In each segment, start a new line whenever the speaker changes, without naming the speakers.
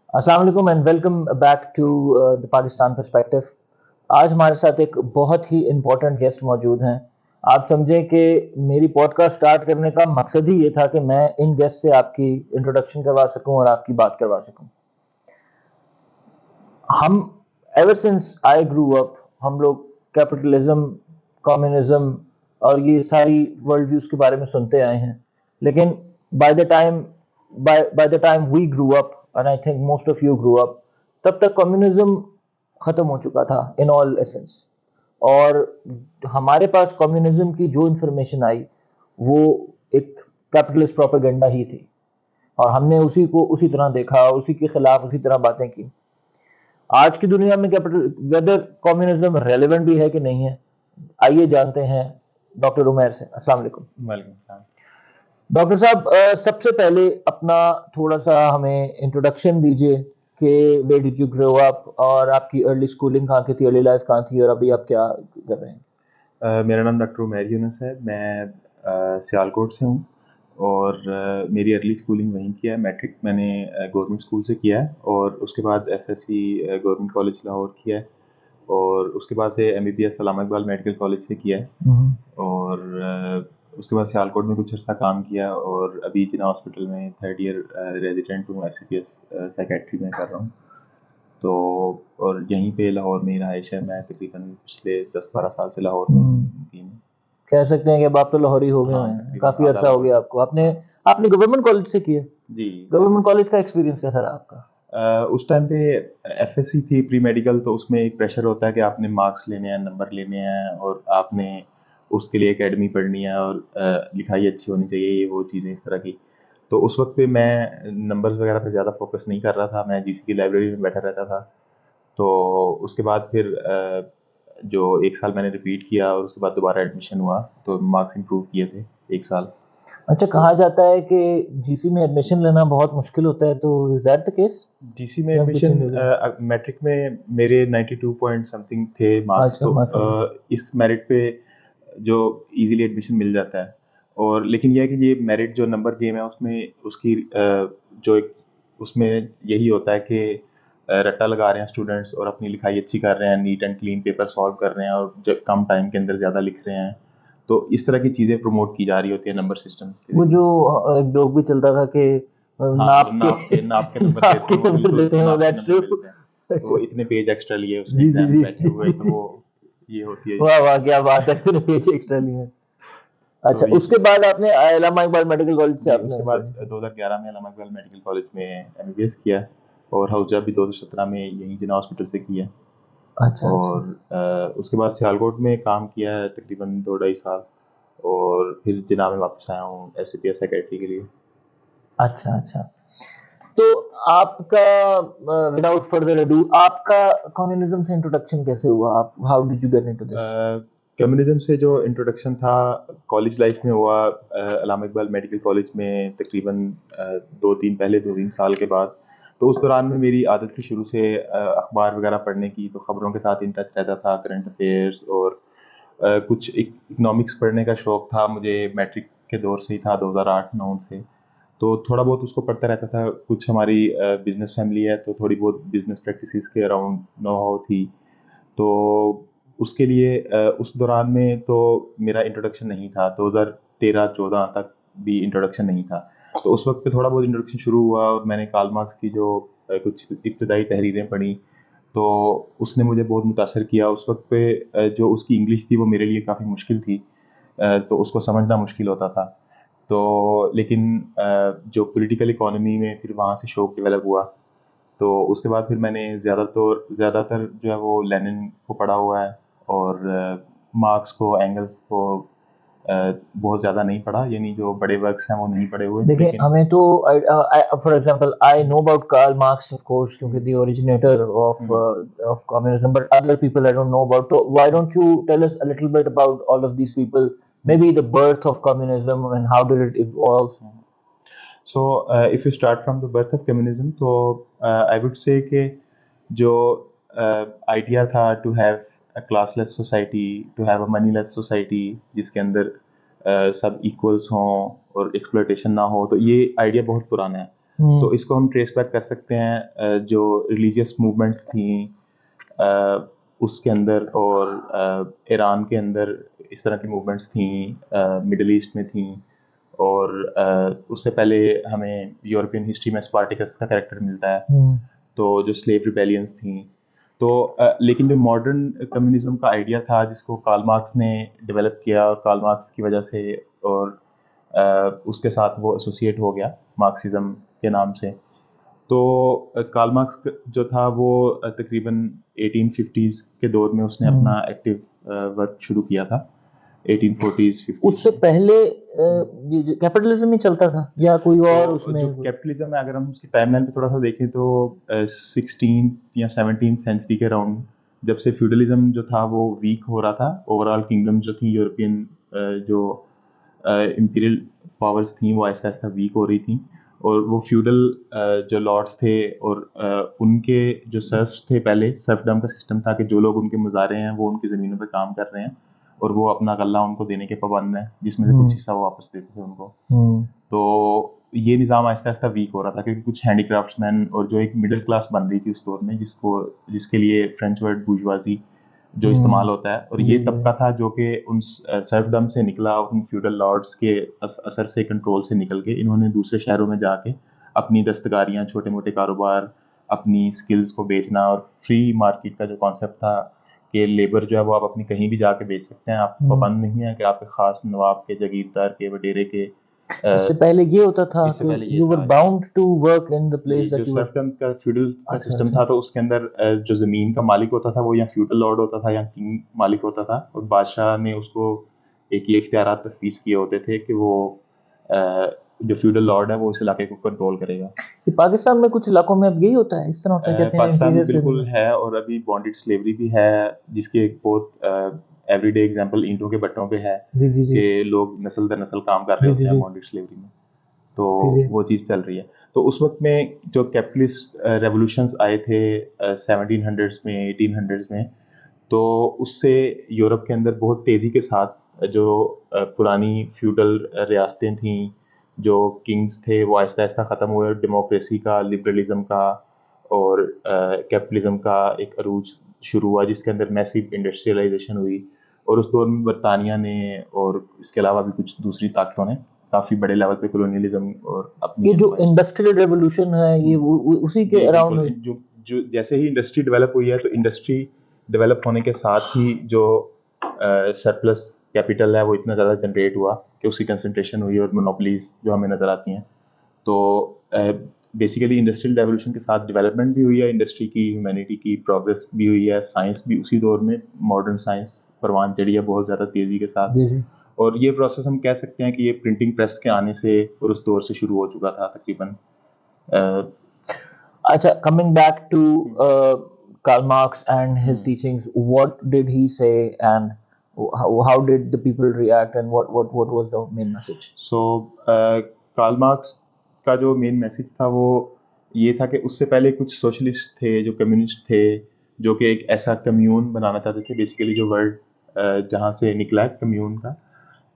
अस्सलाम वालेकुम and welcome back to the Pakistan perspective. आज हमारे साथ एक बहुत ही इम्पोर्टेंट गेस्ट मौजूद हैं। आप समझें कि मेरी पॉडकास्ट स्टार्ट करने का मकसद ही ये था कि मैं इन गेस्ट से आपकी इंट्रोडक्शन करवा सकूं और आपकी बात करवा सकूं। हम ever since I grew up हम लोग कैपिटलिज्म, कम्युनिज्म और ये सारी वर्ल्ड व्यूज के बारे में सुनते आए हैं। लेकिन by the time by the time we grew up and I think most of you grew up, तब तक कम्युनिज्म खत्म हो चुका था इन ऑल एसेंस। और हमारे पास कम्युनिज्म की जो इंफॉर्मेशन आई वो एक कैपिटलिस्ट प्रोपेगेंडा ही थी, और हमने उसी को उसी तरह देखा, उसी के खिलाफ उसी तरह बातें की। आज की दुनिया में कैपिटल वेदर कम्युनिज्म रेलेवेंट भी है कि नहीं है, आइए जानते हैं डॉक्टर उमैर से। अस्सलाम वालेकुम
वालेकुम सलाम।
डॉक्टर साहब। सबसे पहले अपना थोड़ा सा हमें इंट्रोडक्शन दीजिए कि where did you grow up, और आपकी अर्ली स्कूलिंग कहाँ की थी, अर्ली लाइफ कहाँ थी, और अभी आप क्या कर रहे हैं।
मेरा नाम डॉक्टर उमैर यूनुस है। मैं सियालकोट से हूँ और मेरी अर्ली स्कूलिंग वहीं किया है। मैट्रिक मैंने गवर्नमेंट स्कूल से किया है और उसके बाद एफएससी गवर्नमेंट कॉलेज लाहौर किया है और उसके बाद से एमबीबीएस अल्लामा इकबाल मेडिकल कॉलेज से किया है और उसके बाद सियालकोट में कुछ अर्सा काम किया और अभी जिना हॉस्पिटल में थर्ड ईयर रेजिडेंट हूँ, एफसीपीएस साइकेट्री में कर रहा हूँ। तो और यहीं पे लाहौर में ही रहाइश है। मैं तकरीबन पिछले 10-12 साल से लाहौर में ही हूँ।
कह सकते हैं कि अब आप तो लाहौरी हो गए
हाँ,
हैं,
तकरीबन
काफी
आधा
अरसा हो
लाहौर।
गया आपको। आपने आपने गवर्नमेंट कॉलेज से किया?
जी,
गवर्नमेंट
एफएससी।
कॉलेज का एक्सपीरियंस कैसा रहा आपका?
उस टाइम पे एफएससी थी प्री मेडिकल, तो उसमें एक प्रेशर होता है कि आपने मार्क्स लेने हैं, नंबर लेने हैं और आपने उसके लिए एकेडमी पढ़नी है और लिखाई अच्छी होनी चाहिए, ये वो चीज़ें इस तरह की। तो उस वक्त पे मैं नंबर्स वगैरह पे ज़्यादा फोकस नहीं कर रहा था, मैं जीसी की लाइब्रेरी में बैठा रहता था। तो उसके बाद फिर जो 1 साल मैंने रिपीट किया और उसके बाद दोबारा एडमिशन हुआ, तो मार्क्स इम्प्रूव किए थे 1 साल।
अच्छा,
तो
कहा जाता है कि जीसी में एडमिशन लेना बहुत मुश्किल होता है, तो is that the case?
GC में
या कुछ
एडमिशन
नहीं मिला?
मैट्रिक में मेरे 92 पॉइंट समथिंग थे मार्क्स,
अच्छा,
तो
माशाल्लाह।
इस मेरिट पे जो इजीली एडमिशन मिल जाता है। और लेकिन ये है कि ये मेरिट जो नंबर गेम है उसमें उसकी जो एक उसमें यही होता है कि रट्टा लगा रहे हैं स्टूडेंट्स और अपनी लिखाई अच्छी कर रहे हैं, neat and clean paper solve कर रहे हैं और कम टाइम के अंदर ज़्यादा लिख रहे हैं। तो इस तरह की चीज़ें प्रमोट की जा रही होती है नंबर सिस्टम के
वो
जरिए।
जो एक जोक भी चलता था कि
हाँ, वो
नाप के
नाप के नंबर
नाप
देते
के
हैं, वो
नंबर
बिल्कुल
देते हैं,
नाप के
दैट्स
नंबर
ट्रू।
मिलते हैं। तो
अच्छा।
इतने पेज एक्स्ट्रा लिए उसने
जी जी
एग्जाम
जी
में बैठे
जी
हुए,
जी
तो
जी।
वो ये होती है।
वाह वाह, क्या बात है, इतने पेज एक्स्ट्रा लिए हैं।
तो
अच्छा,
ये
उसके बाद आपने अल्लामा इकबाल मेडिकल कॉलेज से
जी,
आपने
उसके बाद
ज्वाइन किया?
2011 में अल्लामा इकबाल मेडिकल कॉलेज में एमबीबीएस किया और हाउस जॉब भी 2017 में यहीं जिना हॉस्पिटल से किया।
अच्छा अच्छा।
और उसके बाद सियालकोट में काम किया है तकरीबन 2 ढाई साल और फिर जिना में वापस आया हूँ एफसीपीएस सेक्रेटरी के लिए।
अच्छा अच्छा। तो आपका, विदाउट फर्दर अडू, आपका कम्युनिज्म से इंट्रोडक्शन कैसे हुआ? आप how did you get into this?
Communism से जो इंट्रोडक्शन था कॉलेज लाइफ में हुआ अल्लामा इकबाल मेडिकल कॉलेज में तकरीबन 2-3 साल के बाद। तो उस दौरान में मेरी आदत थी शुरू से अखबार वगैरह पढ़ने की, तो ख़बरों के साथ इन टच रहता था, करंट अफेयर्स और कुछ इकोनॉमिक्स पढ़ने का शौक था मुझे, मैट्रिक के दौर से ही था, 2008-9 से। तो थोड़ा बहुत उसको पढ़ता रहता था। कुछ हमारी बिजनेस फैमिली है, तो थोड़ी बहुत बिजनेस प्रैक्टिसेस के अराउंड नो हाउ थी। तो उसके लिए उस दौरान में तो मेरा इंट्रोडक्शन नहीं था, 2013-14 तक भी इंट्रोडक्शन नहीं था। तो उस वक्त पे थोड़ा बहुत इंट्रोडक्शन शुरू हुआ और मैंने कार्ल मार्क्स की जो कुछ इब्तदाई तहरीरें पढ़ी, तो उसने मुझे बहुत मुतासर किया। उस वक्त पे जो उसकी इंग्लिश थी वो मेरे लिए काफ़ी मुश्किल थी, तो उसको समझना मुश्किल होता था। तो लेकिन जो पॉलिटिकल इकोनॉमी में फिर वहाँ से शौक डेवलप हुआ। तो उसके बाद फिर मैंने ज़्यादातर जो है वो लेनिन को पढ़ा हुआ है और मार्क्स को, एंगल्स को बहुत ज़्यादा नहीं पढ़ा, यानी जो बड़े वर्क्स हैं वो नहीं पढ़े हुए,
देखिए,
लेकिन
हमें तो for example I know about Karl Marx of course, क्योंकि the originator of
hmm,
of communism, but other people I don't know about. तो why don't you tell us a little bit about all of these people, maybe the birth of communism and how did it evolve?
So if you start from the birth of communism, तो I would say कि जो idea था to have a classless society, to have a moneyless society जिसके अंदर सब equals हों और exploitation ना हो, तो ये आइडिया बहुत पुराना है। तो इसको हम ट्रेस बैक कर सकते हैं जो रिलीजियस मूवमेंट्स थी उसके अंदर, और ईरान के अंदर इस तरह की मूवमेंट्स थी, मिडल ईस्ट में थी, और उससे पहले हमें यूरोपियन हिस्ट्री में स्पार्टिकस का कैरेक्टर मिलता है, तो जो स्लेव रिबेलियंस थी। तो लेकिन जो मॉडर्न कम्युनिज्म का आइडिया था जिसको कार्ल मार्क्स ने डेवलप किया, और कार्ल मार्क्स की वजह से और उसके साथ वो एसोसिएट हो गया मार्क्सिज्म के नाम से। तो कार्ल मार्क्स जो था वो तकरीबन 1850s के दौर में उसने अपना एक्टिव वर्क शुरू किया था, 1840s 50s।
उससे पहले कैपिटलिज्म ही चलता था या कोई और
तो
उसमें?
जो कैपिटलिज्म है, अगर हम उसकी टाइमलाइन पे थोड़ा सा देखें तो 16th या 17th सेंचुरी के अराउंड, जब से फ्यूडलिज्म जो था वो वीक हो रहा था, ओवरऑल किंगडम जो थी यूरोपियन जो इंपीरियल पावर्स थी वो ऐसा ऐसा वीक हो रही थी, और वो फ्यूडल जो लॉर्ड्स थे और उनके जो सर्फ्स थे, पहले सर्फडम का सिस्टम था कि जो लोग उनके मुजारे हैं वो उनकी ज़मीनों पे काम कर रहे हैं और वो अपना गल्ला उनको देने के पाबंद हैं, जिसमें से कुछ हिस्सा वो वापस देते थे उनको। तो ये निज़ाम आहिस्ता आहिस्ता वीक हो रहा था, क्योंकि कुछ हैंडीक्राफ्ट्समैन और जो एक मिडिल क्लास बन रही थी उस दौर में, जिसके लिए फ्रेंच वर्ड बुर्जुआजी जो इस्तेमाल होता है, और ये तबका था जो कि उन सर्फडम से निकला, उन फ्यूडल लॉर्ड्स के असर से, कंट्रोल से निकल के इन्होंने दूसरे शहरों में जाके अपनी दस्तकारियाँ, छोटे मोटे कारोबार, अपनी स्किल्स को बेचना, और फ्री मार्केट का जो कॉन्सेप्ट था कि लेबर जो है वो आप अपनी कहीं भी जाके बेच सकते हैं, आप पाबंद नहीं है कि आपके खास नवाब के, जागीरदार के, वडेरे के।
इससे पहले ये होता था
इससे
कि
पहले ये
यू वर
था
bound to work in the place
जो
दैट यू वर।
सर्फडम का फ्यूडल का
अच्छा,
सिस्टम
अच्छा।
था, तो उसके अंदर जो जमीन का मालिक होता था वो या फ्यूडल लॉर्ड होता था या किंग मालिक होता था, और बादशाह ने उसको एक ये इख्तियारात तफवीज़ किए होते थे कि वो जो फ्यूडल लॉर्ड है वो इस इलाके को कंट्रोल करेगा।
कि पाकिस्तान में कुछ इलाकों में अब यही होता है, इस तरह होता है, कहते हैं
पाकिस्तान में
इंटीरियर
बिल्कुल
से।
है, और अभी बॉन्डेड स्लेवरी भी है, जिसकी एक बहुत एवरीडे एग्जांपल ईंटों के भट्टों पे है
जी, जी, जी।
कि लोग नस्ल दर नस्ल काम कर रहे
जी,
होते
जी,
हैं
जी।
बॉन्डेड स्लेवरी में। तो
जी, जी।
वो चीज़ चल रही है। तो उस वक्त में जो कैपिटलिस्ट रेवोल्यूशंस आए थे 1700s में, 1800s में, तो उससे यूरोप के अंदर बहुत तेज़ी के साथ जो पुरानी फ्यूडल रियासतें थीं, जो किंग्स थे, वो आहिस्ता आहिस्ता ख़त्म हुए, डेमोक्रेसी का, लिबरलिज्म का और कैपिटलिज्म का एक अरूज शुरू हुआ, जिसके अंदर मैसिव इंडस्ट्रियलाइजेशन हुई। और उस दौर में बरतानिया ने और इसके अलावा भी कुछ दूसरी ताकतों ने काफ़ी बड़े लेवल पे कॉलोनियलिज्म और अपनी
ये जो
एम्पायर्स।
इंडस्ट्रियल रेवोल्यूशन है ये उसी के
जी
अराउंड
बिल्कुल, जो जो जैसे ही इंडस्ट्री डेवलप हुई है, तो इंडस्ट्री डेवलप होने के साथ ही जो सरप्लस कैपिटल है वो इतना ज़्यादा जनरेट हुआ कि उसकी कंसंट्रेशन हुई और मोनोपलीज जो हमें नज़र आती हैं। तो बेसिकली इंडस्ट्रियल रेवोल्यूशन के साथ डेवलपमेंट भी हुई है इंडस्ट्री की, ह्यूमैनिटी की प्रोग्रेस भी हुई है, साइंस भी उसी दौर में, मॉडर्न साइंस परवान चढ़ी है बहुत ज़्यादा तेज़ी के साथ।
जी, जी।
और ये प्रोसेस हम कह सकते हैं कि ये प्रिंटिंग प्रेस के आने से और उस दौर से शुरू हो चुका था तकरीबन।
अच्छा, coming back to Karl Marx and his teachings, what did he say, and how did the people react, and what was the main message?
So Karl Marx का जो मेन मैसेज था वो ये था कि उससे पहले कुछ सोशलिस्ट थे, जो कम्युनिस्ट थे, जो कि एक ऐसा कम्यून बनाना चाहते थे, बेसिकली जो वर्ड जहाँ से निकला है कम्यून का।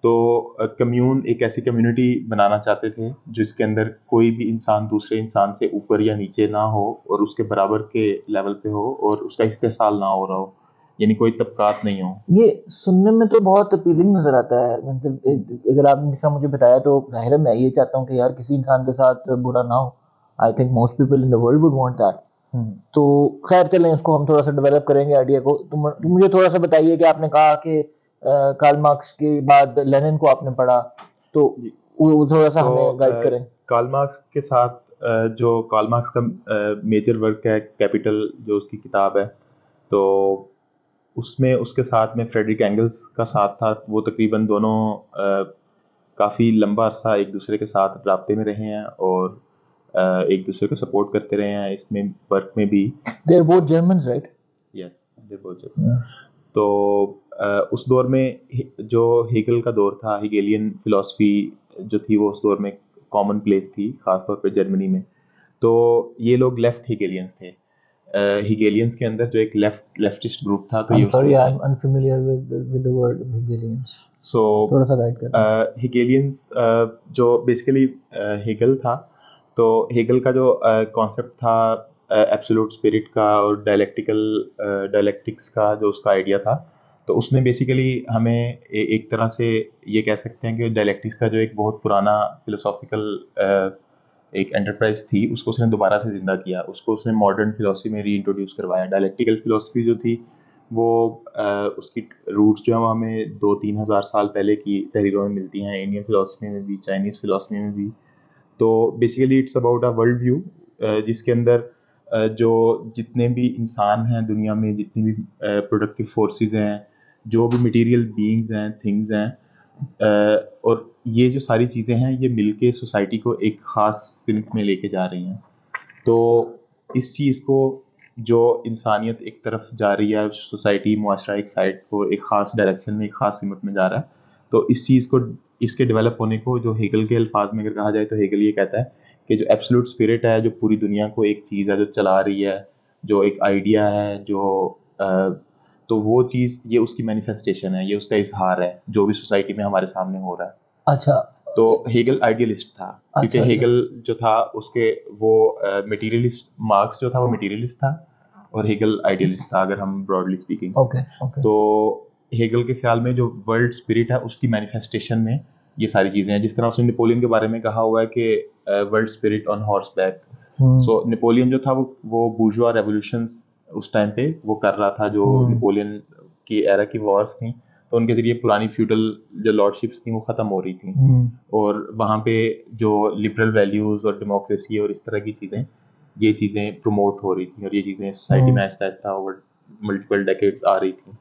तो कम्यून एक ऐसी कम्युनिटी बनाना चाहते थे जिसके अंदर कोई भी इंसान दूसरे इंसान से ऊपर या नीचे ना हो, और उसके बराबर के लेवल पे हो, और उसका इस्तेसाल ना हो रहा हो, यानी कोई तबकात नहीं हो।
ये सुनने में तो बहुत अपीलिंग नजर आता है, मतलब अगर आपने जैसा मुझे बताया तो जाहिर है मैं ये चाहता हूँ कि यार किसी इंसान के साथ बुरा ना हो। आई think most people in the world would want that. तो खैर चलें, उसको हम थोड़ा सा डेवलप करेंगे आइडिया को। तुम मुझे थोड़ा सा बताइए कि आपने कहा कि कार्ल मार्क्स के बाद लेनिन को आपने पढ़ा, तो
जी।
वो थोड़ा सा
तो
हमें गाइड करें।
कार्ल मार्क्स के साथ जो कार्ल मार्क्स का मेजर वर्क है कैपिटल, जो उसकी किताब है, तो उसमें उसके साथ में फ्रेडरिक एंगल्स का साथ था। वो तकरीबन दोनों काफ़ी लंबा अरसा एक दूसरे के साथ राब्ते में रहे हैं और एक दूसरे को सपोर्ट करते रहे हैं इसमें वर्क में भी।
They are both Germans, right?
Yes, they both. तो उस दौर में जो हेगल का दौर था, हेगेलियन फिलॉसफी जो थी वो उस दौर में कॉमन प्लेस थी, खासतौर पे जर्मनी में। तो ये लोग लेफ्ट हेगेलियंस थे। हेगेलियंस के अंदर जो एक लेफ्टिस्ट ग्रुप था, तो ये
I'm sorry, I'm unfamiliar with the word Hegelians.
सो
थोड़ा सा गाइड करें।
हेगेलियंस जो बेसिकली हेगल था, तो हेगल का जो कॉन्सेप्ट था एब्सोल्यूट स्पिरिट का और डायलेक्टिक्स का जो उसका आइडिया था, तो उसने बेसिकली हमें एक तरह से ये कह सकते हैं कि डायलेक्टिक्स का जो एक बहुत पुराना फिलोसॉफिकल एक एंटरप्राइज थी, उसको उसने दोबारा से जिंदा किया, उसको उसने मॉडर्न फिलोसफी में री इंट्रोड्यूस करवाया। डायलेक्टिकल फिलोसफी जो थी वो उसकी रूट्स जो है वो हमें 2-3 हज़ार साल पहले की तहरीरों में मिलती हैं, इंडियन फिलोसफी में भी, चाइनीज़ फिलोसफी में भी। तो basically it's about a world view जिसके अंदर जो जितने भी इंसान हैं दुनिया में, जितनी भी प्रोडक्टिव फोर्सेस हैं, जो भी मटेरियल बीइंग्स हैं, थिंग्स हैं, और ये जो सारी चीज़ें हैं ये मिलके सोसाइटी को एक ख़ास सिमत में लेके जा रही हैं। तो इस चीज़ को जो इंसानियत एक तरफ जा रही है, सोसाइटी मुआशरा एक साइड को एक ख़ास डायरेक्शन में, एक ख़ास सिमत में जा रहा है, तो इस चीज़ को, इसके डेवलप होने को जो हेगल के अल्फाज में अगर कहा जाए तो हेगल ये कहता है कि जो एब्सोल्यूट स्पिरिट है, जो पूरी दुनिया को एक चीज़ है जो चला रही है, जो एक आइडिया है, तो वो चीज़ ये उसकी मैनिफेस्टेशन है, ये उसका इजहार है जो भी सोसाइटी में हमारे सामने हो रहा है।
अच्छा।
तो हेगल आइडियलिस्ट था, क्योंकि
अच्छा।
हेगल जो था उसके वो मटेरियलिस्ट, मार्क्स जो था वो मटेरियलिस्ट था और हेगल आइडियलिस्ट था, अगर हम ब्रॉडली स्पीकिंग।
Okay okay.
तो हेगल के ख्याल में जो वर्ल्ड स्पिरिट है उसकी मैनिफेस्टेशन में ये सारी चीज़ें हैं। जिस तरह उसने नेपोलियन के बारे में कहा हुआ है कि world spirit on horse back. So Napoleon जो था वो बूर्जुआ रेवोल्यूशंस उस टाइम पे वो कर रहा था, जो नेपोलियन की एरा की वॉर्स थी, तो उनके जरिए पुरानी फ्यूडल जो लॉर्डशिप्स थी वो ख़त्म हो रही थी, और वहाँ पे जो लिबरल वैल्यूज़ और डेमोक्रेसी और इस तरह की चीज़ें, ये चीज़ें प्रमोट हो रही थी, और ये चीज़ें सोसाइटी में Aahista Aahista over multiple decades आ रही थी।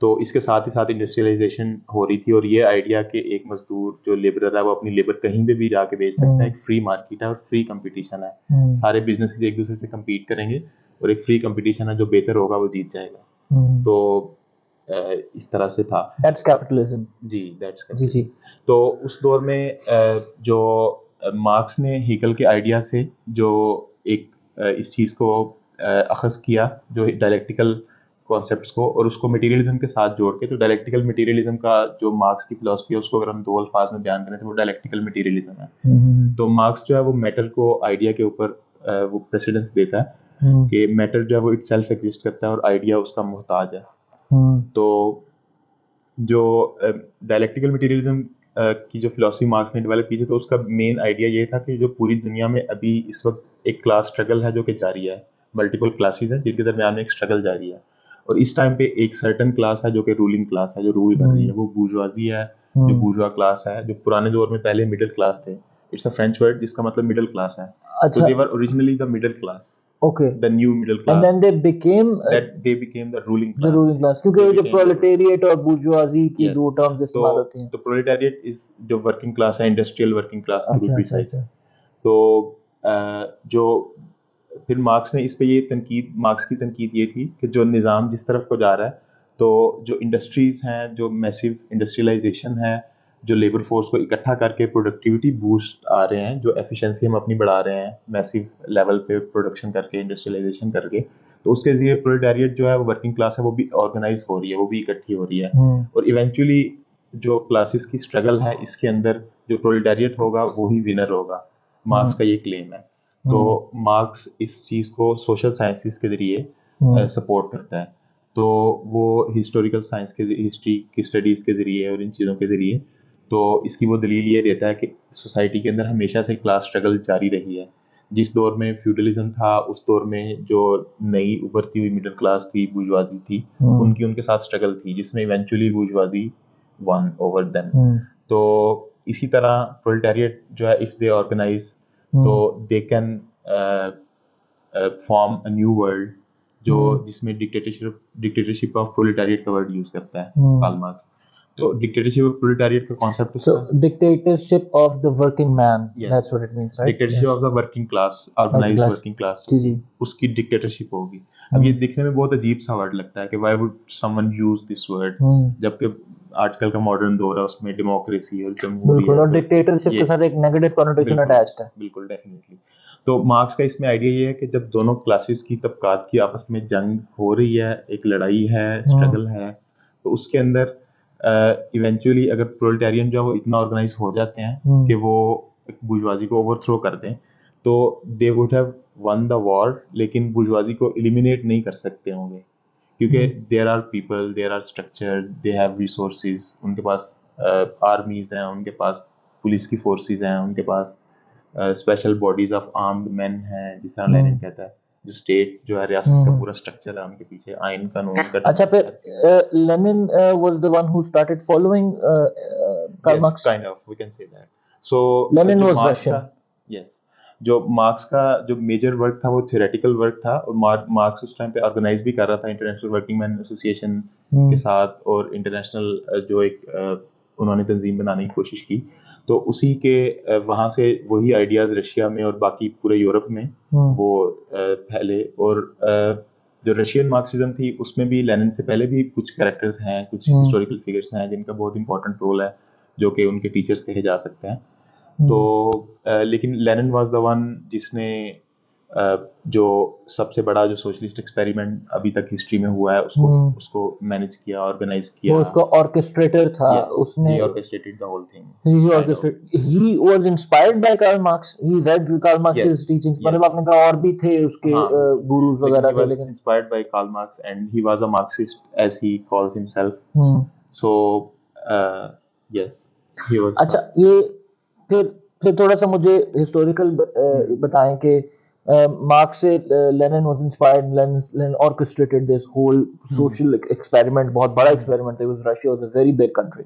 तो इसके साथ ही साथ इंडस्ट्रियलाइजेशन हो रही थी, और ये आइडिया कि एक मजदूर जो लेबरर है वो अपनी लेबर कहीं पे भी जाके बेच सकता है, एक फ्री मार्केट है और फ्री कंपटीशन है, सारे बिजनेसेस एक दूसरे से compete करेंगे और एक फ्री कंपटीशन है, जो बेहतर होगा वो जीत जाएगा। तो इस तरह से था।
That's capitalism.
जी, दैट्स
जी जी।
तो उस दौर में जो मार्क्स ने हेगल के आइडिया से जो एक इस चीज़ को अखज़ किया, जो डायलेक्टिकल कॉन्सेप्ट्स को, और उसको मटेरियलिज्म के साथ जोड़ के, तो डायलेक्टिकल मटेरियलिज्म का जो मार्क्स की फिलॉसफी है उसको अगर हम दो अल्फाज में बयान करें तो वो डायलेक्टिकल मटेरियलिज्म है। तो मार्क्स जो है वो मैटर को आइडिया के ऊपर वो प्रेसिडेंस देता है कि मैटर जो है वो इट सेल्फ एग्जिस्ट करता है और आइडिया उसका मोहताज है। तो जो डायलेक्टिकल मटेरियलिज्म की जो फिलॉसफी मार्क्स ने डेवलप की थी, तो उसका मेन आइडिया ये था कि जो पूरी दुनिया में अभी इस वक्त एक क्लास स्ट्रगल है जो कि जारी है, मल्टीपल क्लासेस हैं जिनके दरमियान में एक स्ट्रगल जारी है, और इस टाइम पे एक सर्टन क्लास है जो कि रूलिंग क्लास है, जो रूल कर रही है, वो बूर्जुआजी है, जो बूर्जुआ क्लास है, जो पुराने दौर में पहले मिडिल क्लास थे। इट्स अ फ्रेंच वर्ड जिसका मतलब मिडिल क्लास है। तो they were originally the middle class,
Okay.
the new middle class,
And then they became
the ruling
the
class.
ruling class, क्योंकि
They
जो
became
प्रोलेटेरिएट और bourgeoisie की
yes.
दो terms इस्तेमाल होती हैं।
तो प्रोलेटारिएट इज जो वर्किंग क्लास है, industrial working class to be precise. तो जो फिर मार्क्स ने इस पे ये तनकीद, मार्क्स की तनकीद ये थी कि जो निज़ाम जिस तरफ को जा रहा है, तो जो इंडस्ट्रीज हैं, जो मैसिव इंडस्ट्रियलाइजेशन है, जो लेबर फोर्स को इकट्ठा करके प्रोडक्टिविटी बूस्ट आ रहे हैं, जो एफिशिएंसी हम अपनी बढ़ा रहे हैं मैसिव लेवल पे प्रोडक्शन करके, इंडस्ट्रियलाइजेशन करके, तो उसके ज़रिए प्रोलेटारिएट जो है वो वर्किंग क्लास है वो भी ऑर्गेनाइज हो रही है, वो भी इकट्ठी हो रही है, और इवेंचुअली जो क्लासेस की स्ट्रगल है इसके अंदर जो प्रोलेटारिएट होगा वो ही विनर होगा। मार्क्स का ये क्लेम है। तो मार्क्स इस चीज़ को सोशल साइंसेस के ज़रिए सपोर्ट करता है। तो वो हिस्टोरिकल साइंस के, हिस्ट्री की स्टडीज़ के ज़रिए और इन चीज़ों के ज़रिए, तो इसकी वो दलील ये देता है कि सोसाइटी के अंदर हमेशा से क्लास स्ट्रगल जारी रही है। जिस दौर में फ्यूडलिज्म था, उस दौर में जो नई उभरती हुई मिडिल क्लास थी, बूर्जुआजी थी, उनकी उनके साथ स्ट्रगल थी, जिसमें इवेंचुअली बूर्जुआजी वन ओवर देम। तो इसी तरह प्रोलेटारिएट जो है, इफ दे ऑर्गेनाइज, तो they can form a new world, जो जिसमें डिक्टेटरशिप ऑफ प्रोलेटारिएट का वर्ड यूज करता है कार्ल मार्क्स। तो डिक्टेटरशिप ऑफ प्रोलेटारिएट का concept
So dictatorship of the working man.
Yes.
That's what it means, right?
Dictatorship of the working class, organised
class.
Working class,
जी जी।
उसकी डिक्टेटरशिप होगी। अब ये दिखने में बहुत अजीब सा वर्ड लगता है कि why would someone use this word, जबकि आजकल का मॉडर्न दौर है, उसमें डेमोक्रेसी और जमहूरियत,
बिल्कुल, और डिक्टेटरशिप के साथ एक नेगेटिव कॉनोटेशन अटैच्ड है।
बिल्कुल, डेफिनेटली। तो मार्क्स का इसमें आइडिया ये है कि जब दोनों क्लासेस की, तबकात की आपस में जंग हो रही है, एक लड़ाई है, स्ट्रगल है, तो उसके अंदर इवेंचुअली अगर प्रोलेटारियन जो है वो इतना ऑर्गेनाइज हो जाते हैं कि वो बुर्जुआजी को ओवरथ्रो कर दें, तो they would have won the war, लेकिन बुर्जुआजी को एलिमिनेट नहीं कर सकते होंगे, क्योंकि there are people, there are structure, they have resources, उनके पास आर्मीज हैं, उनके पास पुलिस की फोर्सेस हैं, उनके पास special bodies of armed man हैं, जिस तरह लेनिन कहता है, जो स्टेट जो है रियासत का पूरा स्ट्रक्चर है उनके पीछे, आइन कानून का।
अच्छा, फिर Lenin was the one who started following Karl Marx,
kind of we can say that. So
Lenin
जो
वाज
मार्क्स
रशियन।
का, यस, जो मार्क्स का जो मेजर वर्क था वो थ्योरेटिकल वर्क था, और मार्क्स उस टाइम पे ऑर्गेनाइज भी कर रहा था इंटरनेशनल वर्किंग मैन एसोसिएशन के साथ, और इंटरनेशनल जो एक उन्होंने तंजीम बनाने की कोशिश की। तो उसी के वहाँ से वही आइडियाज रशिया में और बाकी पूरे यूरोप में वो फैले। और जो रशियन मार्क्सिज्म थी उसमें भी लेनिन से पहले भी कुछ कैरेक्टर्स हैं, कुछ हिस्टोरिकल फिगर्स हैं जिनका बहुत इंपॉर्टेंट रोल है, जो कि उनके टीचर्स कहे जा सकते हैं। तो लेकिन लेनिन वाज द वन जिसने जो सबसे बड़ा जो सोशलिस्ट एक्सपेरिमेंट अभी तक हिस्ट्री में हुआ है उसको मैनेज किया, ऑर्गेनाइज किया।
वो उसका ऑर्केस्ट्रेटर था। उसने
orchestrated the whole thing.
He was inspired by Karl Marx, he read Karl Marx's teachings. मतलब आपने कहा और भी थे उसके गुरुज वगैरह थे, लेकिन
inspired by Karl Marx and he was a Marxist as he calls himself. So yes, he was.
अच्छा, ये फिर थोड़ा सा मुझे हिस्टोरिकल बताएं कि मार्क्स से Lenin was inspired, Lenin orchestrated this whole social experiment, बहुत बड़ा एक्सपेरिमेंट था। Russia was a very big country.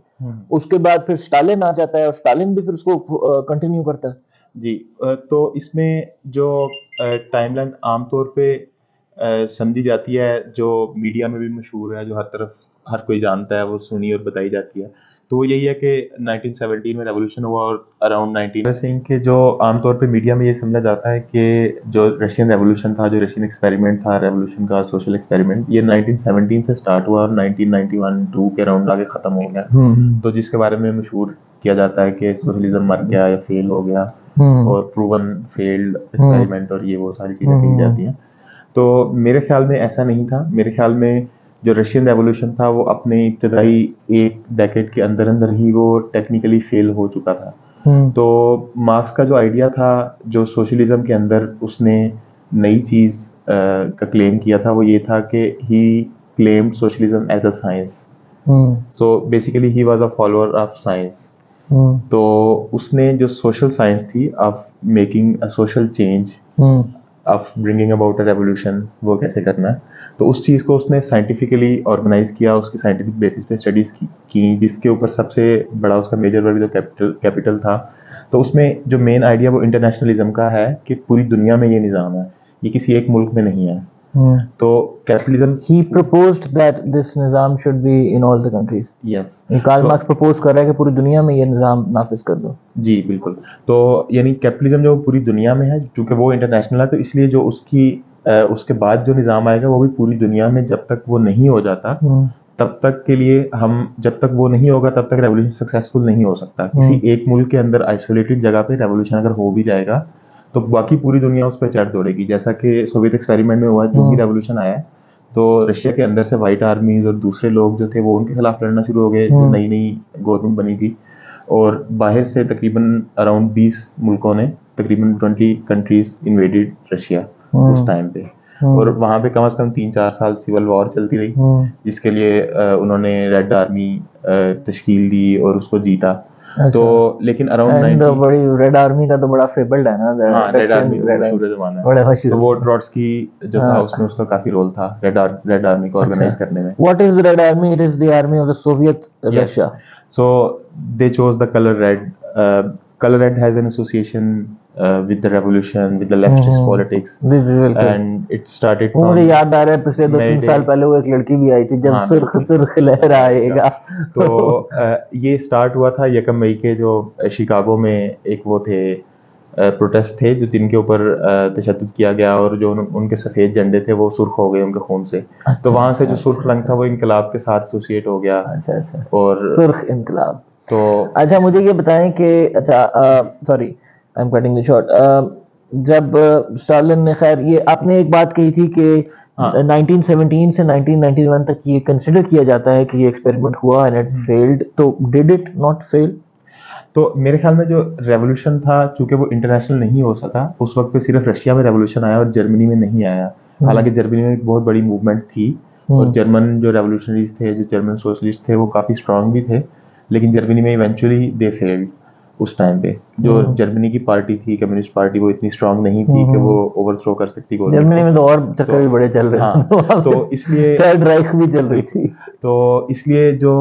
उसके बाद फिर स्टालिन आ जाता है और स्टालिन भी फिर उसको कंटिन्यू करता है।
जी, तो इसमें जो टाइमलाइन आमतौर पे समझी जाती है, जो मीडिया में भी मशहूर है, जो हर तरफ हर कोई जानता है, वो सुनी और बताई जाती है, तो वो यही है कि 1917 में रेवोल्यूशन हुआ और अराउंड 19 के जो आमतौर पे मीडिया में ये समझा जाता है कि जो रशियन रेवोल्यूशन था, जो रशियन एक्सपेरिमेंट था, रेवोल्यूशन का सोशल एक्सपेरिमेंट, ये 1917 से स्टार्ट हुआ और 1991-2 के अराउंड आगे ख़त्म हो गया। तो जिसके बारे में मशहूर किया जाता है कि सोशलिज्म मर गया या फेल हो गया, और प्रूवन फेल्ड एक्सपेरिमेंट, और ये वो सारी चीज़ें कही जाती हैं। तो मेरे ख्याल में ऐसा नहीं था। मेरे ख्याल में जो रशियन रेवोल्यूशन था वो अपने इब्तदाई एक डेकेड के अंदर अंदर ही वो टेक्निकली फेल हो चुका था। तो मार्क्स का जो आइडिया था, जो सोशलिज्म के अंदर उसने नई चीज़ का क्लेम किया था, वो ये था कि he claimed socialism as a science. So basically he was a follower of science. तो उसने जो सोशल साइंस थी of making a social change, of bringing about a revolution, वो कैसे करना है, तो उस चीज़ को उसने साइंटिफिकली ऑर्गेनाइज किया, उसकी साइंटिफिक बेसिस पे स्टडीज़ की, जिसके ऊपर सबसे बड़ा उसका मेजर वर्क जो कैपिटल था। तो उसमें जो मेन आइडिया वो इंटरनेशनलिज्म का है कि पूरी दुनिया में ये निज़ाम है, ये किसी एक मुल्क में नहीं है। तो capitalism,
he proposed that this निज़ाम should be in all the countries।
yes,
कार्ल मार्क्स प्रपोज कर रहा है कि पूरी दुनिया में ये निज़ाम नाफिज कर दो।
जी बिल्कुल। तो यानी कैपिटलिज्म जो पूरी दुनिया में है, क्योंकि वो इंटरनेशनल है, तो इसलिए जो उसके बाद जो निज़ाम आएगा वो भी पूरी दुनिया में, जब तक वो नहीं हो जाता तब तक के लिए जब तक वो नहीं होगा तब तक रेवोल्यूशन सक्सेसफुल नहीं हो सकता। किसी एक मुल्क के अंदर आइसोलेटेड जगह पे रेवोल्यूशन अगर हो भी जाएगा तो बाकी पूरी दुनिया उस पर चढ़ दौड़ेगी, जैसा कि सोवियत एक्सपेरिमेंट में हुआ। जो ही रेवोल्यूशन आया तो रशिया के अंदर से व्हाइट आर्मीज और दूसरे लोग जो थे वो उनके खिलाफ लड़ना शुरू हो गए, जो नई नई गवर्नमेंट बनी थी, और बाहर से तकरीबन अराउंड 20 मुल्कों ने, तकरीबन 20 कंट्रीज इन्वेडेड रशिया उस टाइम पे, और वहाँ पे कम से कम 3-4 साल सिविल वॉर चलती रही, जिसके लिए उन्होंने रेड आर्मी तश्कील दी और उसको जीता। तो लेकिन अराउंड
बड़ी रेड आर्मी का तो बड़ा फेबल्ड है ना।
हाँ, रेड आर्मी मशहूर ज़माना है। तो वो ट्रॉट्स्की जो था उसमें उसका काफी रोल था रेड आर्मी को ऑर्गेनाइज करने में।
What is red army? It is the army of the Soviet Russia.
So they chose the color red. Color red has an association with the revolution, with the leftist politics, and it started from।
मुझे याद आ रहा है पिछले 2-3 साल पहले वो एक लड़की भी आई थी, जब सुर्ख लहराएगा।
तो ये स्टार्ट हुआ था 1 मई के, जो शिकागो में एक वो थे प्रोटेस्ट थे, जो जिनके ऊपर तशद्दुद किया गया, और जो उनके सफ़ेद झंडे थे वो सुर्ख हो गए उनके खून से। तो वहाँ से जो सुर्ख रंग था वो इनकलाब के साथ एसोसिएट हो गया।
अच्छा।
और
सुर्ख इनकलाब।
तो
अच्छा, मुझे ये बताएं कि sorry I am cutting the short. जब स्टालिन ने, खैर ये आपने एक बात कही थी कि 1917 से 1991 तक ये कंसिडर किया जाता है कि ये एक्सपेरिमेंट हुआ एंड इट फेल्ड, तो डिड इट नॉट फेल?
तो मेरे ख्याल में जो रेवोल्यूशन था, चूंकि वो इंटरनेशनल नहीं हो सका, उस वक्त पे सिर्फ रशिया में रेवोल्यूशन आया और जर्मनी में नहीं आया। हालांकि जर्मनी में एक बहुत बड़ी मूवमेंट थी और जर्मन जो रेवोल्यूशनरीज थे, जो जर्मन सोशलिस्ट थे, वो काफ़ी स्ट्रांग भी थे, लेकिन जर्मनी में इवेंचुअली दे फेल्ड। उस टाइम पे जो जर्मनी की पार्टी थी, कम्युनिस्ट पार्टी, वो इतनी स्ट्रांग नहीं थी कि वो ओवरथ्रो कर सकती गवर्नमेंट
जर्मनी
को।
में तो और चक्कर भी बड़े चल रहे
हाँ,
थे
तो इसलिए
थर्ड राइख भी चल रही थी।
तो इसलिए जो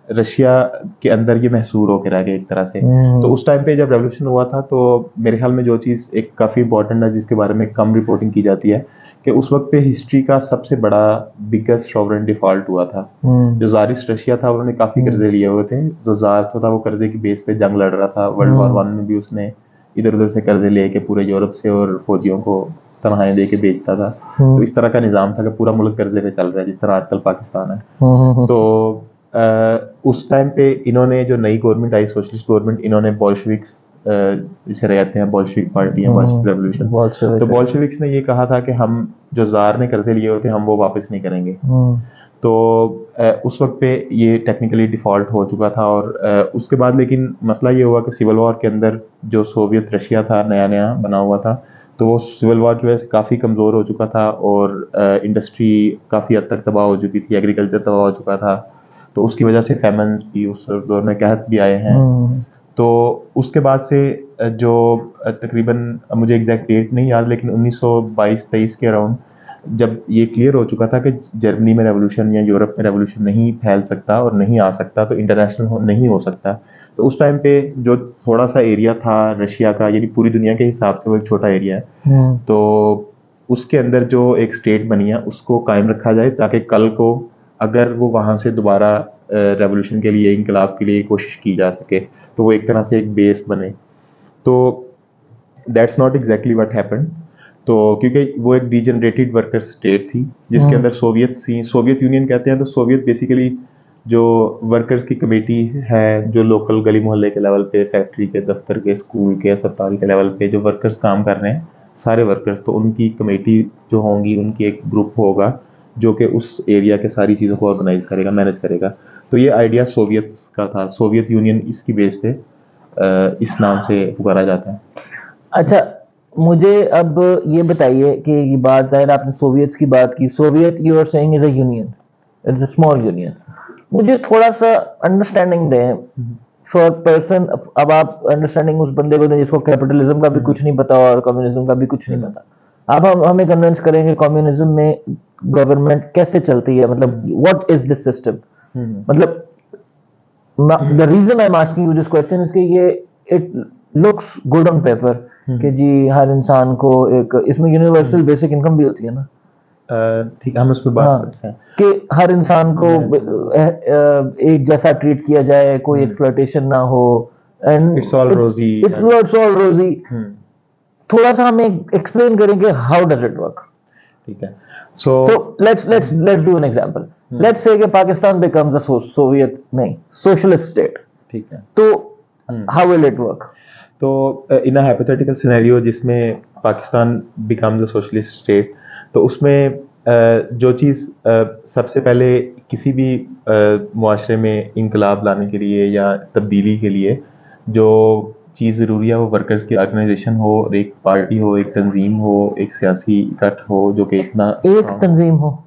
रशिया के अंदर ये महसूर होकर रह गया एक तरह से। तो उस टाइम पे जब रेवोल्यूशन हुआ था, तो मेरे ख्याल में जो चीज़ एक काफ़ी इंपॉर्टेंट है, जिसके बारे में कम रिपोर्टिंग की जाती है, कि उस वक्त पे हिस्ट्री का सबसे बड़ा बिगेस्ट सॉवरेन डिफॉल्ट हुआ था। जो ज़ारिस्ट रशिया था, उन्होंने काफ़ी कर्जे लिए हुए थे। जो ज़ार था वो कर्जे की बेस पे जंग लड़ रहा था। वर्ल्ड वॉर 1 में भी उसने इधर उधर से कर्जे लेके पूरे यूरोप से और फौजियों को तनख्वाहें दे के बेचता था। तो इस तरह का निज़ाम था कि पूरा मुल्क कर्जे पे चल रहा है, जिस तरह आजकल पाकिस्तान है। तो उस टाइम पे इन्होंने, जो नई गवर्नमेंट आई, सोशलिस्ट गवर्नमेंट, इन्होंने बॉल्शेविक्स जिसे रहते हैं, बॉल्शेविक पार्टी है, बॉल्शेविक रेवोल्यूशन, तो बॉल्शेविक्स ने ये कहा था कि हम जो जार ने कर्जे लिए होते हम वो वापस नहीं करेंगे। तो उस वक्त पे ये टेक्निकली डिफॉल्ट हो चुका था। और उसके बाद लेकिन मसला ये हुआ कि सिविल वॉर के अंदर जो सोवियत रशिया था, नया नया बना हुआ था, तो वो सिविल वॉर की वजह से काफ़ी कमज़ोर हो चुका था और इंडस्ट्री काफ़ी हद तक तबाह हो चुकी थी, एग्रीकल्चर तबाह हो चुका था। तो उसकी वजह से फेमन्स भी उस दौर में कहत भी आए हैं। तो उसके बाद से जो तकरीबन, मुझे एग्जैक्ट डेट नहीं याद, लेकिन 1922-23 के अराउंड जब ये क्लियर हो चुका था कि जर्मनी में रेवोल्यूशन या यूरोप में रेवोल्यूशन नहीं फैल सकता और नहीं आ सकता, तो इंटरनेशनल नहीं हो सकता, तो उस टाइम पे जो थोड़ा सा एरिया था रशिया का, यानी पूरी दुनिया के हिसाब से वो एक छोटा एरिया है, तो उसके अंदर जो एक स्टेट बनी है उसको कायम रखा जाए, ताकि कल को अगर वो वहाँ से दोबारा रेवोल्यूशन के लिए, इंकलाब के लिए कोशिश की जा सके, तो वो एक तरह से एक बेस बने। तो that's not exactly what happened. तो क्योंकि वो एक डिजेनरेटेड वर्कर स्टेट थी, जिसके अंदर सोवियत यूनियन कहते हैं। तो सोवियत बेसिकली जो वर्कर्स की कमेटी है, जो लोकल गली मोहल्ले के लेवल पे, फैक्ट्री के, दफ्तर के, स्कूल के, अस्पताल के लेवल पे जो वर्कर्स काम कर रहे हैं, सारे वर्कर्स, तो उनकी कमेटी जो होंगी, उनकी एक ग्रुप होगा जो कि उस एरिया के सारी चीज़ों को ऑर्गेनाइज करेगा, मैनेज करेगा। तो ये आइडिया सोवियत्स का था, सोवियत यूनियन इसकी बेस पे इस नाम से पुकारा जाता है।
अच्छा, मुझे अब ये बताइए कि ये बात है, आपने सोवियट्स की बात की, Soviet you are saying is a union, it's a small union. मुझे थोड़ा सा अंडरस्टैंडिंग दें फॉर पर्सन, अब आप अंडरस्टैंडिंग उस बंदे को दें जिसको कैपिटलिज्म का भी कुछ नहीं पता और कम्युनिज्म का भी कुछ नहीं पता। अब हम हमें कन्विंस करेंगे कम्युनिज्म में गवर्नमेंट कैसे चलती है, मतलब व्हाट इज दिस सिस्टम, मतलब the reason I'm asking you this question is कि ये it looks good on paper कि जी हर इंसान को एक, इसमें यूनिवर्सल बेसिक इनकम भी होती है ना।
ठीक है, हम उस पर बात करते हैं
कि हर इंसान को एक जैसा ट्रीट किया जाए, कोई एक्सप्लॉयटेशन ना हो, एंड
इट्स ऑल रोजी।
इट्स ऑल रोजी। थोड़ा सा हमें एक्सप्लेन करेंगे हाउ डज इट वर्क।
ठीक है, so
let's do an example. Let's say कि पाकिस्तान becomes a Soviet नहीं, socialist state.
ठीक है,
तो how will it work?
तो इन अ हाइपोथेटिकल सिनेरियो जिसमें Pakistan becomes a socialist state, तो उसमें जो चीज़ सबसे पहले किसी भी मुआशरे में इनकलाब लाने के लिए या तब्दीली के लिए जो चीज़ ज़रूरी है, वो वर्कर्स की ऑर्गेनाइजेशन हो, एक पार्टी हो, एक तंजीम हो, एक सियासी इकट्ठ हो, जो कि इतना
एक तंजीम हो।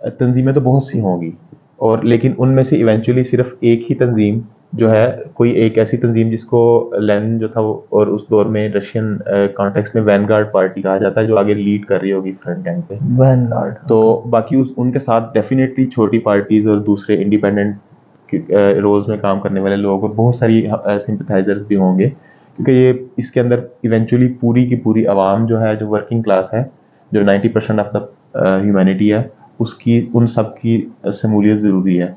तंजीमें तो बहुत सी होंगी, और लेकिन उनमें से इवेंचुअली सिर्फ एक ही तंजीम जो है, कोई एक ऐसी तंजीम जिसको लेनिन जो था वो, और उस दौर में रशियन कॉन्टेक्स्ट में वैनगार्ड पार्टी कहा जाता है, जो आगे लीड कर रही होगी फ्रंट एंड पे,
वैनगार्ड।
तो बाकी उनके साथ डेफिनेटली छोटी पार्टीज और दूसरे इंडिपेंडेंट रोल्स में काम करने वाले लोग और बहुत सारी सिंपथाइजर्स भी होंगे, क्योंकि ये इसके अंदर इवेंचुअली पूरी की पूरी आवाम जो है, जो वर्किंग क्लास है, जो 90% ऑफ द ह्यूमैनिटी है, उसकी, उन सब की शमूलियत ज़रूरी है।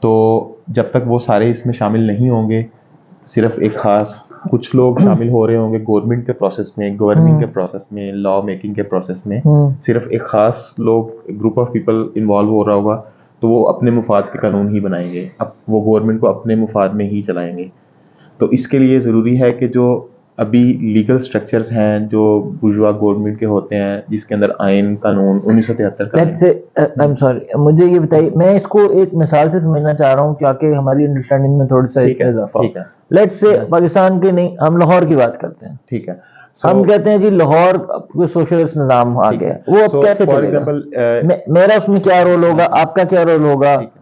तो जब तक वो सारे इसमें शामिल नहीं होंगे, सिर्फ एक खास कुछ लोग शामिल हो रहे होंगे गवर्नमेंट के प्रोसेस में, गवर्निंग के प्रोसेस में, लॉ मेकिंग के प्रोसेस में, सिर्फ एक खास लोग, ग्रुप ऑफ पीपल इन्वॉल्व हो रहा होगा, तो वो अपने मुफाद के कानून ही बनाएंगे, अब वो गवर्नमेंट को अपने मुफाद में ही चलाएंगे। तो इसके लिए ज़रूरी है कि जो अभी लीगल स्ट्रक्चर्स हैं जो बुर्जुआ गवर्नमेंट के होते हैं, जिसके अंदर आइन कानून 1973 का
let's say I am sorry, मुझे ये बताइए, मैं इसको एक मिसाल से समझना चाह रहा हूँ ताकि हमारी अंडरस्टैंडिंग में थोड़ा सा
ठीक
इसमें
है,
इजाफा हो।
ठीक है,
लेट्स से पाकिस्तान के नहीं, हम लाहौर की बात करते हैं।
ठीक है।
हम कहते हैं जी लाहौर कोई सोशलिस्ट निज़ाम आ
ठीक
गया,
है।
वो अब कैसे
फॉर
चलेगा?
एग्जांपल,
मेरा उसमें क्या रोल होगा, आपका क्या रोल होगा?
ठीक है।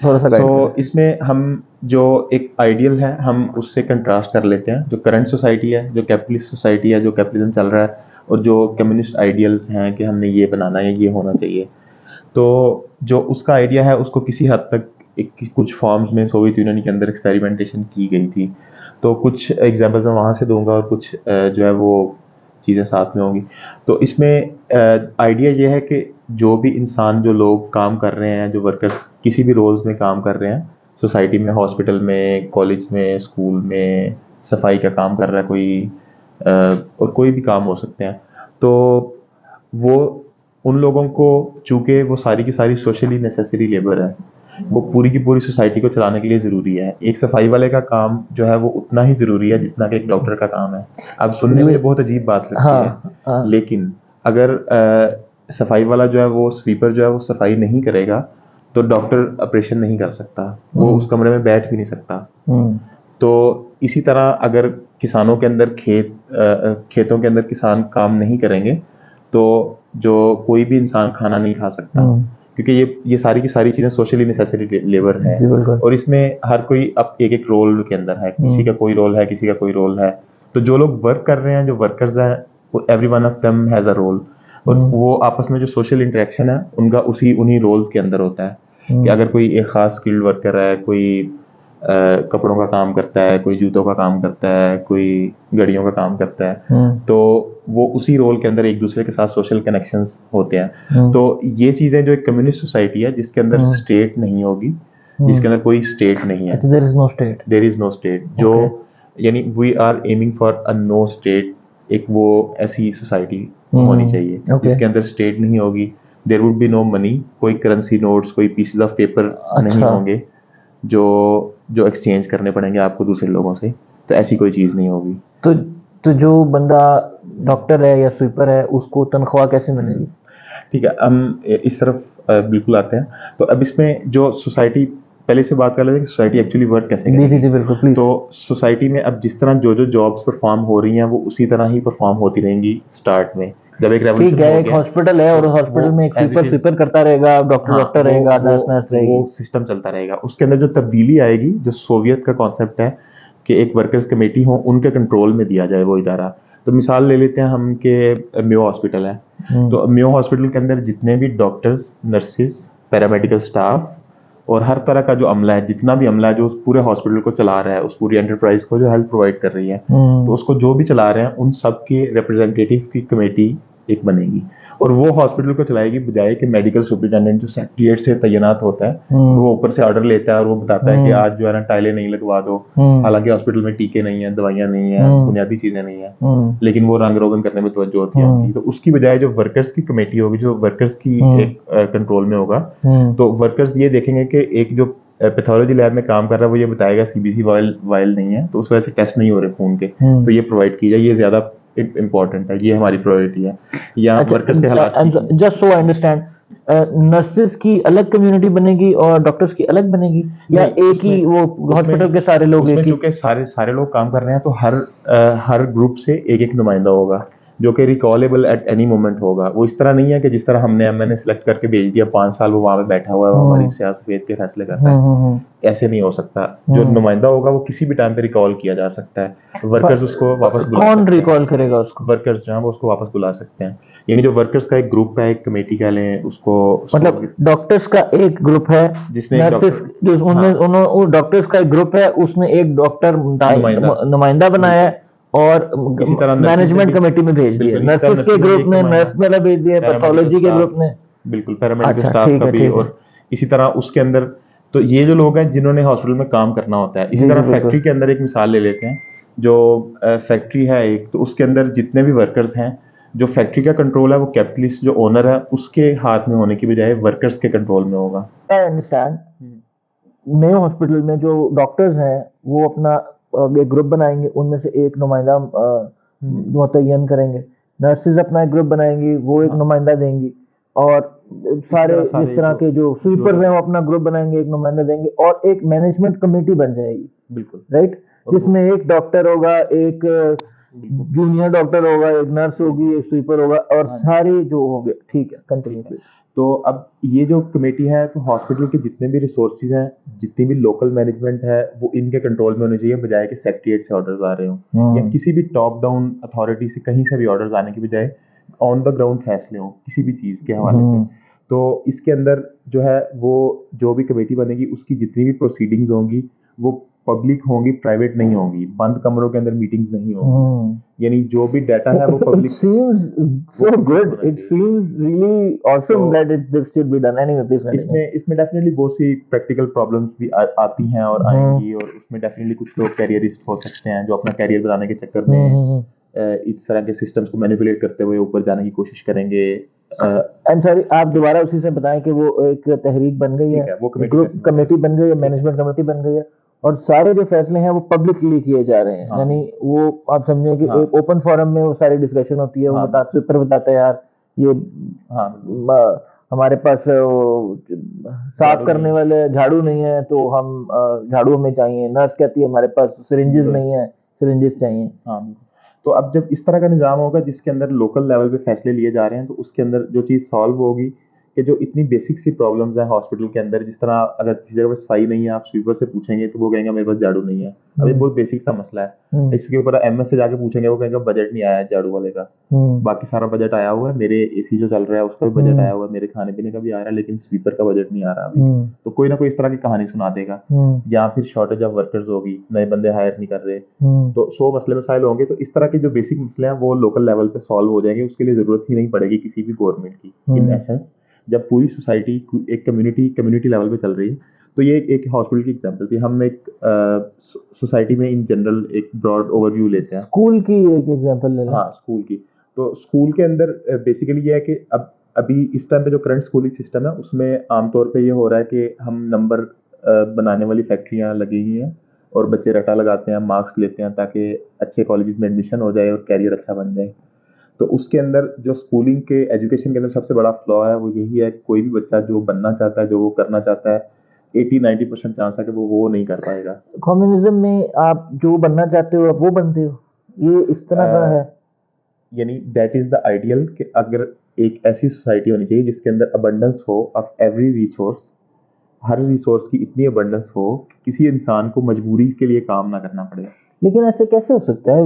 थोड़ा सा गाइड करें।
इसमें हम जो एक आइडियल है हम उससे कंट्रास्ट कर लेते हैं, जो करंट सोसाइटी है, जो कैपिटलिस्ट सोसाइटी है, जो कैपिटलिज्म चल रहा है, और जो कम्युनिस्ट आइडियल्स हैं कि हमने ये बनाना है, ये होना चाहिए। तो जो उसका आइडिया है उसको किसी हद तक कुछ फॉर्म्स में सोवियत यूनियन के अंदर एक्सपेरिमेंटेशन की गई थी। तो कुछ एग्जांपल मैं वहाँ से दूंगा और कुछ जो है वो चीज़ें साथ में होंगी। तो इसमें आइडिया ये है कि जो भी इंसान, जो लोग काम कर रहे हैं, जो वर्कर्स किसी भी रोल्स में काम कर रहे हैं सोसाइटी में, हॉस्पिटल में, कॉलेज में, स्कूल में, सफाई का काम कर रहा है कोई, और कोई भी काम हो सकते हैं, तो वो उन लोगों को, चूंकि वो सारी की सारी सोशली नेसेसरी लेबर है, वो पूरी की पूरी सोसाइटी को चलाने के लिए ज़रूरी है। एक सफाई वाले का काम जो है वो उतना ही ज़रूरी है जितना कि एक डॉक्टर का काम है। अब सुनने में ये बहुत अजीब बात लगती है, लेकिन अगर सफाई वाला जो है, वो स्वीपर जो है वो सफाई नहीं करेगा तो डॉक्टर ऑपरेशन नहीं कर सकता, वो उस कमरे में बैठ भी नहीं सकता। तो इसी तरह अगर किसानों के अंदर खेतों के अंदर किसान काम नहीं करेंगे तो जो कोई भी इंसान खाना नहीं खा सकता, क्योंकि ये सारी की सारी चीज़ें सोशली नेसेसरी लेबर है, और इसमें हर कोई अब एक एक रोल के अंदर है, किसी का कोई रोल है, किसी का कोई रोल है। तो जो लोग वर्क कर रहे हैं, जो वर्कर्स हैं, every one of them has a role, और वो आपस में जो सोशल इंटरेक्शन है उनका उन्हीं रोल्स के अंदर होता है। कि अगर कोई एक खास स्किल्ड वर्कर है, कोई कपड़ों का काम करता है, कोई जूतों का काम करता है, कोई गाड़ियों का काम करता है, तो वो उसी रोल के अंदर एक दूसरे के साथ सोशल कनेक्शंस होते हैं। तो ये चीज़ें जो एक कम्युनिस्ट सोसाइटी है जिसके अंदर स्टेट नहीं होगी, जिसके अंदर कोई स्टेट नहीं है, देयर इज नो स्टेट, जो यानी we are aiming for a no state, एक वो ऐसी सोसाइटी होनी चाहिए जिसके अंदर स्टेट नहीं होगी। There would be no money, कोई करेंसी नोट्स, कोई पीसेस ऑफ पेपर नहीं होंगे जो एक्सचेंज करने पड़ेंगे आपको दूसरे लोगों से, तो ऐसी कोई चीज़ नहीं होगी।
तो जो बंदा डॉक्टर है या स्वीपर है उसको तनख्वाह कैसे मिलेगी?
ठीक है, हम इस तरफ बिल्कुल आते हैं। तो अब इसमें जो सोसाइटी, पहले से बात कर लेते हैं कि सोसाइटी एक्चुअली वर्क कैसे करेगी।
जी बिल्कुल, प्लीज।
तो सोसाइटी में अब जिस तरह जो जॉब्स परफॉर्म हो रही हैं वो उसी तरह ही परफॉर्म होती रहेंगी। स्टार्ट में जब एक रेवोल्यूशन हो गया,
एक हॉस्पिटल है और हॉस्पिटल में एक स्वीपर करता रहेगा, डॉक्टर रहेगा, नर्स रहेगी,
वो सिस्टम चलता रहेगा। उसके अंदर जो तब्दीली आएगी, जो सोवियत का कॉन्सेप्ट है कि एक वर्कर्स कमेटी हो, उनके कंट्रोल में दिया जाए वो इदारा। तो मिसाल ले लेते हैं हम कि मेयो हॉस्पिटल है, तो मेयो हॉस्पिटल के अंदर जितने भी डॉक्टर्स, नर्सिस, पैरामेडिकल स्टाफ और हर तरह का जो अमला है, जितना भी अमला है जो उस पूरे हॉस्पिटल को चला रहा है, उस पूरी एंटरप्राइज को जो हेल्प प्रोवाइड कर रही है, तो उसको जो भी चला रहे हैं उन सब के रिप्रेजेंटेटिव की कमेटी एक बनेगी, और वो हॉस्पिटल को चलाएगी, बजाय कि मेडिकल सुपरिटेंडेंट जो सेक्रेटरीट से तैनात होता है, वो ऊपर से ऑर्डर लेता है और वो बताता है कि आज जो है ना टाइलें नहीं लगवा दो, हालांकि हॉस्पिटल में टीके नहीं है, दवाइयां नहीं है, बुनियादी चीजें नहीं है, लेकिन वो रंग रोगन करने में तवज्जो होती है उनकी। तो उसकी बजाय जो वर्कर्स की कमेटी होगी, जो वर्कर्स की एक कंट्रोल में होगा, तो वर्कर्स ये देखेंगे कि एक जो पैथोलॉजी लैब में काम कर रहा है वो ये बताएगा सीबीसी वायल नहीं है, तो उस वजह से टेस्ट नहीं हो रहे खून के, तो ये प्रोवाइड की जाए, ये ज्यादा इम्पोर्टेंट है, ये हमारी प्रायोरिटी है। या वर्कर्स के हालात,
just so I understand, nurses की अलग कम्युनिटी बनेगी और डॉक्टर्स की अलग बनेगी, या एक ही वो हॉस्पिटल के सारे लोग?
क्योंकि सारे लोग काम कर रहे हैं, तो हर ग्रुप से एक एक नुमाइंदा होगा जो कि रिकॉलेबल एट एनी मोमेंट होगा। वो इस तरह नहीं है कि जिस तरह हमने एमएनए सेलेक्ट करके भेज दिया, 5 साल वो वहां पे बैठा हुआ है, वो हमारी सियासत के फैसले कर रहा है, ऐसे नहीं हो सकता। जो नुमाइंदा होगा वो किसी भी टाइम पे रिकॉल किया जा सकता है, वर्कर्स उसको वापस बुला सकते हैं।
कौन रिकॉल करेगा उसको?
वर्कर्स जो है वो उसको वापस बुला सकते हैं, यानी जो वर्कर्स का एक ग्रुप है, एक कमेटी कह लें उसको,
मतलब डॉक्टर्स का एक ग्रुप है,
जिसने
नर्सेस डॉक्टर्स का एक ग्रुप है, उसने एक डॉक्टर नुमाइंदा बनाया है और
इसी तरह
मैनेजमेंट कमेटी में भेज दिया, नर्सेस के ग्रुप ने नर्स वाला भेज दिया, पैथोलॉजी के ग्रुप ने,
बिल्कुल पैरामेडिकल स्टाफ का भी, और इसी तरह उसके अंदर तो ये जो लोग हैं जिन्होंने हॉस्पिटल में काम करना होता है। इसी तरह फैक्ट्री के अंदर एक मिसाल ले लेते हैं, जो फैक्ट्री है एक, तो उसके अंदर जितने भी वर्कर्स हैं, जो फैक्ट्री का कंट्रोल है वो कैपिटलिस्ट जो ओनर है उसके हाथ में होने की बजाय वर्कर्स के कंट्रोल में होगा।
I understand. मेयो हॉस्पिटल में जो डॉक्टर्स हैं वो अपना एक ग्रुप बनाएंगे, उनमें से एक नुमाइंदा मुतय्यन करेंगे, नर्सेज अपना एक ग्रुप बनाएंगी, वो एक
हाँ
नुमाइंदा देंगी, और
इसी
सारे
तरह
जिस
सारे
तरह के जो
जो
स्वीपर्स हैं वो अपना ग्रुप बनाएंगे, एक नुमाइंदा देंगे, और एक मैनेजमेंट कमेटी बन जाएगी,
बिल्कुल।
राइट,
और वो
जिसमें एक डॉक्टर होगा, एक
बिल्कुल।
जूनियर डॉक्टर होगा, एक नर्स होगी, एक स्वीपर होगा, और
हाँ जी।
सारे जो होंगे। ठीक है, कंटिन्यू
ठीक है।
प्लीज।
तो अब ये जो कमेटी है, तो हॉस्पिटल के जितने भी रिसोर्सेज हैं, जितनी भी लोकल मैनेजमेंट है, वो इनके कंट्रोल में होनी चाहिए, बजाय कि सेक्रेटेरिएट से ऑर्डर्स आ रहे हों या किसी भी टॉप डाउन अथॉरिटी से कहीं से भी ऑर्डर्स आने की बजाय ऑन द ग्राउंड फैसले हों किसी भी चीज़ के हवाले से। तो इसके अंदर जो है वो जो भी कमेटी बनेगी उसकी जितनी भी प्रोसीडिंग्स होंगी वो पब्लिक होंगी, प्राइवेट नहीं होंगी, बंद कमरों के अंदर मीटिंग्स नहीं होंगी, यानी जो भी डाटा है वो
It
पब्लिक
seems
वो
so
पब्लिक
good.
होना
It
चाहिए।
seems really awesome
तो
that this should be done. Anyway, please continue.
इसमें डेफिनेटली बहुत सी प्रैक्टिकल प्रॉब्लम्स भी आती हैं और आएंगी, और उसमें डेफिनेटली कुछ लोग कैरियरिस्ट हो सकते हैं जो अपना कैरियर बनाने के चक्कर में इस तरह के सिस्टम्स को मैनिपुलेट करते हुए ऊपर जाने की कोशिश करेंगे।
आई एम सॉरी, आप दोबारा उसी से बताएं कि वो एक तहरीक बन गई है,
ठीक है, वो कमेटी
ग्रुप
कैसे बन
कमेटी
गई?
बन गई है,
ठीक है।
मैनेजमेंट कमेटी बन गई है, और सारे जो फैसले हैं वो पब्लिकली किए जा रहे हैं,
हाँ
यानी वो आप समझें कि
हाँ
एक ओपन फोरम में वो सारी डिस्कशन होती है, वो
हाँ
स्वीपर बताता है यार ये
हाँ
हमारे पास साफ
झाड़ू नहीं
करने
है।
वाले झाड़ू नहीं है, तो हम झाड़ू हमें चाहिए, नर्स कहती है हमारे पास सिरिंजेस
बिल्कुल।
नहीं है, सिरिंजेस चाहिए।
हाँ बिल्कुल। तो अब जब इस तरह का निज़ाम होगा जिसके अंदर लोकल लेवल पे फैसले लिए जा रहे हैं, तो उसके अंदर जो चीज़ सॉल्व होगी कि जो इतनी बेसिक सी प्रॉब्लम्स हैं हॉस्पिटल के अंदर, जिस तरह अगर किसी जगह पे सफाई नहीं है, आप स्वीपर से पूछेंगे तो वो कहेंगे मेरे पास झाड़ू नहीं है। अब ये बहुत बेसिक सा मसला है। इसके ऊपर एमएस से जाके पूछेंगे, वो कहेंगे बजट नहीं आया है झाड़ू वाले का। बाकी सारा बजट आया हुआ है, मेरे एसी जो चल रहा है उसका भी बजट आया हुआ है, मेरे खाने पीने का भी आ रहा है, लेकिन स्वीपर का बजट नहीं आ रहा अभी। तो कोई ना कोई इस तरह की कहानी सुना देगा, या फिर शॉर्टेज ऑफ वर्कर्स होगी, नए बंदे हायर नहीं कर रहे। तो 100 मसले मसाइल होंगे। तो इस तरह के जो बेसिक मसले हैं वो लोकल लेवल पे सॉल्व हो जाएंगे, उसके लिए जरूरत ही नहीं पड़ेगी किसी भी गवर्नमेंट की। इन एसेंस जब पूरी सोसाइटी एक कम्युनिटी लेवल पे चल रही है, तो ये एक हॉस्पिटल की एग्जांपल थी। हम एक सोसाइटी में इन जनरल एक ब्रॉड ओवरव्यू लेते हैं।
स्कूल की एक एग्जांपल ले लें।
हाँ, स्कूल की। तो स्कूल के अंदर बेसिकली ये है कि अब अभी इस टाइम पे जो करंट स्कूलिंग सिस्टम है उसमें आमतौर पे ये हो रहा है कि हम नंबर बनाने वाली फैक्ट्रियाँ लगी हुई हैं, और बच्चे रटा लगाते हैं, मार्क्स लेते हैं ताकि अच्छे कॉलेजेस में एडमिशन हो जाए और कैरियर अच्छा बन जाए। तो उसके अंदर जो स्कूलिंग के एजुकेशन के अंदर सबसे बड़ा फ्लॉ है वो यही है कि कोई भी बच्चा जो बनना चाहता है, जो वो करना चाहता है, 80-90% चांस है कि वो नहीं कर पाएगा।
कम्युनिज्म में आप जो बनना चाहते हो आप वो बनते हो, ये इस तरह का है।
यानी दैट इज द आइडियल कि अगर एक ऐसी सोसाइटी होनी चाहिए जिसके अंदर अबंडेंस हो of every resource, her resource की इतनी अबंडेंस हो कि किसी इंसान को मजबूरी के लिए काम ना करना पड़े।
लेकिन ऐसे कैसे हो सकता है?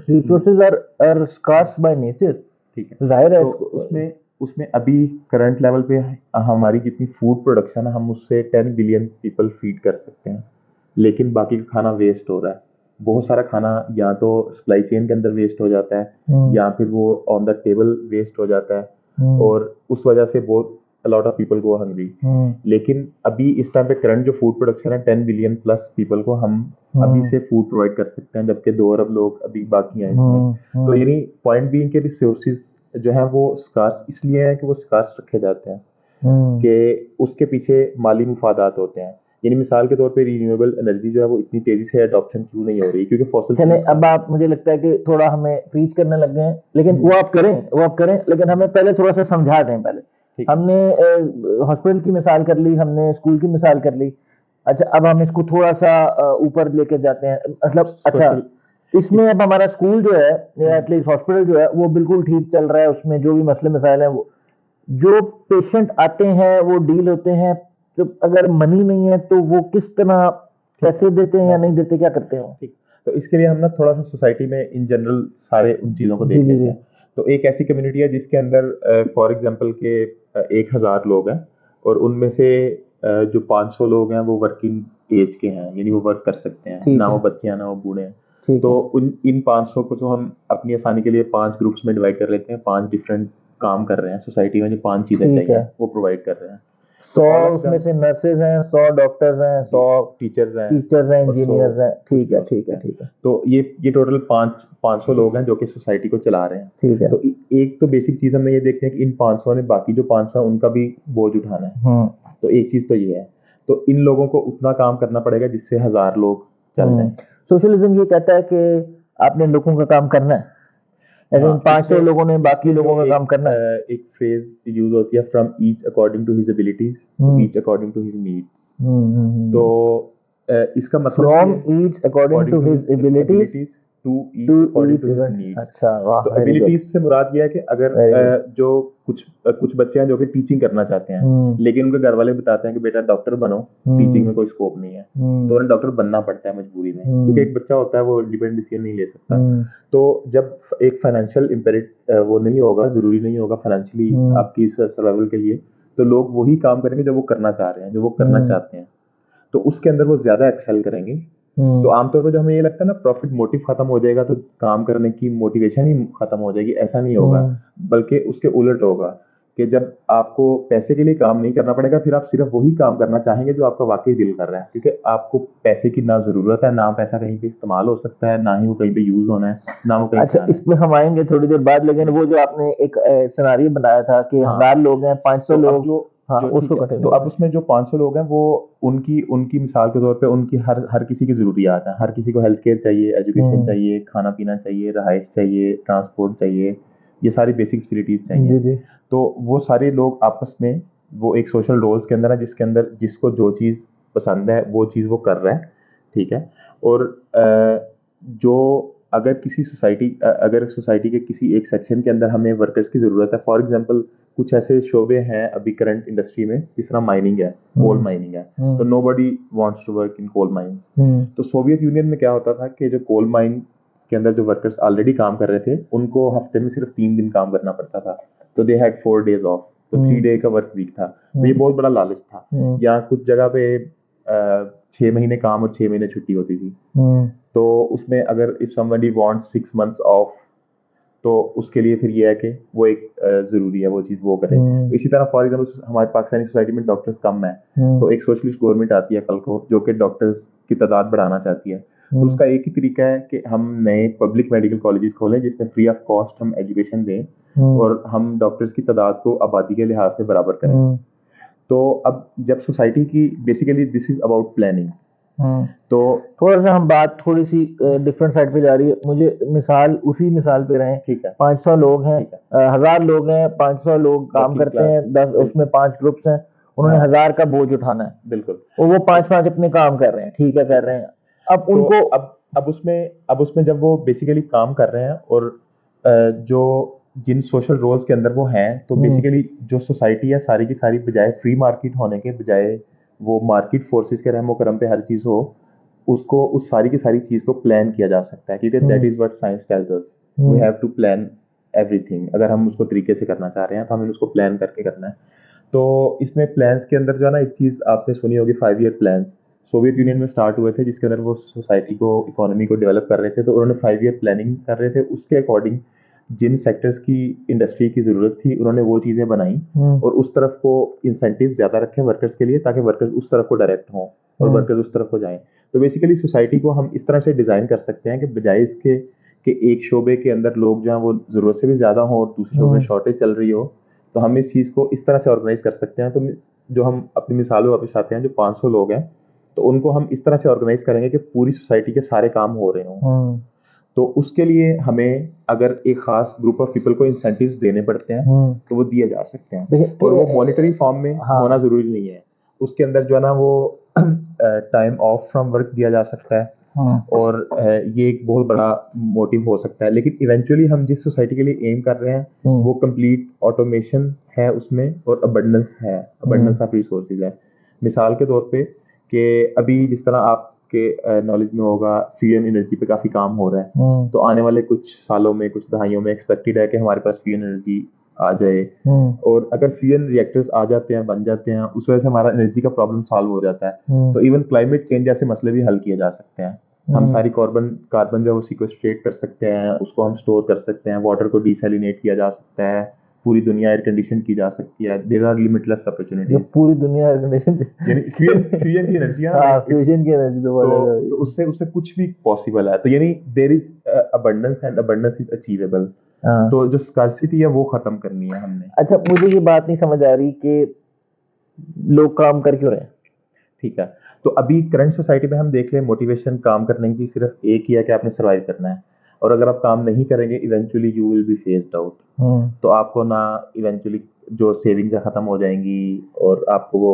Resources are scarce by nature.
ठीक है,
जाहिर है
तो उसमें उसमें अभी करंट लेवल पे हमारी जितनी फूड प्रोडक्शन है हम उससे 10 बिलियन पीपल फीड कर सकते हैं, लेकिन बाकी का खाना वेस्ट हो रहा है। बहुत सारा खाना या तो सप्लाई चेन के अंदर वेस्ट हो जाता है, या फिर वो ऑन द टेबल वेस्ट हो जाता है, और उस वजह से बहुत a lot of people go hungry। लेकिन अभी इस टाइम पे करंट जो फूड प्रोडक्शन है 10 बिलियन प्लस पीपल को हम अभी से फूड प्रोवाइड कर सकते हैं, जबकि 2 अरब लोग अभी बाकी हैं इसमें। तो यानी पॉइंट बीइंग के रिसोर्सेज जो है वो स्कार्स इसलिए है कि वो स्कार्स रखे जाते हैं, कि उसके पीछे माली मुफादात होते हैं। यानी मिसाल के तौर पे रिन्यूएबल एनर्जी जो है वो इतनी तेजी से अडॉप्शन क्यों नहीं हो रही, क्योंकि फॉसिल
चले अब आप, मुझे लगता है कि थोड़ा हमें प्रीच करने लग गए हैं, लेकिन वो आप करें, लेकिन हमें पहले थोड़ा सा समझा दें। पहले हमने हॉस्पिटल की मिसाल कर ली, हमने स्कूल की मिसाल कर ली। अच्छा, अब हम इसको थोड़ा सा ऊपर लेके जाते हैं, मतलब अच्छा इसमें अब हमारा स्कूल जो है या एटलीस्ट हॉस्पिटल जो है वो बिल्कुल ठीक चल रहा है, उसमें जो भी मसले मसाइल हैं, वो जो पेशेंट आते हैं वो डील होते हैं, तो अगर मनी नहीं है तो वो किस तरह पैसे देते हैं या नहीं देते, क्या करते हो?
ठीक, तो इसके लिए हम ना थोड़ा सा सोसाइटी में इन जनरल सारे उन चीज़ों को देख लेते हैं। तो एक ऐसी कम्युनिटी है जिसके अंदर फॉर एग्जांपल के 1000 लोग हैं, और उनमें से जो 500 लोग हैं वो वर्किंग एज के हैं, यानी वो वर्क कर सकते हैं, ना वो बच्चे हैं ना वो बूढ़े हैं। तो इन 500 को तो हम अपनी आसानी के लिए 5 ग्रुप्स में डिवाइड कर लेते हैं। 5 डिफरेंट काम कर रहे हैं सोसाइटी में, जो 5 चीजें चाहिए वो प्रोवाइड कर रहे हैं।
100 उसमें से नर्सेज हैं, 100 डॉक्टर्स हैं, 100
टीचर्स हैं,
इंजीनियर्स हैं। ठीक है।
तो ये टोटल 500 लोग हैं जो कि सोसाइटी को चला रहे हैं।
ठीक है।
तो एक तो बेसिक चीज हमने ये देखनी है कि इन 500 ने बाकी जो 500 है उनका भी बोझ उठाना है। तो एक चीज तो ये है, तो इन लोगों को उतना काम करना पड़ेगा जिससे 1000 लोग चल जाएं।
सोशलिज्म ये कहता है कि आपने लोगों का काम करना है, ऐसे
हाँ,
500
इसमें
लोगों ने बाकी
इसमें जो
लोगों का काम करना है।
एक फ्रेज यूज होती है, from each according to his abilities to
hmm
each according to his needs. तो
हम्म।
इसका मतलब ये
फ्रॉम
है,
each according
according
to
to
his
his
abilities
abilities to
to
each according
each
to his
event.
Needs.
अच्छा, वाह,
तो
very good,
abilities से मुराद ये है कि अगर
वेरी गुड।
जो कुछ बच्चे हैं जो कि टीचिंग करना चाहते हैं,
हम्म
लेकिन उनके घर वाले बताते हैं कि बेटा डॉक्टर बनो, टीचिंग
हम्म
में कोई स्कोप नहीं है, तो
हम्म
उन्हें डॉक्टर बनना पड़ता है मजबूरी में, क्योंकि
हम्म
एक बच्चा होता है वो इंडिपेंडेंट डिसीजन नहीं ले सकता।
हम्म
तो जब एक फाइनेंशियल इम्पेरिट वो नहीं होगा, जरूरी नहीं होगा फाइनेंशियली
हम्म
आपकी सर्वाइवल के लिए, तो लोग वही काम करेंगे जो वो करना चाह रहे हैं, जो वो करना
हम्म
चाहते हैं, तो उसके अंदर वो ज्यादा एक्सेल करेंगे। तो
हम्म
आमतौर पर जो हमें ये लगता है ना, प्रॉफिट मोटिव खत्म हो जाएगा तो काम करने की मोटिवेशन ही खत्म हो जाएगी, ऐसा नहीं होगा।
हम्म।
बल्कि उसके उलट होगा कि जब आपको पैसे के लिए काम नहीं करना पड़ेगा, फिर आप सिर्फ वही काम करना चाहेंगे जो आपका वाकई दिल कर रहा है, क्योंकि आपको पैसे की ना जरूरत है, ना पैसा कहीं पे इस्तेमाल हो सकता है, ना ही वो कहीं पे यूज होना है, ना वो कहीं से
अच्छा,
आना है।
इस पे हम आएंगे थोड़ी देर बाद, लेकिन वो जो आपने एक सिनारियो बनाया था कि
हाँ,
1000 लोग हैं, 500
तो अब
लोग,
जो
हाँ,
जो
उसको
ठीक है, तो
कंटिन्यू
अब
करें।
उसमें जो 500 लोग हैं वो उनकी उनकी मिसाल के तौर पे उनकी हर हर किसी की ज़रूरियात हैं, हर किसी को हेल्थ केयर चाहिए, एजुकेशन
हम्म।
चाहिए, खाना पीना चाहिए, रहाइश चाहिए, ट्रांसपोर्ट चाहिए, ये सारी बेसिक फैसिलिटीज़ चाहिए।
जी जी।
तो वो सारे लोग आपस में वो एक सोशल रोल्स के अंदर है, जिसके अंदर जिसको जो चीज़ पसंद है वो चीज़ वो कर रहा है, ठीक है। और जो अगर किसी सोसाइटी अगर सोसाइटी के किसी एक सेक्शन के अंदर हमें वर्कर्स की ज़रूरत है, फॉर एग्जांपल कुछ ऐसे शोबे हैं अभी करंट इंडस्ट्री में, जिस तरह माइनिंग है, कोल माइनिंग है, तो
hmm
nobody wants to work in coal mines.
Hmm
तो सोवियत यूनियन में क्या होता था कि जो कोल माइन के अंदर जो वर्कर्स ऑलरेडी काम कर रहे थे, उनको हफ्ते में सिर्फ 3 दिन काम करना पड़ता था, तो दे हैड 4 days ऑफ, तो 3 डे का वर्क वीक था। तो ये बहुत बड़ा लालच था। या कुछ जगह पे 6 महीने काम और 6 महीने छुट्टी होती थी। तो उसमें अगर if somebody wants 6 months of, तो उसके लिए फिर ये है कि वो एक जरूरी है वो चीज़ वो करे। तो इसी तरह फॉर एग्जाम्पल हमारे पाकिस्तानी सोसाइटी में डॉक्टर्स कम है, तो एक सोशलिस्ट गवर्नमेंट आती है कल को जो कि डॉक्टर्स की तादाद बढ़ाना चाहती है, तो उसका एक ही तरीका है कि हम नए पब्लिक मेडिकल कॉलेजेस खोलें जिसमें फ्री ऑफ कॉस्ट हम एजुकेशन दें और हम डॉक्टर्स की तादाद को आबादी के लिहाज से बराबर करें। तो अब जब सोसाइटी की basically this is about planning, तो
थोड़ा सा हम बात थोड़ी सी डिफरेंट साइड पे जा रही है, मुझे मिसाल उसी मिसाल पे रहें।
ठीक है,
500 लोग हैं,
ठीक है,
1000 लोग हैं, 500 लोग काम
वर्किंग
करते
क्लास,
हैं, 10 उसमें 5 ग्रुप्स हैं, उन्होंने
हाँ
1000 का बोझ उठाना है,
बिल्कुल।
और वो 5-5 अपने काम कर रहे हैं, ठीक है, कर रहे हैं। अब
तो
उनको
अब उसमें जब वो बेसिकली काम कर रहे हैं और जो जिन सोशल रोल्स के अंदर वो हैं, तो बेसिकली जो सोसाइटी है सारी की सारी बजाय फ्री मार्केट होने के बजाय वो मार्केट फोर्सेस के रहमो करम पे हर चीज़ हो, उसको उस सारी की सारी चीज़ को प्लान किया जा सकता है, क्योंकि that is what science tells us, we have to plan everything. अगर हम उसको तरीके से करना चाह रहे हैं तो हमें उसको प्लान करके करना है। तो इसमें प्लान्स के अंदर जो है ना, एक चीज़ आपने सुनी होगी, 5 ईयर प्लान्स सोवियत यूनियन में स्टार्ट हुए थे, जिसके अंदर वो सोसाइटी को इकोनॉमी को डेवलप कर रहे थे, तो उन्होंने 5 ईयर प्लानिंग कर रहे थे, उसके अकॉर्डिंग जिन सेक्टर्स की इंडस्ट्री की ज़रूरत थी उन्होंने वो चीज़ें बनाई और उस तरफ को इंसेंटिव ज़्यादा रखे वर्कर्स के लिए, ताकि वर्कर्स उस तरफ को डायरेक्ट हों और वर्कर्स उस तरफ को जाएं। तो बेसिकली सोसाइटी को हम इस तरह से डिज़ाइन कर सकते हैं कि बजाय इसके कि एक शोबे के अंदर लोग जो हैं वो ज़रूरत से भी ज़्यादा हों और दूसरे शोबे में शॉर्टेज चल रही हो, तो हम इस चीज़ को इस तरह से ऑर्गेनाइज कर सकते हैं। तो जो हम अपनी मिसाल में वापस आते हैं, जो 500 लोग हैं, तो उनको हम इस तरह से ऑर्गेनाइज करेंगे कि पूरी सोसाइटी के सारे काम हो रहे हों। तो उसके लिए हमें अगर एक खास ग्रुप ऑफ पीपल को इंसेंटिव्स देने पड़ते हैं तो वो दिए जा सकते हैं, और वो मॉनेटरी फॉर्म में होना जरूरी नहीं है। उसके अंदर जो है ना वो टाइम ऑफ फ्रॉम वर्क दिया जा सकता है, और ये एक बहुत बड़ा मोटिव हो सकता है। लेकिन इवेंचुअली हम जिस सोसाइटी के लिए एम कर रहे हैं वो कंप्लीट ऑटोमेशन है उसमें, और अबंडेंस है, अबंडेंस ऑफ रिसोर्सेज है। मिसाल के तौर पे कि अभी जिस तरह आपके नॉलेज में होगा, फ्यूजन एनर्जी पे काफ़ी काम हो रहा है, तो आने वाले कुछ सालों में, कुछ दहाइयों में एक्सपेक्टेड है कि हमारे पास फ्यूजन एनर्जी आ जाए, और अगर फ्यूजन रिएक्टर्स आ जाते हैं, बन जाते हैं, उस वजह से हमारा एनर्जी का प्रॉब्लम सॉल्व हो जाता है। तो इवन क्लाइमेट चेंज जैसे मसले भी हल किए जा सकते हैं। हम सारी कार्बन कार्बन जो है वो सिक्वेस्ट्रेट कर सकते हैं, उसको हम स्टोर कर सकते हैं, वाटर को डिसैलिनेट किया जा सकता है, पूरी दुनिया एयर कंडीशन की जा सकती है। There are limitless opportunities.
पूरी दुनिया एयर कंडीशन,
यानी फ्यूजन की एनर्जी है,
हाँ, फ्यूजन की एनर्जी
तो उससे उससे कुछ भी पॉसिबल है। तो यानी there is abundance and abundance is achievable. तो जो स्कार्सिटी है वो खत्म करनी है हमने।
अच्छा, मुझे ये बात नहीं समझ आ रही कि लोग काम कर क्यों रहे हैं।
ठीक है, तो तो अभी करंट सोसाइटी में हम देख लें, मोटिवेशन काम करने की सिर्फ एक ही है कि आपने सर्वाइव करना है, और अगर आप काम नहीं करेंगे eventually you will be faced out. तो आपको ना इवेंचुअली जो सेविंग्स है खत्म हो जाएंगी, और आपको वो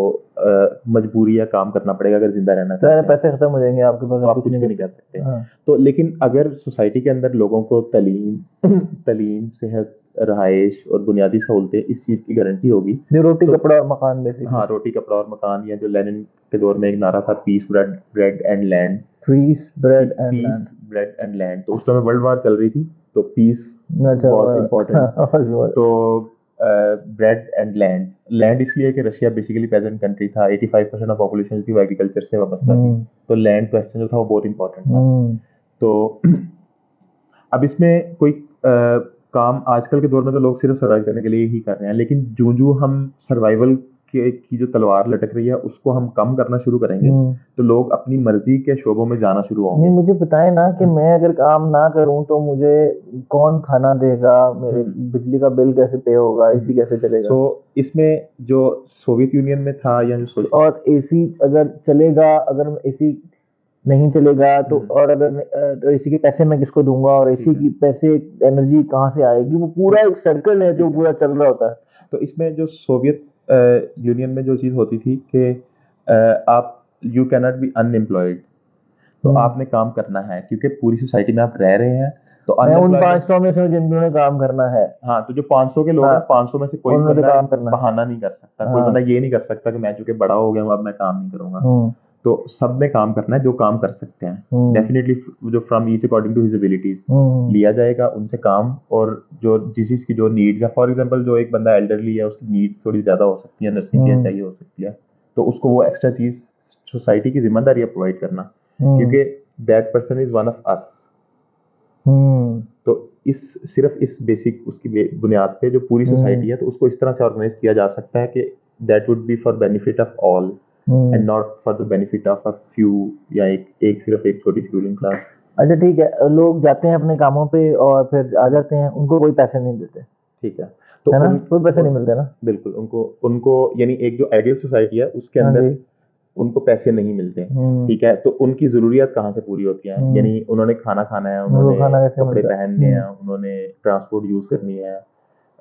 मजबूरी या काम करना पड़ेगा अगर जिंदा रहना चाहते हैं।
पैसे खत्म हो जाएंगे आपके पास,
तो आप कुछ भी नहीं कर सकते। तो लेकिन अगर सोसाइटी के अंदर लोगों को तलीम, सेहत, रहाइश और बुनियादी सहूलतें, इस चीज की गारंटी होगी,
जो रोटी कपड़ा और मकान बेसिकली।
हाँ, रोटी कपड़ा और मकान, या जो लेनिन के दौर में एक नारा था, peace bread and land.
Peace bread and land.
तो उस समय वर्ल्ड वार चल रही थी, तो पीस वाज इम्पोर्टेंट। तो ब्रेड एंड लैंड इसलिए कि रशिया बेसिकली पेजेंट कंट्री था, 85% ऑफ पॉपुलेशन की एग्रीकल्चर से वाबस्ता थी, तो लैंड क्वेश्चन जो था वो बहुत इंपॉर्टेंट था। तो अब इसमें कोई काम आजकल के दौर में तो लोग सिर्फ सर्वाइव करने के लिए ही कर रहे हैं, लेकिन जूं हम सर्वाइवल की जो तलवार लटक रही है उसको हम कम करना शुरू करेंगे, तो लोग अपनी मर्जी के शोबों में जाना शुरू होंगे।
मुझे बताए ना कि मैं अगर काम ना करूं तो मुझे कौन खाना देगा, मेरे बिजली का बिल कैसे पे होगा, एसी कैसे चलेगा।
तो इसमें जो सोवियत यूनियन में था, या जो
और एसी अगर चलेगा, अगर एसी नहीं चलेगा तो, और अगर तो एसी के पैसे मैं किसको दूंगा, और एसी की पैसे एनर्जी कहाँ से आएगी, वो पूरा एक सर्कल है जो पूरा चल रहा होता है।
तो इसमें जो सोवियत यूनियन में जो चीज होती थी कि आप you can not be unemployed, तो आपने काम करना है, क्योंकि पूरी सोसाइटी में आप रह रहे हैं। तो
मैं उन 500 में से जिन्होंने काम करना है।
हाँ, तो जो 500 के लोग हैं, 500 में से कोई बंदा बहाना नहीं कर सकता, कोई बंदा ये नहीं कर सकता कि मैं चूंकि बड़ा हो गया हूँ अब मैं काम नहीं करूंगा। तो सब में काम करना है जो काम कर सकते हैं, डेफिनेटली जो from each according to his abilities लिया जाएगा उनसे काम, और जो जिस चीज की जो नीड्स है, फॉर एग्जांपल जो एक बंदा एल्डरली है उसकी नीड्स थोड़ी ज्यादा हो सकती है, नर्सिंग केयर चाहिए हो सकती है, तो उसको वो एक्स्ट्रा चीज सोसाइटी की जिम्मेदारी है प्रोवाइड करना, क्योंकि that person is one of us. तो सिर्फ इस बेसिक उसकी बुनियाद पे जो पूरी सोसाइटी है, तो उसको इस तरह से ऑर्गेनाइज किया जा सकता है कि that would be for benefit of all and not for the benefit of a few, या सिर्फ एक छोटी सी रूलिंग क्लास।
अच्छा ठीक है, लोग जाते हैं अपने कामों पे और फिर आ जाते हैं, उनको कोई पैसे नहीं देते।
ठीक है, तो
है ना, कोई पैसे नहीं मिलते ना।
बिल्कुल, उनको यानी एक जो आइडियल सोसाइटी है उसके अंदर उनको पैसे नहीं मिलते। ठीक है, तो उनकी जरूरियात कहाँ से पूरी होती हैं, यानी उन्होंने खाना खाना है, उन्होंने कपड़े पहनने हैं, उन्होंने ट्रांसपोर्ट यूज करनी है,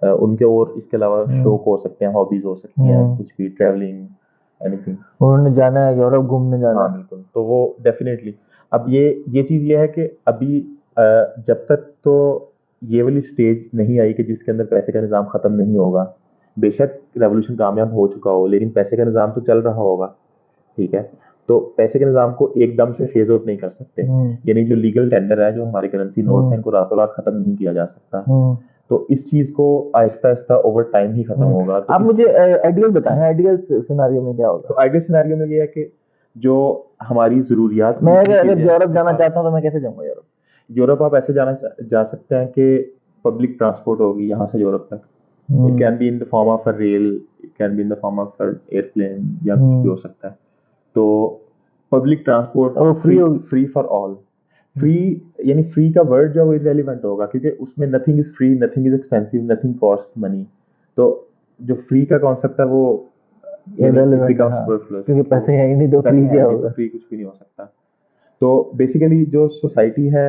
उनके और इसके अलावा शौक हो सकते हैं, हॉबीज हो सकती हैं, कुछ भी, ट्रैवलिंग, एनीथिंग,
उन्होंने जाना है यूरोप घूमने जाना।
हाँ बिल्कुल, तो वो डेफिनेटली। अब ये चीज ये है कि अभी जब तक तो ये वाली स्टेज नहीं आई कि जिसके अंदर पैसे का निज़ाम खत्म नहीं होगा, बेशक रेवोल्यूशन कामयाब हो चुका हो, लेकिन पैसे का निज़ाम तो चल रहा होगा। ठीक है, तो पैसे के निज़ाम को एकदम से फेज आउट नहीं कर सकते, यानी जो लीगल टेंडर है, जो हमारे करेंसी नोट्स हैं, इनको रातों रात खत्म नहीं किया जा सकता। तो इस चीज को आहिस्ता आहिस्ता ओवर टाइम ही खत्म होगा। तो
आप मुझे आइडियल बताएं, आइडियल सिनेरियो में क्या होगा।
तो आइडियल सिनेरियो में ये है कि जो हमारी जरूरियात,
मैं अगर यूरोप जाना चाहता हूँ तो मैं कैसे जाऊंगा
यूरोप? आप ऐसे जा सकते हैं कि पब्लिक ट्रांसपोर्ट होगी यहाँ से यूरोप तक। It can be in the form of a rail, it can be in the form of a airplane, या कुछ भी हो सकता है। तो public transport free for all. Free यानी फ्री का वर्ड जो है इररेलेवेंट होगा, क्योंकि उसमें nothing is free, nothing is expensive, nothing cost money. तो जो फ्री का कॉन्सेप्ट है वो बिकम्स सुपरफ्लुअस,
क्योंकि पैसे है ही नहीं तो फ्री क्या होगा,
फ्री कुछ भी नहीं हो सकता। तो बेसिकली जो सोसाइटी है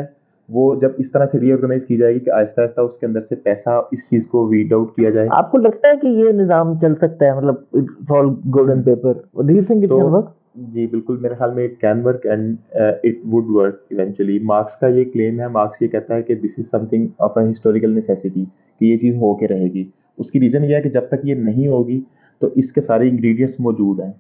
वो जब इस तरह से रीऑर्गेनाइज की जाएगी कि आहिस्ता आहिस्ता उसके अंदर से पैसा, इस चीज को वीड आउट किया जाए।
आपको लगता है कि ये निजाम चल सकता है, मतलब it's all golden paper, do you think it can work?
जी बिल्कुल, मेरे ख्याल में it can work and it would work eventually. Marx का ये क्लेम है, मार्क्स ये कहता है कि this is something of a historical necessity, कि ये चीज़ हो के रहेगी। उसकी रीज़न ये है कि जब तक ये नहीं होगी तो इसके सारे इंग्रेडिएंट्स मौजूद हैं,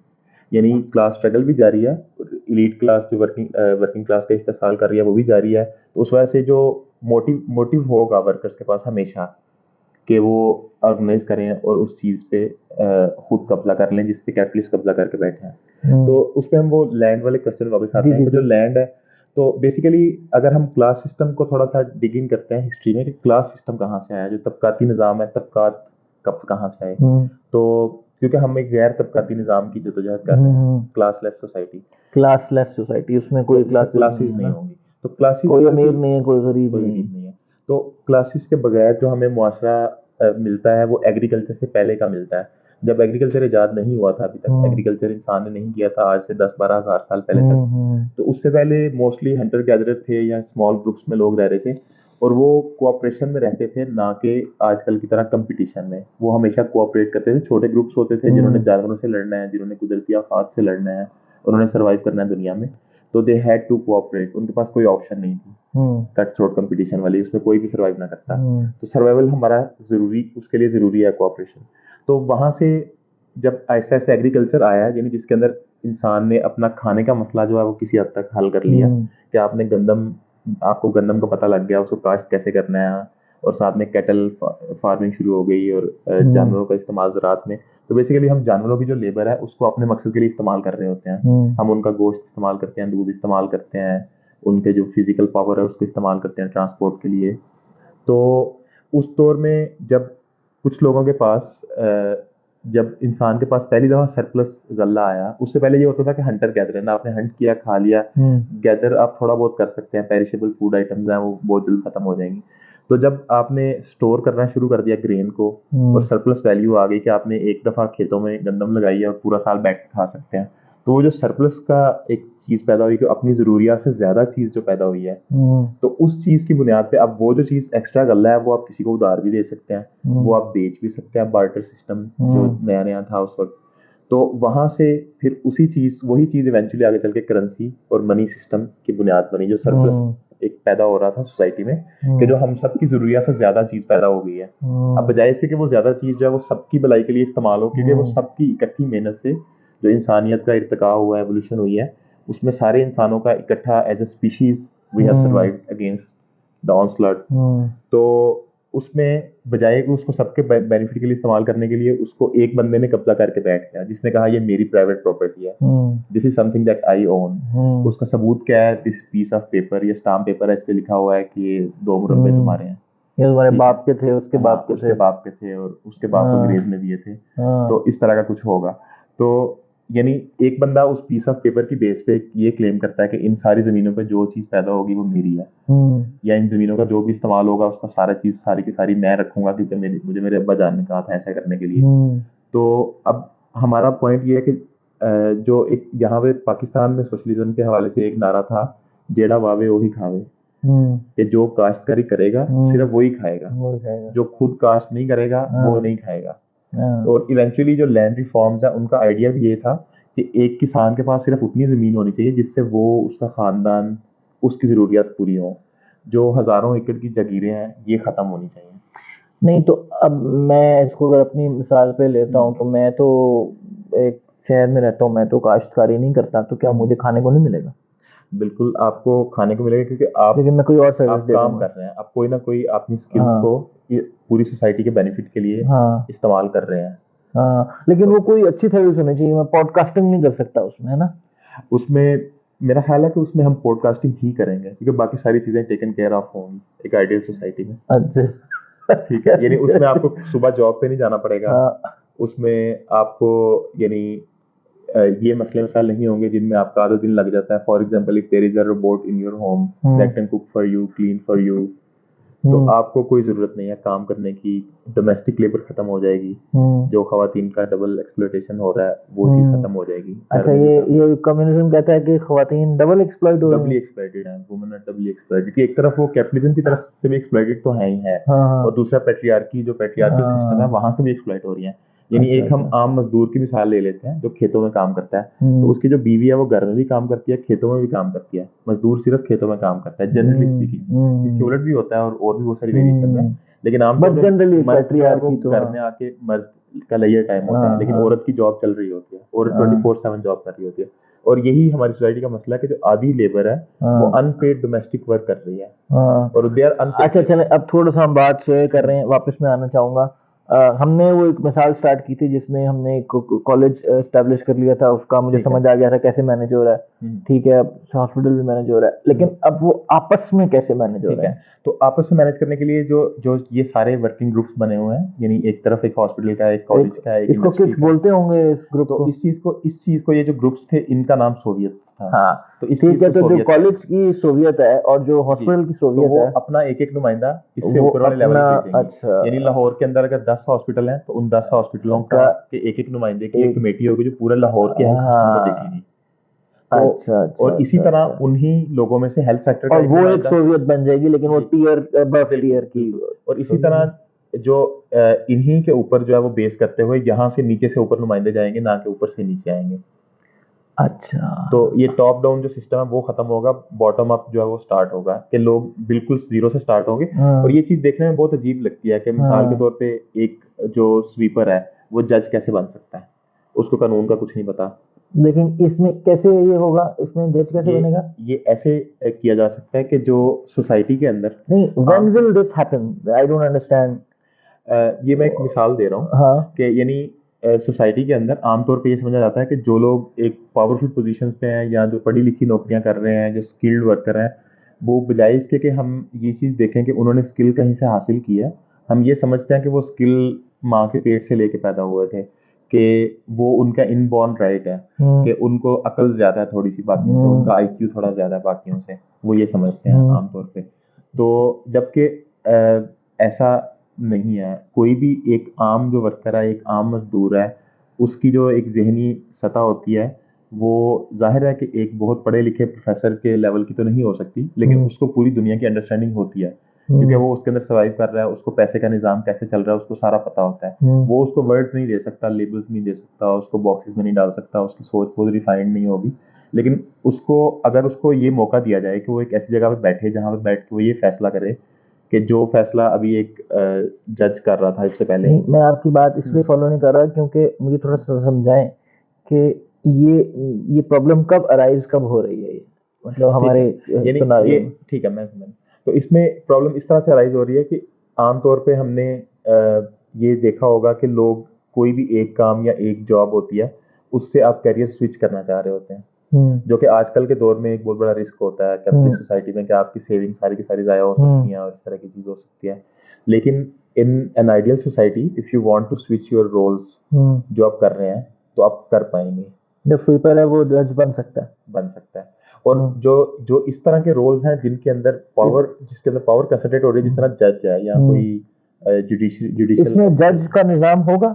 यानी क्लास स्ट्रगल भी जारी है, एलीट क्लास जो वर्किंग क्लास का इस्तेसाल कर रही है वो भी जारी है। तो उस वजह से जो मोटिव होगा वर्कर्स के पास हमेशा कि वो ऑर्गेनाइज करें और उस चीज़ पे खुद कब्जा कर लें जिस पे कैपिटलिस्ट कब्जा करके बैठे हैं। तो उस पर हम वो लैंड वाले क्वेश्चन वापस आते हैं कि जो लैंड है, तो बेसिकली अगर हम क्लास सिस्टम को थोड़ा सा डिगिंग करते हैं हिस्ट्री में कि क्लास सिस्टम कहाँ से आया, जो तबकाती निज़ाम है, तबकात कब कहाँ से आए। तो क्योंकि हम एक गैर तबकाती निज़ाम की जदोजहद कर रहे हैं, क्लासलेस सोसाइटी,
उसमें कोई
क्लासेस नहीं होंगी, तो क्लासेस
कोई अमीर नहीं है, कोई गरीब
नहीं है। तो क्लासेस के बगैर जो हमें मुआशरा मिलता है वो एग्रीकल्चर से पहले का मिलता है। जब एग्रीकल्चर इजाद नहीं हुआ था अभी तक, एग्रीकल्चर इंसान ने नहीं किया था आज से 10-12 हज़ार साल पहले तक, तो उससे पहले मोस्टली हंटर गैदरर थे या स्मॉल ग्रुप्स में लोग रह रहे थे, और वो कोऑपरेशन में रहते थे, ना कि आजकल की तरह कंपटीशन में। वो हमेशा कोऑपरेट करते थे, छोटे ग्रुप्स होते थे जिन्होंने जानवरों से लड़ना है, जिन्होंने कुदरती आफात से लड़ना है, उन्होंने सर्वाइव करना है दुनिया में, तो दे हैड टू कोऑपरेट। उनके पास कोई ऑप्शन नहीं थी कट थ्रोट कंपटीशन वाली, उसमें कोई भी सर्वाइव ना करता। तो सर्वाइवल हमारा जरूरी, उसके लिए जरूरी है कोऑपरेशन। तो वहां से जब आहिस्ता आहिस्ता एग्रीकल्चर आया, यानी जिसके अंदर इंसान ने अपना खाने का मसला जो है वो किसी हद तक हल कर लिया, कि आपने आपको गंदम का पता लग गया, उसको काश्त कैसे करना है, और साथ में कैटल फार्मिंग शुरू हो गई, और जानवरों का इस्तेमाल ज़राअत में। तो बेसिकली हम जानवरों की जो लेबर है उसको अपने मकसद के लिए इस्तेमाल कर रहे होते हैं। हम उनका गोश्त इस्तेमाल करते हैं, दूध इस्तेमाल करते हैं, उनके जो फिजिकल पावर है उसको इस्तेमाल करते हैं ट्रांसपोर्ट के लिए। तो उस दौर में जब कुछ लोगों के पास जब इंसान के पास पहली दफा सरप्लस गल्ला आया, उससे पहले ये होता था कि हंटर गैदर, ना आपने हंट किया खा लिया, गैदर आप थोड़ा बहुत कर सकते हैं, पेरिशेबल फूड आइटम्स हैं वो बहुत जल्द खत्म हो जाएंगी। तो जब आपने स्टोर करना शुरू कर दिया ग्रेन को, और सरप्लस वैल्यू आ गई कि आपने एक दफा खेतों में गंदम लगाई है और पूरा साल बैठ के खा सकते हैं, तो वो जो सरप्लस का एक चीज पैदा हुई कि अपनी जरूरियात से ज्यादा चीज जो पैदा हुई है, तो उस चीज की बुनियाद पे अब वो जो चीज एक्स्ट्रा गल्ला है वो आप किसी को उधार भी दे सकते हैं, वो आप बेच भी सकते हैं, बार्टर सिस्टम जो नया नया था उस वक्त। तो वहां से फिर वही चीज इवेंचुअली आगे चल के करेंसी और मनी सिस्टम की बुनियाद बनी, जो सरप्लस एक पैदा हो रहा था सोसाइटी में, कि जो हम सबकी जरूरियात से ज्यादा चीज पैदा हो गई है। अब बजाय इसके कि वो ज्यादा चीज जो है वो सबकी भलाई के लिए इस्तेमाल हो, क्योंकि वो सबकी इकट्ठी मेहनत से जो इंसानियत का इर्तिका हुआ है, एवोल्यूशन हुई है, उसमें सारे इंसानों का इकट्ठा as a species we have survived against the onslaught. तो उसमें बजाय कि उसको सबके बेनिफिट के लिए इस्तेमाल करने के लिए, उसको एक बंदे ने कब्जा करके बैठ गया, जिसने कहा ये मेरी प्राइवेट प्रॉपर्टी है, this is something that I own. उसका सबूत क्या है? दिस पीस ऑफ पेपर, ये स्टाम्प पेपर है, इस पे लिखा हुआ है कि ये 2 मुरब्बे तुम्हारे हैं,
ये तुम्हारे बाप के थे, उसके बाप के थे,
उसके बाप के थे, और उसके बाप को अंग्रेज ने दिए थे। तो इस तरह का कुछ होगा। तो यानी एक बंदा उस पीस ऑफ पेपर की बेस पे ये क्लेम करता है कि इन सारी जमीनों पे जो चीज पैदा होगी वो मेरी है, या इन जमीनों का जो भी इस्तेमाल होगा उसका सारी की सारी मैं रखूंगा, क्योंकि मुझे मेरे अब्बा जान ने कहा था ऐसा करने के लिए। तो अब हमारा पॉइंट ये है कि जो एक यहाँ पे पाकिस्तान में सोशलिज्म के हवाले से एक नारा था, जेड़ा वावे वही खावे, कि जो काश्तकारी करेगा सिर्फ वही खाएगा, जो खुद काश्त नहीं करेगा वो नहीं खाएगा। और इवेंचुअली जो लैंड रिफॉर्म्स है उनका आइडिया भी ये था कि एक किसान के पास सिर्फ उतनी जमीन होनी चाहिए जिससे वो, उसका खानदान, उसकी जरूरियात पूरी हो। जो हजारों एकड़ की जगीरें हैं ये खत्म होनी चाहिए।
नहीं, तो अब मैं इसको अगर अपनी मिसाल पे लेता हूँ, तो मैं तो एक शहर में रहता हूँ, मैं तो काश्तकारी नहीं करता, तो क्या मुझे खाने को नहीं मिलेगा?
बिल्कुल आपको खाने को मिलेगा, क्योंकि आप,
लेकिन मैं कोई और सर्विस दे रहा
काम
हूँ,
कर रहे हैं, आप कोई ना कोई अपनी स्किल्स को पूरी सोसाइटी के बेनिफिट के लिए इस्तेमाल कर रहे हैं।
लेकिन वो कोई अच्छी सर्विस होनी चाहिए। मैं पॉडकास्टिंग नहीं कर सकता उसमें, है ना?
उसमें मेरा ख्याल है कि उसमें हम पॉडकास्टिंग ही करेंगे, क्योंकि बाकी सारी चीजें टेकन केयर ऑफ होंगी एक आइडियल सोसाइटी में।
अच्छा,
ठीक है, यानी उसमें आपको सुबह जॉब पे नहीं जाना पड़ेगा, उसमें आपको यानी ये मसले मसाइल नहीं होंगे जिनमें आपका आधा दिन लग जाता है। For example, if there is a robot in your home that can cook for you, clean for you, तो आपको कोई जरूरत नहीं है काम करने की, डोमेस्टिक लेबर खत्म हो जाएगी, जो खवातीन का डबल एक्सप्लॉयटेशन हो रहा है वो चीज खत्म हो जाएगी।
अच्छा, ये कम्युनिज्म कहता है कि खवातीन डबल एक्सप्लॉइट हो रही हैं,
डबली एक्सप्लॉइटेड है, वुमेन आर डबली एक्सप्लॉइटेड। एक तरफ वो कैपिटलिज्म की तरफ से भी एक्सप्लॉइटेड तो है ही है, और दूसरा पैट्रियार्की, जो पैट्रियार्कल सिस्टम है वहां से भी एक्सप्लॉइट हो रही है। यानी एक हम आम मजदूर की मिसाल ले लेते हैं जो खेतों में काम करता है, तो उसकी जो बीवी है वो घर में भी काम करती है, खेतों में भी काम करती है। मजदूर सिर्फ खेतों में काम करता है जनरली स्पीकिंग, इसके उलट भी होता है और भी बहुत सारी वेरिएशन है, लेकिन आमतौर पर
जनरली पैट्रियार्की तो
घर में आके मर्द का लेजर टाइम होता है, लेकिन औरत की जॉब चल रही होती है, औरत 24/7 जॉब कर रही होती है। और यही हमारी सोसाइटी का मसला है कि जो आधी लेबर है वो अनपेड डोमेस्टिक वर्क कर रही है, और दे आर अनपेड।
अच्छा चले, अब थोड़ा सा हम बात शेयर कर रहे हैं, वापस में आना चाहूंगा। हमने वो एक मिसाल स्टार्ट की थी जिसमें हमने कॉलेज एस्टेब्लिश कर लिया था, उसका मुझे समझ आ गया था कैसे मैनेज हो रहा है, ठीक है, अब हॉस्पिटल भी मैनेज हो रहा है, लेकिन अब वो आपस में कैसे मैनेज हो रहा है?
तो आपस में मैनेज करने के लिए जो ये सारे वर्किंग ग्रुप्स बने हुए हैं, यानी एक तरफ एक हॉस्पिटल का, एक कॉलेज का, एक
इसको किस बोलते होंगे इस ग्रुप
तो
को?
इस चीज को ये जो ग्रुप्स थे इनका नाम सोवियत था। था।
हाँ
तो इस
ठीक
चीज
है,
को
तो जो
सोवियत है
कॉलेज की सोवियत है और जो
जी,
हॉस्पिटल की
तो
सोवियत
वो
है
अपना एक एक नुमाइंदा इससे
वो
ऊपर वाले लेवल
अपना,
पे भेजेंगे।
अच्छा
यानी लाहौर के अंदर अगर 10 हॉस्पिटल हैं तो उन 10 हॉस्पिटलों
का
का के एक एक नुमाइंदे की एक
एक,
कमेटी होगी जो पूरे लाहौर के हेल्थ सिस्टम को
हाँ
देखेगी। तो
अच्छा अच्छा
और इसी
अच्छा
तरह
अच्छा,
उन्हीं लोगों में से हेल्थ सेक्टर का
और
एक
वो एक
नुमाइंदा
सोवियत बन जाएगी, लेकिन वो
जी
टीयर अबव
बिल्कुल
टीयर की
बिल्कुल। और इसी
सोवियत है।
तरह जो इन्हीं के ऊपर जो है वो बेस करते हुए यहाँ से नीचे से ऊपर नुमाइंदे जाएंगे, ना कि ऊपर से नीचे आएंगे।
अच्छा
तो ये टॉप डाउन जो सिस्टम है वो खत्म होगा, बॉटम अप जो है वो स्टार्ट होगा कि लोग बिल्कुल जीरो से स्टार्ट होंगे। और
हाँ
ये चीज देखने में बहुत अजीब लगती है कि मिसाल के
हाँ,
तौर पे एक जो स्वीपर है वो जज कैसे बन सकता है, उसको कानून का कुछ नहीं पता।
लेकिन इसमें कैसे ये होगा, इसमें जज कैसे
ये
बनेगा?
ये ऐसे किया जा सकता है कि जो सोसाइटी के अंदर
नहीं, व्हेन
आम
will this happen, I don't understand.
ये मैं एक मिसाल दे रहा हूँ
हाँ
कि यानी सोसाइटी के अंदर आमतौर पे ये समझा जाता है कि जो लोग एक पावरफुल पोजीशंस पे हैं या जो पढ़ी लिखी नौकरियां कर रहे हैं, जो स्किल्ड वर्कर हैं, वो बजाय इसके कि हम ये चीज़ देखें कि उन्होंने स्किल कहीं से हासिल की है, हम ये समझते हैं कि वो स्किल माँ के पेट से लेके पैदा हुए थे, कि वो उनका इनबॉर्न राइट है, कि उनको अकल ज़्यादा है थोड़ी सी बाकियों से, उनका आईक्यू थोड़ा ज़्यादा है बाकियों से, वो ये समझते हैं आमतौर पे। तो जबकि ऐसा नहीं है। कोई भी एक आम जो वर्कर है, एक आम मजदूर है, उसकी जो एक ज़हनी सतह होती है, वो ज़ाहिर है कि एक बहुत पढ़े लिखे प्रोफेसर के लेवल की तो नहीं हो सकती, लेकिन उसको पूरी दुनिया की अंडरस्टैंडिंग होती है, क्योंकि वो उसके अंदर सर्वाइव कर रहा है, उसको पैसे का निज़ाम कैसे चल रहा है, उसको सारा पता होता है। वो उसको वर्ड्स नहीं दे सकता, लेबल्स नहीं दे सकता, उसको बॉक्सेस में नहीं डाल सकता, उसकी सोच बहुत रिफाइंड नहीं होगी। लेकिन उसको अगर उसको ये मौका दिया जाए कि वो एक ऐसी जगह पे बैठे जहाँ पे बैठ के वो ये फैसला करे कि जो फैसला अभी एक जज कर रहा था इससे पहले।
नहीं, मैं आपकी बात इसलिए फॉलो नहीं कर रहा क्योंकि मुझे थोड़ा सा समझाएं कि ये ये प्रॉब्लम कब अराइज कब हो रही है, ये मतलब
ठीक है,
हमारे
यानी
सिनारियो
ये
में।
ठीक है, मैं समझ। तो इसमें प्रॉब्लम इस तरह से अराइज हो रही है कि आमतौर पे हमने ये देखा होगा कि लोग कोई भी एक काम या एक जॉब होती है, उससे आप करियर स्विच करना चाह रहे होते हैं, जो कि आजकल के दौर में एक बहुत बड़ा रिस्क होता है कैपिटलिस्ट सोसाइटी में, कि आपकी सेविंग सारी की सारी ज़ाया हो सकती हैं और इस तरह की चीज़ हो सकती है। लेकिन in an ideal society if you want to switch your roles, जो आप कर रहे हैं, तो आप कर पाएंगे,
जो स्वीपर है वो जज बन सकता है।
बन सकता है। और जो जो इस तरह के रोल्स हैं जिनके अंदर पावर, जिसके अंदर पावर कंसंट्रेट हो रही है, जिस तरह जज है या कोई जुडिशियल
इसमें
ऑफिसर,
जज का निजाम होगा।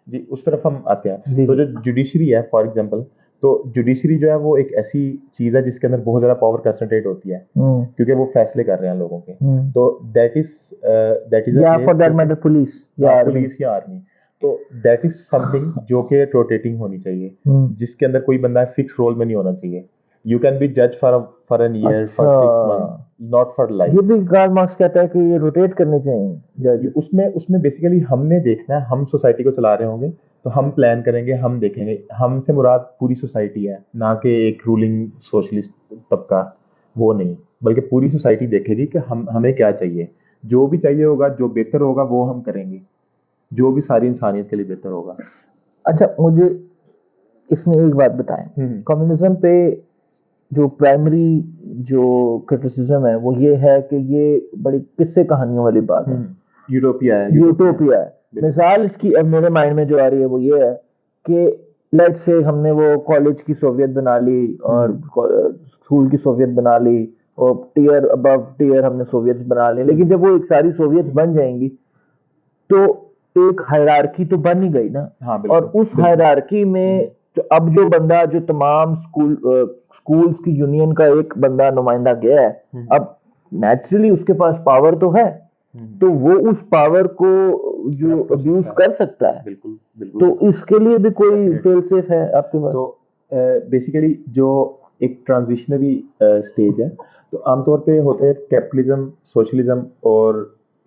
जी उस तरफ हम आते हैं।
जी
तो
जी।
जो जुडिशरी है फॉर एग्जांपल, तो जुडिशरी जो है वो एक ऐसी चीज है जिसके अंदर बहुत ज्यादा पावर कंसंट्रेट होती है, क्योंकि वो फैसले कर रहे हैं लोगों के। तो दैट इज अ
या फॉर
प्लेस
दैट
जो कि
मैटर पुलिस या
हाँ
आर्मी।
पुलिस या आर्मी, तो दैट इज समथिंग जो कि रोटेटिंग होनी चाहिए, जिसके अंदर कोई बंदा फिक्स रोल में नहीं होना चाहिए। यू कैन बी जज फॉर एन ईयर, फॉर
अच्छा,
6 मंथ्स, नॉट फॉर
ये
लाइफ।
भी कार्ल मार्क्स कहता है कि ये रोटेट करने चाहिए
जी,
जजेस।
उसमें उसमें बेसिकली हमने देखना है, हम सोसाइटी को चला रहे होंगे, तो हम प्लान करेंगे, हम देखेंगे, हमसे मुराद पूरी सोसाइटी है, ना कि एक रूलिंग सोशलिस्ट तबका, वो नहीं, बल्कि पूरी सोसाइटी देखेगी कि हम हमें क्या चाहिए, जो भी चाहिए होगा, जो बेहतर होगा वो हम करेंगे, जो भी सारी इंसानियत के लिए बेहतर होगा।
अच्छा, मुझे इसमें एक बात बताएं,
हम्म
कम्युनिज्म पे जो प्राइमरी जो क्रिटिसिज्म है वो ये है कि ये बड़ी किस्से कहानियों वाली बात है,
यूटोपिया है,
यूटोपिया है।
बिल्कुल।
मिसाल इसकी अब मेरे माइंड में जो आ रही है वो ये है कि लेट्स से हमने वो कॉलेज की सोवियत बना ली और स्कूल की सोवियत बना ली और टीयर अबव टीयर हमने सोवियत बना ली, लेकिन जब वो एक सारी सोवियत बन जाएंगी तो एक हायरार्की तो बन ही गई ना।
हाँ
और
बिल्कुल
उस
बिल्कुल।
हायरार्की में जो अब जो बंदा जो तमाम स्कूल्स की यूनियन का एक बंदा नुमाइंदा गया है, अब नेचुरली उसके पास पावर तो है, तो वो उस पावर को जो
करप्ट हो
अब्यूज
सकता है,
कर सकता है।
बिल्कुल बिल्कुल
तो
कर सकता
इसके लिए भी कोई
है।
फेल सेफ है आपके पास?
तो बेसिकली जो एक ट्रांजिशनरी स्टेज है, तो आमतौर पे होते हैं कैपिटलिज्म, सोशलिज्म और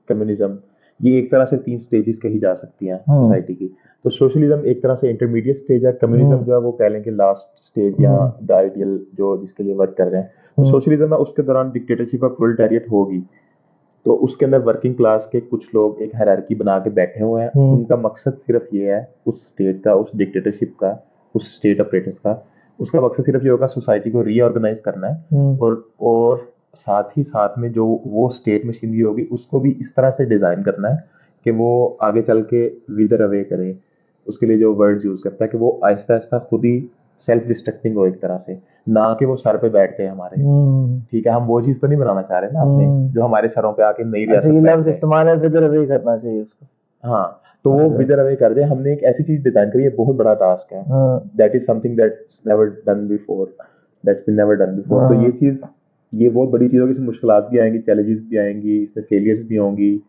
कम्युनिज्म, ये एक तरह से 3 स्टेजेस कही जा सकती हैं सोसाइटी की। तो सोशलिज्म एक तरह से इंटरमीडिएट स्टेज है, कम्युनिज्म जो है वो कह लें कि लास्ट स्टेज या द आइडियल जो जिसके लिए वर्क कर रहे हैं। तो सोशलिज्म है, उसके दौरान डिक्टेटरशिप और प्रोलेटारिएट होगी, तो उसके अंदर वर्किंग क्लास के कुछ लोग एक हायरार्की बना के बैठे हुए हैं, उनका मकसद सिर्फ ये है उस स्टेट का, उस डिक्टेटरशिप का, उस स्टेट ऑपरेटर्स का, उसका मकसद सिर्फ ये होगा सोसाइटी को रीऑर्गेनाइज करना है, और साथ ही साथ में जो वो स्टेट मशीनरी होगी उसको भी इस तरह से डिजाइन करना है कि वो आगे चल के विदर अवे करे। उसके लिए जो वर्ड्स यूज करता है कि वो आहिस्ता आहिस्ता खुद ही सेल्फ डिस्ट्रक्टिंग हो एक तरह से, ना कि वो सर पे बैठ जाए हमारे। ठीक है, हम वो चीज तो नहीं बनाना चाह रहे ना अपने, जो हमारे सरों पे आके नई
अच्छा,
रियासत
ये
बैठ
लफ्ज
जाए।
इस्तेमाल है, फिर अवे करना चाहिए उसको।
हाँ, तो वो
अच्छा।
विदर अवे कर दे। हमने एक ऐसी चीज डिजाइन करी है, बहुत बड़ा टास्क है,
हाँ
that is something that's never done before, that's been never done before. तो ये चीज, ये बहुत बड़ी चीज होगी, इसमें मुश्किलात भी आएंगी, चैलेंजेस भी आएंगी, इसमें फेलियर्स भी होंगी,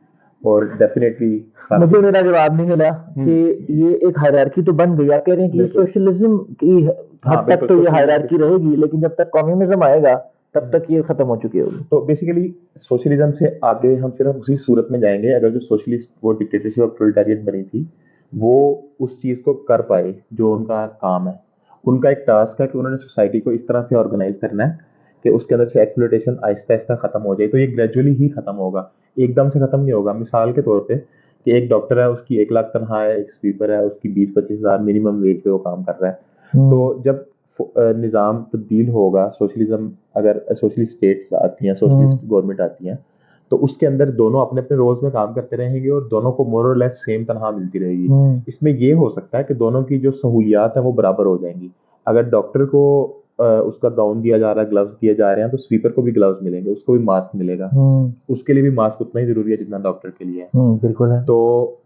और डेफिनेटली सारा
मुझे मेरा जवाब नहीं मिला कि ये एक हायरार्की तो बन गई। आप कह रहे हैं कि
बिल्कुल।
सोशलिज्म की
हाँ
हद तक
बिल्कुल,
तो ये
सोशलिज्म
हायरार्की रहेगी, लेकिन जब तक कम्युनिज्म आएगा तब तक ये खत्म हो चुकी होगी।
तो बेसिकली सोशलिज्म से आगे हम सिर्फ उसी सूरत में जाएंगे अगर जो सोशलिस्ट वो डिक्टेटरशिप और प्रोलेटारिएट बनी थी वो उस चीज को कर पाए जो उनका काम है। उनका एक टास्क है कि उन्होंने सोसाइटी को इस तरह से ऑर्गेनाइज करना है कि उसके अंदर से एक्सप्लॉयटेशन आहिस्ता आहिस्ता खत्म हो जाए। तो ये ग्रेजुअली ही खत्म होगा, एकदम से खत्म नहीं होगा। मिसाल के तौर पे कि एक डॉक्टर है, उसकी 1 लाख तनख्वाह है, एक स्वीपर है, उसकी 20-25 हज़ार मिनिमम वेज पे वो काम कर रहा है। तो जब निज़ाम तब्दील होगा, सोशलिज्म अगर सोशलिस्ट स्टेट्स आती हैं, सोशलिस्ट गवर्नमेंट आती हैं, तो उसके अंदर दोनों अपने अपने रोल्स में काम करते रहेंगे और दोनों को मोर और लेस सेम तनख्वाह मिलती रहेगी। इसमें ये हो सकता है कि दोनों की जो सहूलियात है वो बराबर हो जाएंगी। अगर डॉक्टर को उसका गाउन दिया जा रहा है, ग्लव्स दिए जा रहे हैं, तो स्वीपर को भी ग्लव्स मिलेंगे, उसको भी मास्क मिलेगा। उसके लिए भी मास्क उतना ही जरूरी है जितना डॉक्टर के लिए है।
बिल्कुल है।
तो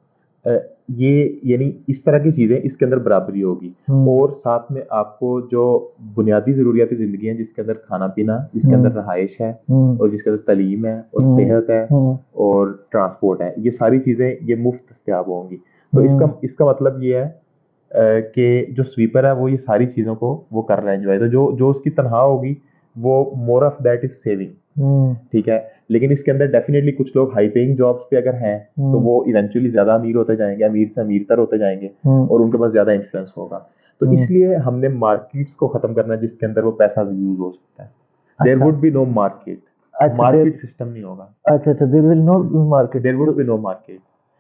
अ, ये यानी इस तरह की चीजें इसके अंदर बराबरी होगी। और साथ में आपको जो बुनियादी जरूरियात जिंदगी हैं, जिसके अंदर खाना पीना, जिसके अंदर रहाइश है, और जिसके अंदर तालीम है, और सेहत है, और ट्रांसपोर्ट है, ये सारी चीजें ये मुफ्त दस्तयाब होंगी। तो इसका इसका मतलब ये है कि जो स्वीपर है वो ये सारी चीजों को वो कर रहा है एंजॉय। तो जो जो उसकी तनख्वाह होगी वो more of that is saving. ठीक है, लेकिन इसके अंदर डेफिनेटली कुछ लोग हाई पेइंग जॉब्स पे अगर हैं तो वो इवेंचुअली ज्यादा अमीर होते जाएंगे, अमीर से अमीरतर होते जाएंगे, और उनके पास ज्यादा इन्फ्लुएंस होगा। तो इसलिए हमने मार्केट्स को खत्म करना है जिसके अंदर वो पैसा यूज हो सकता है। There would be no market, market system नहीं होगा।
अच्छा अच्छा, there will no market,
there would be no market,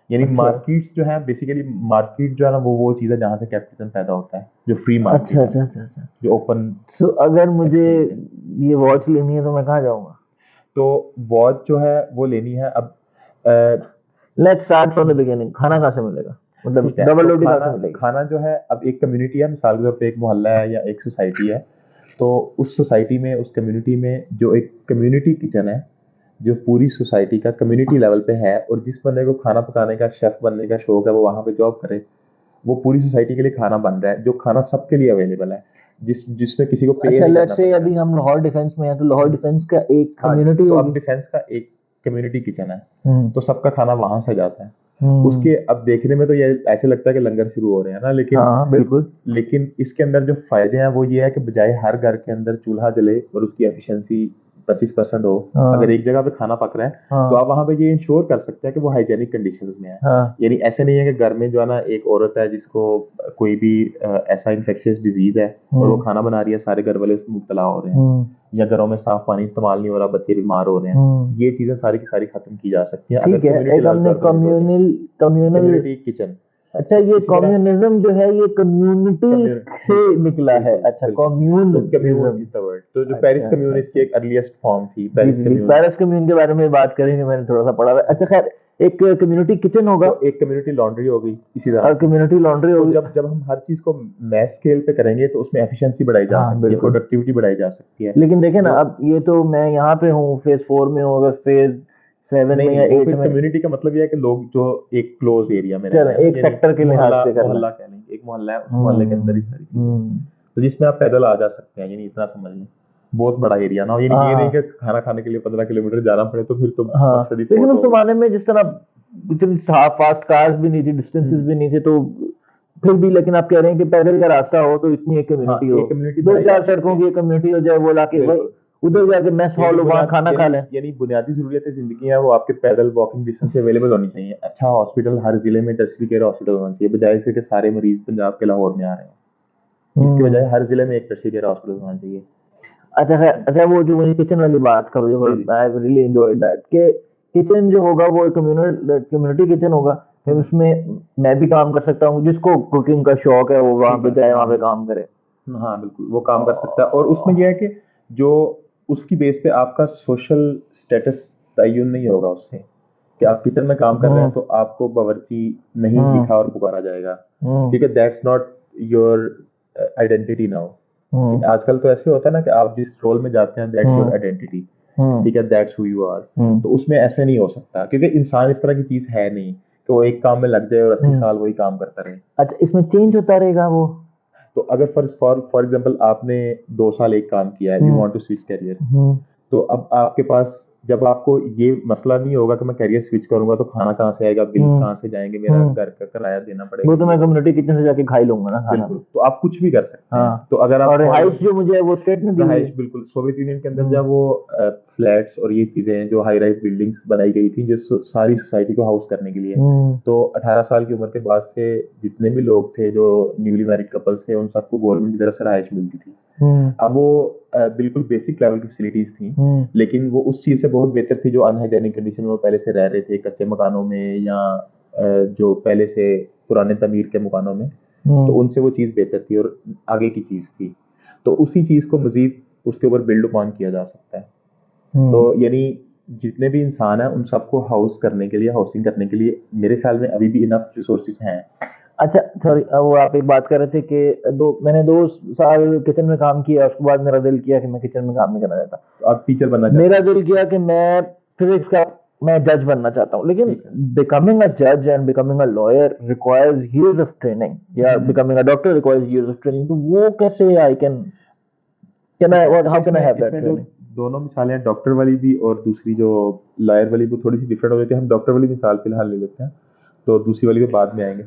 यानी मार्केट्स जो है बेसिकली, मार्केट जो है ना वो चीज है जहां से कैपिटलिज्म पैदा होता है, जो फ्री मार्केट
अच्छा
है,
अच्छा अच्छा,
जो ओपन।
सो अगर मुझे ये वॉच लेनी है तो मैं कहाँ जाऊंगा?
तो वॉच जो है वो लेनी है अब,
let's start from the beginning. खाना कहाँ से मिलेगा, मतलब
ठीक है,
डबल
तो
रोटी कहाँ
खाना
से मिलेगी?
खाना जो है, अब एक कम्युनिटी है, मिसाल के तौर पे एक मोहल्ला है या एक सोसाइटी है, तो उस सोसाइटी में, उस कम्युनिटी में जो एक कम्युनिटी किचन है, जो पूरी सोसाइटी का कम्युनिटी लेवल पे है, और जिस बंदे को खाना पकाने का, शेफ बनने का शौक है, वो वहां पे जॉब करे, वो पूरी सोसाइटी के लिए खाना बन रहा है, जो खाना सबके लिए अवेलेबल है, जिसमें किसी को पे
अच्छा,
नहीं
लेट्स
करना
से
पड़ेगा।
अभी हम लाहौर डिफेंस में हैं, तो लाहौर डिफेंस का एक
हाँ,
कम्युनिटी
तो अब
होगी।
डिफेंस का एक कम्युनिटी किचन है, तो
हम्म
सबका खाना वहां से जाता है।
हम्म,
उसके अब देखने में तो ये ऐसे लगता है कि लंगर शुरू हो रहे हैं ना, लेकिन
हाँ बिल्कुल।
लेकिन इसके अंदर जो फायदे हैं वो ये है कि बजाय हर घर के अंदर चूल्हा जले और उसकी एफिशिएंसी 25% हो, अगर
हाँ
एक जगह पे खाना पक रहा है, तो
हाँ
आप वहां पे ये इंश्योर कर सकते हैं कि वो हाइजेनिक कंडीशंस में है।
हाँ।
यानी ऐसे नहीं है कि घर में जो है ना एक औरत है जिसको कोई भी ऐसा इन्फेक्शियस डिजीज है और वो खाना बना रही है, सारे घर वाले उसमें मुब्तला हो रहे हैं, या घरों में साफ पानी इस्तेमाल नहीं हो रहा, बच्चे बीमार हो रहे हैं, ये चीजें सारी की सारी खत्म की जा सकती हैं अगर
ठीक है,
कम्युनिटी
एक
लेवल पे
हमने
ऑर्गेनाइज हो जाए।
Communal
community kitchen.
अच्छा, ये
इसी तरह
कम्युनिज्म जो है ये कम्युनिटी से
बिल्कुल
निकला है।
बिल्कुल
अच्छा,
बिल्कुल। तो
communism.
Commune is the word. तो जो पेरिस
अच्छा अच्छा
कम्यून
अच्छा
इसकी एक
अच्छा।
अर्लीस्ट फॉर्म थी,
जी
पेरिस
जी जी,
कम्यून।
पेरिस कम्यून के बारे में बात करेंगे, मैंने थोड़ा सा पढ़ा हुआ है। अच्छा खैर, एक कम्युनिटी किचन होगा
तो एक कम्युनिटी लॉन्ड्री होगी इसी तरह
और
से।
कम्युनिटी लॉन्ड्री
तो
होगी।
जब जब हम हर चीज को मैस स्केल पे करेंगे तो उसमें एफिशिएंसी बढ़ाई जा
हाँ
सकती है,
बिल्कुल।
प्रोडक्टिविटी बढ़ाई जा सकती है।
लेकिन देखे ना,
जो
अब ये तो मैं यहाँ पे हूँ फेज 4 में हूँ, अगर फेज 7
नहीं
में या
नहीं, वो
8
फिर
में,
कम्युनिटी का मतलब ये है कि लोग जो एक क्लोज एरिया में रह
चल
रहे हैं ना,
एक
यानी
सेक्टर के लिहाज
मोहल्ला
से कर लें।
मोहल्ला कह लेंगे, एक मोहल्ला है, उस मोहल्ले के अंदर ही सारी चीजें,
हम्म,
तो जिसमें आप पैदल आ जा सकते हैं, यानी इतना समझ लें। बहुत बड़ा एरिया ना हो, यानी ये नहीं
हाँ
कि खाना खाने के लिए 15 किलोमीटर जाना पड़े, तो फिर तो
हाँ।
मकसद ही
लेकिन
फोत
उस
हो गया।
जमाने में जिस तरह इतनी फास्ट कार्स भी नहीं थी, डिस्टेंसेस भी नहीं थे, तो फिर भी, लेकिन आप कह रहे हैं कि पैदल का रास्ता हो तो इतनी एक
हाँ,
कम्युनिटी हो,
एक कम्युनिटी
दो
बनाई जा
चार
सकती
सड़कों
है।
की एक कम्युनिटी हो जाए, वो लाके वही
बिल्कुल
उधर
बिल्कुल।
जाके मैस
यानी
हॉल हो, वहाँ खाना खा लें।
यानी बुनियादी जरूरतें जिंदगी है वो आपके पैदल वॉकिंग डिस्टेंस पे अवेलेबल होनी चाहिए। अच्छा हॉस्पिटल हर जिले में टर्शरी केयर हॉस्पिटल होना चाहिए, बजाय से कि सारे मरीज पंजाब के लाहौर में आ रहे हैं। इसके बजाय हर जिले में एक टर्शरी केयर हॉस्पिटल होना चाहिए।
अच्छा खैर, अच्छा वो जो वही किचन वाली बात करो, जो
जी जी।
आई रियली एंजॉयड दैट, कि किचन जो होगा वो कम्युनिटी किचन होगा, फिर उसमें मैं भी काम कर सकता हूँ, जिसको कुकिंग का शौक है वो वहां
ठीक
पे
है,
जाए, वहां
हाँ
पे काम करे।
हाँ बिल्कुल, वो काम कर सकता है। और उसमें यह है कि जो उसकी बेस पे आपका सोशल स्टेटस तयन नहीं होगा उससे, कि आप किचन में काम कर रहे हैं तो आपको बावर्ची नहीं
हम्म
लिखा और पुकारा जाएगा,
हम्म
ठीक है, दैट्स नॉट योर आइडेंटिटी ना हो।
हम्म
आजकल तो ऐसे होता है ना कि आप जिस रोल में जाते हैं दैट्स योर
हम्म
आइडेंटिटी,
हम्म
ठीक है, दैट्स हु यू आर।
हम्म
तो उसमें ऐसे नहीं हो सकता, क्योंकि इंसान इस तरह की चीज है नहीं कि वो एक काम में लग जाए और 80
हम्म।
साल वही काम करता रहे।
अच्छा, इसमें चेंज होता रहेगा वो?
तो अगर फॉर एग्जांपल आपने 2 साल एक काम किया है, you
hmm
want to switch career,
hmm
तो अब आपके पास, जब आपको ये मसला नहीं होगा कि मैं करियर स्विच करूंगा तो खाना कहाँ से आएगा, बिल्स
हम्म
कहाँ से जाएंगे, मेरा
हम्म।
घर का किराया देना
वो
पड़ेगा,
तो
ये
मैं
वो।
कम्युनिटी किचन से जाके खा ही लूंगा ना खाना।
बिल्कुल, तो आप कुछ भी कर सकते हैं।
हाँ।
तो अगर आप
और
फॉर
रिहाइश
एग्जांपल,
जो मुझे वो स्टेट ने दी हुई
रहाइश,
है।
बिल्कुल सोवियत यूनियन के अंदर
हम्म
जब वो फ्लैट्स और ये चीजें हैं, जो हाई राइज बिल्डिंग्स बनाई गई थी जो सारी सोसाइटी को हाउस करने के लिए,
हम्म
तो 18 साल की उम्र के बाद से जितने भी लोग थे जो न्यूली मैरिड कपल्स थे, उन सबको गवर्नमेंट की तरफ से रहाइश मिलती थी।
हम्म
अब वो बिल्कुल बेसिक लेवल की फैसिलिटीज थी,
हम्म
लेकिन वो उस चीज से बहुत बेहतर थी जो अनहाइजेनिक कंडीशन में वो पहले से रह रहे थे, कच्चे मकानों में या जो पहले से पुराने तमीर के मकानों में। तो
हम्म
उनसे वो चीज़ बेहतर थी और आगे की चीज़ थी। तो उसी चीज़ को मज़ीद उसके ऊपर बिल्ड अपॉन किया जा सकता है। तो
हम्म।
यानी जितने भी इंसान हैं उन सबको हाउस करने के लिए, हाउसिंग करने के लिए मेरे ख्याल में अभी भी इनफ रिसोर्सेज हैं।
अच्छा सॉरी, वो आप एक बात कर रहे थे कि मैंने 2 साल किचन में काम किया, उसके बाद मेरा दिल किया कि मैं किचन में काम नहीं करना चाहता।
तो आप टीचर बनना चाहते
मेरा
हैं?
दिल किया कि मैं जज बनना चाहता हूँ, लेकिन
ठीक है।
बिकमिंग अ जज and becoming a lawyer requires years of training, या
hmm.
Becoming a doctor requires years of training. तो वो कैसे आई कैन
ठीक
आई
है,
व्हाट
अच्छा
हाउ कैन आई
इसमें
हैव दैट
इसमें जो
ट्रेनिंग?
दोनों मिसालें हैं, डॉक्टर वाली भी और दूसरी जो लॉयर वाली, वो थोड़ी सी डिफरेंट हो जाती है। हम डॉक्टर वाली मिसाल फिलहाल ले लेते हैं, तो दूसरी वाली पे बाद में आएंगे।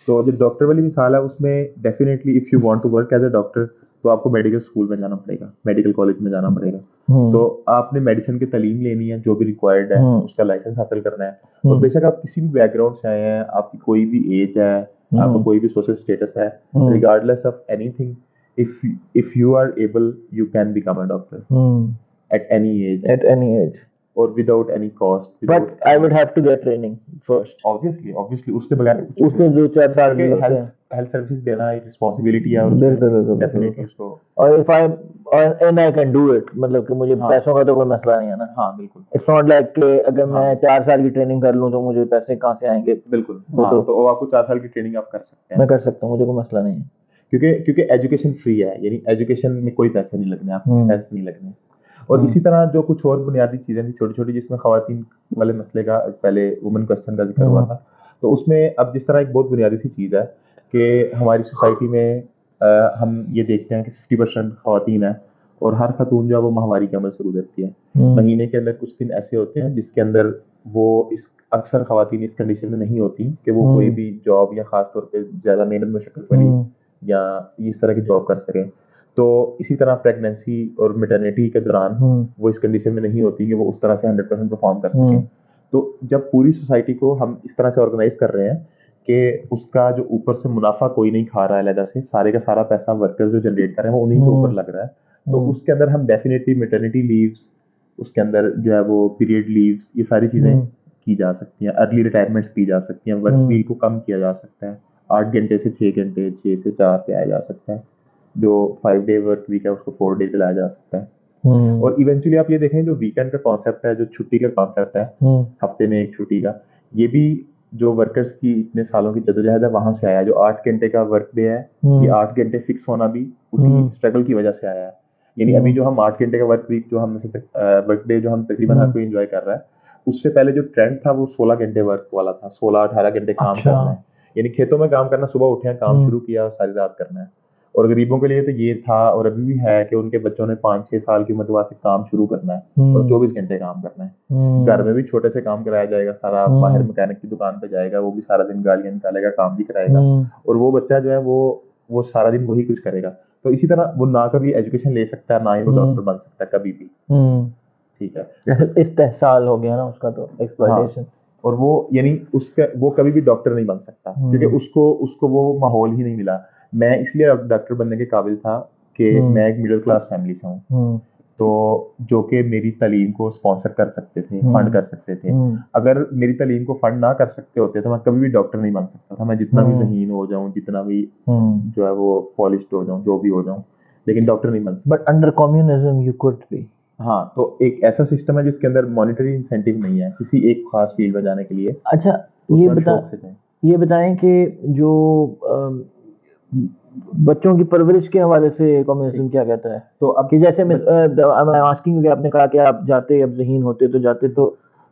तो जो डॉक्टर वाली मिसाल है उसमें definitely if you want to work as a doctor, तो आपको मेडिकल स्कूल में जाना पड़ेगा, मेडिकल कॉलेज में जाना पड़ेगा। तो
हम्म
आपने मेडिसिन की तालीम लेनी है जो भी रिक्वायर्ड है,
हम्म
उसका लाइसेंस हासिल करना है। और
हम्म
बेशक आप किसी भी बैकग्राउंड से आए हैं, आपकी कोई भी एज है, आपका
हम्म
कोई भी सोशल स्टेटस है,
hmm
regardless of anything, if you are able, you can become a doctor
hmm.
at any age
At any age,
or without any cost,
but
without
I
any,
would have to get training first.
Obviously उसके बगैर तो कुछ भी नहीं
उसमें
होगा।
2-4 साल
क्योंकि
भी होते
हेल्थ
हैं।
हेल्थ सर्विसेज देना एक रिस्पॉन्सिबिलिटी है और उसमें
बिल्कुल बिल्कुल बिल्कुल
डेफिनेटली
बिल्कुल।
उसको।
और if I and I can do it, मतलब कि मुझे
हाँ
पैसों का तो कोई मसला नहीं है ना।
हाँ बिल्कुल।
इट्स नॉट लाइक कि अगर मैं
हाँ
4 साल की ट्रेनिंग कर लूँ तो मुझे पैसे कहाँ से आएंगे।
बिल्कुल,
वो
हाँ
तो
तो वो आपको 4 साल की ट्रेनिंग आप कर सकते हैं।
मैं कर सकता हूँ, मुझे कोई मसला नहीं है।
क्योंकि क्योंकि एजुकेशन फ्री है, यानी एजुकेशन में कोई पैसे नहीं लगने, आपके
हम्म
एक्सपेंस नहीं लगने। और
हम्म
इसी तरह जो कुछ और बुनियादी चीज़ें थी छोटी छोटी, जिसमें खवातीन वाले मसले का पहले वुमेन क्वेश्चन का जिक्र हुआ
हम्म
था, तो उसमें अब जिस तरह एक बहुत बुनियादी सी चीज़ है कि हमारी सोसाइटी में हम ये देखते हैं कि 50% खवातीन है, और हर खातून जो है वो माहवारी के अमल से गुजरती है।
हम्म
महीने के अंदर कुछ दिन ऐसे होते हैं जिसके अंदर वो इस अक्सर खवातीन इस कंडीशन में नहीं होती कि वो कोई
हम्म
भी जॉब या ख़ास तौर पे ज़्यादा मेहनत मशक्क़त वाली
हम्म
या इस तरह की जॉब कर सकें। तो इसी तरह प्रेगनेंसी और मैटरनिटी के दौरान
हम्म
वो इस कंडीशन में नहीं होती कि वो उस तरह से 100% परफॉर्म कर सकें।
हम्म
तो जब पूरी सोसाइटी को हम इस तरह से ऑर्गेनाइज कर रहे हैं कि उसका जो ऊपर से मुनाफा कोई नहीं खा रहा है अलहदा से, सारे का सारा पैसा वर्कर्स जो जनरेट कर रहे हैं वो उन्हीं के ऊपर
हम्म
लग रहा है। तो उसके अंदर हम डेफिनेटली मैटरनिटी लीव्स, उसके अंदर जो है वो पीरियड लीव्स, ये सारी चीज़ें
हम्म
की जा सकती हैं, अर्ली रिटायरमेंट्स दी जा सकती हैं, वर्क
हम्म
वीक को कम किया जा सकता है, 8 घंटे से 6 घंटे, 6 से 4 पे आया जा सकता है, जो 5 डे वर्क वीक है उसको 4 डे पे लाया जा सकता है।
हम्म
और इवेंचुअली आप ये देखें, जो वीकेंड का कॉन्सेप्ट है, जो छुट्टी का कॉन्सेप्ट है,
हम्म
हफ्ते में एक छुट्टी का, ये भी जो वर्कर्स की इतने सालों की जद्दोजहद है वहां से आया है। जो 8 घंटे का वर्क डे है, ये
हम्म
8 घंटे फिक्स होना भी उसी
हम्म
स्ट्रगल की वजह से आया है। यानी अभी
हम्म
जो हम 8 घंटे का वर्क वीक जो हम वर्क डे जो हम तकरीबन हर
हम्म।
कोई एंजॉय कर रहा है, उससे पहले जो ट्रेंड था वो 16 घंटे वर्क वाला था, 16-18 घंटे काम
अच्छा।
करना है। यानी खेतों में काम करना, सुबह उठे हैं काम
हम्म
शुरू किया और सारी रात करना है। और गरीबों के लिए तो ये था और अभी भी है कि उनके बच्चों ने 5-6 साल की उम्र से काम शुरू करना है और
हम्म
24 घंटे काम करना है। घर में
हम्म
भी छोटे से काम कराया जाएगा, सारा बाहर
हम्म
मैकेनिक की दुकान पे जाएगा, वो भी सारा दिन गाड़ियां निकालेगा, काम भी कराएगा।
हम्म
और वो बच्चा जो है वो सारा दिन वही कुछ करेगा। तो इसी तरह वो ना कभी एजुकेशन ले सकता है, ना ही वो
हम्म
डॉक्टर बन सकता है कभी भी।
हम्म।
ठीक है।
जैसे
तो
इस्तेहसाल हो गया ना उसका, तो
हाँ,
एक्सप्लॉयटेशन।
और वो यानी उसका वो कभी भी डॉक्टर नहीं बन सकता, क्योंकि
हम्म
उसको उसको वो माहौल ही नहीं मिला। मैं इसलिए डॉक्टर बनने के काबिल था कि
हम्म
मैं एक मिडिल क्लास फैमिली से हूँ,
हम्म
तो जो कि मेरी तालीम को स्पॉन्सर कर सकते थे, फंड
हम्म
कर सकते थे।
हम्म
अगर मेरी तालीम को फंड ना कर सकते होते तो मैं कभी भी डॉक्टर नहीं बन सकता था। मैं जितना भी
हम्म
ज़हीन हो जाऊँ, जितना भी
हम्म।
जो है वो पॉलिश्ड हो जाऊँ, जो भी हो जाऊँ, लेकिन डॉक्टर नहीं बन सकता।
But under communism you could be.
हाँ, तो एक ऐसा सिस्टम है जिसके अंदर मॉनेटरी इंसेंटिव नहीं है किसी एक खास फील्ड में जाने के लिए,
अच्छा,
तो
ये
उसमें आप
बता
शौक से जाएं।
ये बताएं कि जो बच्चों की परवरिश के हवाले से कम्युनिज्म क्या कहता है?
तो अब
कि जैसे मैं आस्किंग, आपने कहा कि आप जाते, अब ज़हीन होते तो जाते तो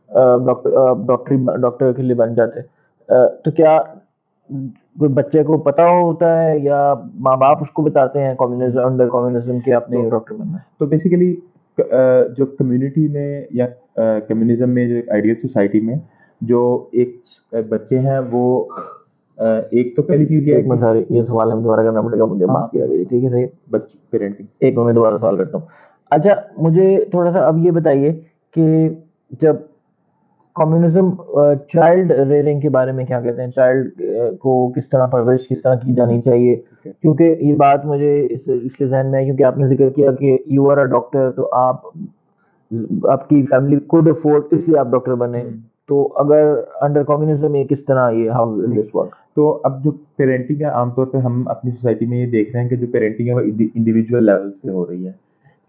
डॉक्टर के लिए बन जाते, तो क्या कोई बच्चे को पता होता है या माँ बाप उसको बताते हैं कम्युनिज्म, अंडर कम्युनिज्म, कि आपने
तो
डॉक्टर बनना है?
तो बेसिकली जो कम्युनिटी में या कम्युनिज्म में, जो आइडियल सोसाइटी में जो एक बच्चे हैं वो एक तो पहली चीज ये है
एक मिनट,
कि
सॉरी, ये सवाल हम दोबारा करना पड़ेगा मुझे,
हाँ
माफ किया गया, ठीक है, सही।
बच्चे पेरेंटिंग।
एक मिनट, दोबारा सवाल करता हूँ। अच्छा, मुझे थोड़ा सा अब ये बताइए कि जब कम्युनिज्म चाइल्ड रेयरिंग के बारे में क्या कहते हैं, चाइल्ड को किस तरह परवरिश किस तरह की जानी चाहिए?
ठीक है।
क्योंकि ये बात मुझे इसलिए जहन में है क्योंकि आपने जिक्र किया कि यू आर अ डॉक्टर, तो आप, आपकी फैमिली कुड अफोर्ड, इसलिए आप डॉक्टर बने। तो अगर अंडर कम्युनिज्म ये किस तरह, ये हाउ विल दिस वर्क?
तो अब जो पेरेंटिंग है, आमतौर पे हम अपनी सोसाइटी में ये देख रहे हैं कि जो पेरेंटिंग है वो इंडिविजुअल लेवल पे हो रही है,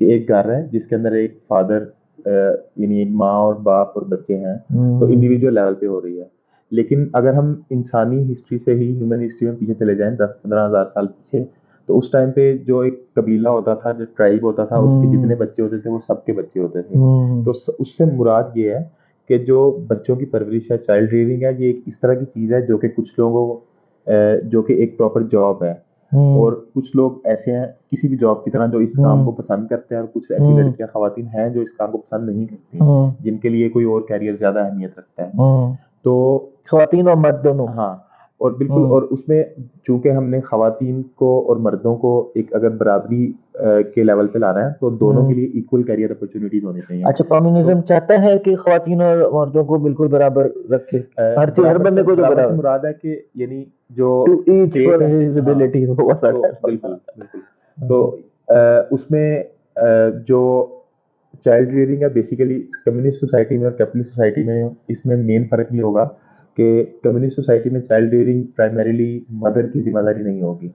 कि एक घर है जिसके अंदर एक फादर, यानी एक माँ और बाप और बच्चे हैं, तो इंडिविजुअल लेवल पे हो रही है। लेकिन अगर हम इंसानी हिस्ट्री से ही, ह्यूमन हिस्ट्री में पीछे चले जाएं 10-15 हज़ार साल पीछे, तो उस टाइम पे जो एक कबीला होता था, जो ट्राइब होता था, उसके जितने बच्चे होते थे वो सबके बच्चे होते थे। तो उससे मुराद ये है कि जो बच्चों की परवरिश है, चाइल्ड रेयरिंग है, ये एक इस तरह की चीज़ है जो कि कुछ लोगों जो कि एक प्रॉपर जॉब है, और कुछ लोग ऐसे हैं किसी भी जॉब की तरह जो इस काम को पसंद करते हैं, और कुछ ऐसी लड़कियां, खवातीन हैं जो इस काम को पसंद नहीं करती, जिनके लिए कोई और कैरियर ज्यादा अहमियत रखता है। तो
खवातीन और मर्द दोनों?
हाँ, और बिल्कुल, और उसमें चूंकि हमने खवातीन को और मर्दों को एक अगर बराबरी के लेवल पे लाना है, तो दोनों के लिए इक्वल कैरियर अपॉर्चुनिटीज होनी चाहिए।
अच्छा, कम्युनिज्म चाहता है कि खवातीन और मर्दों को बिल्कुल बराबर रखे, हर चीज, हर बंदे को जो
बराबर से
बराबर,
मुराद है कि यानी जो
टू ईच
स्टेट
फॉर
है,
हिज
हाँ,
एबिलिटी, वो वाला
तो
टाइप
बिल्कुल
वाला।
बिल्कुल, तो उसमें जो चाइल्ड रियरिंग है, बेसिकली कम्युनिस्ट सोसाइटी में और कैपिटलिस्ट सोसाइटी में इसमें मेन फर्क ये होगा कि कम्युनिस्ट सोसाइटी में चाइल्ड रियरिंग प्राइमरीली मदर की जिम्मेदारी नहीं होगी,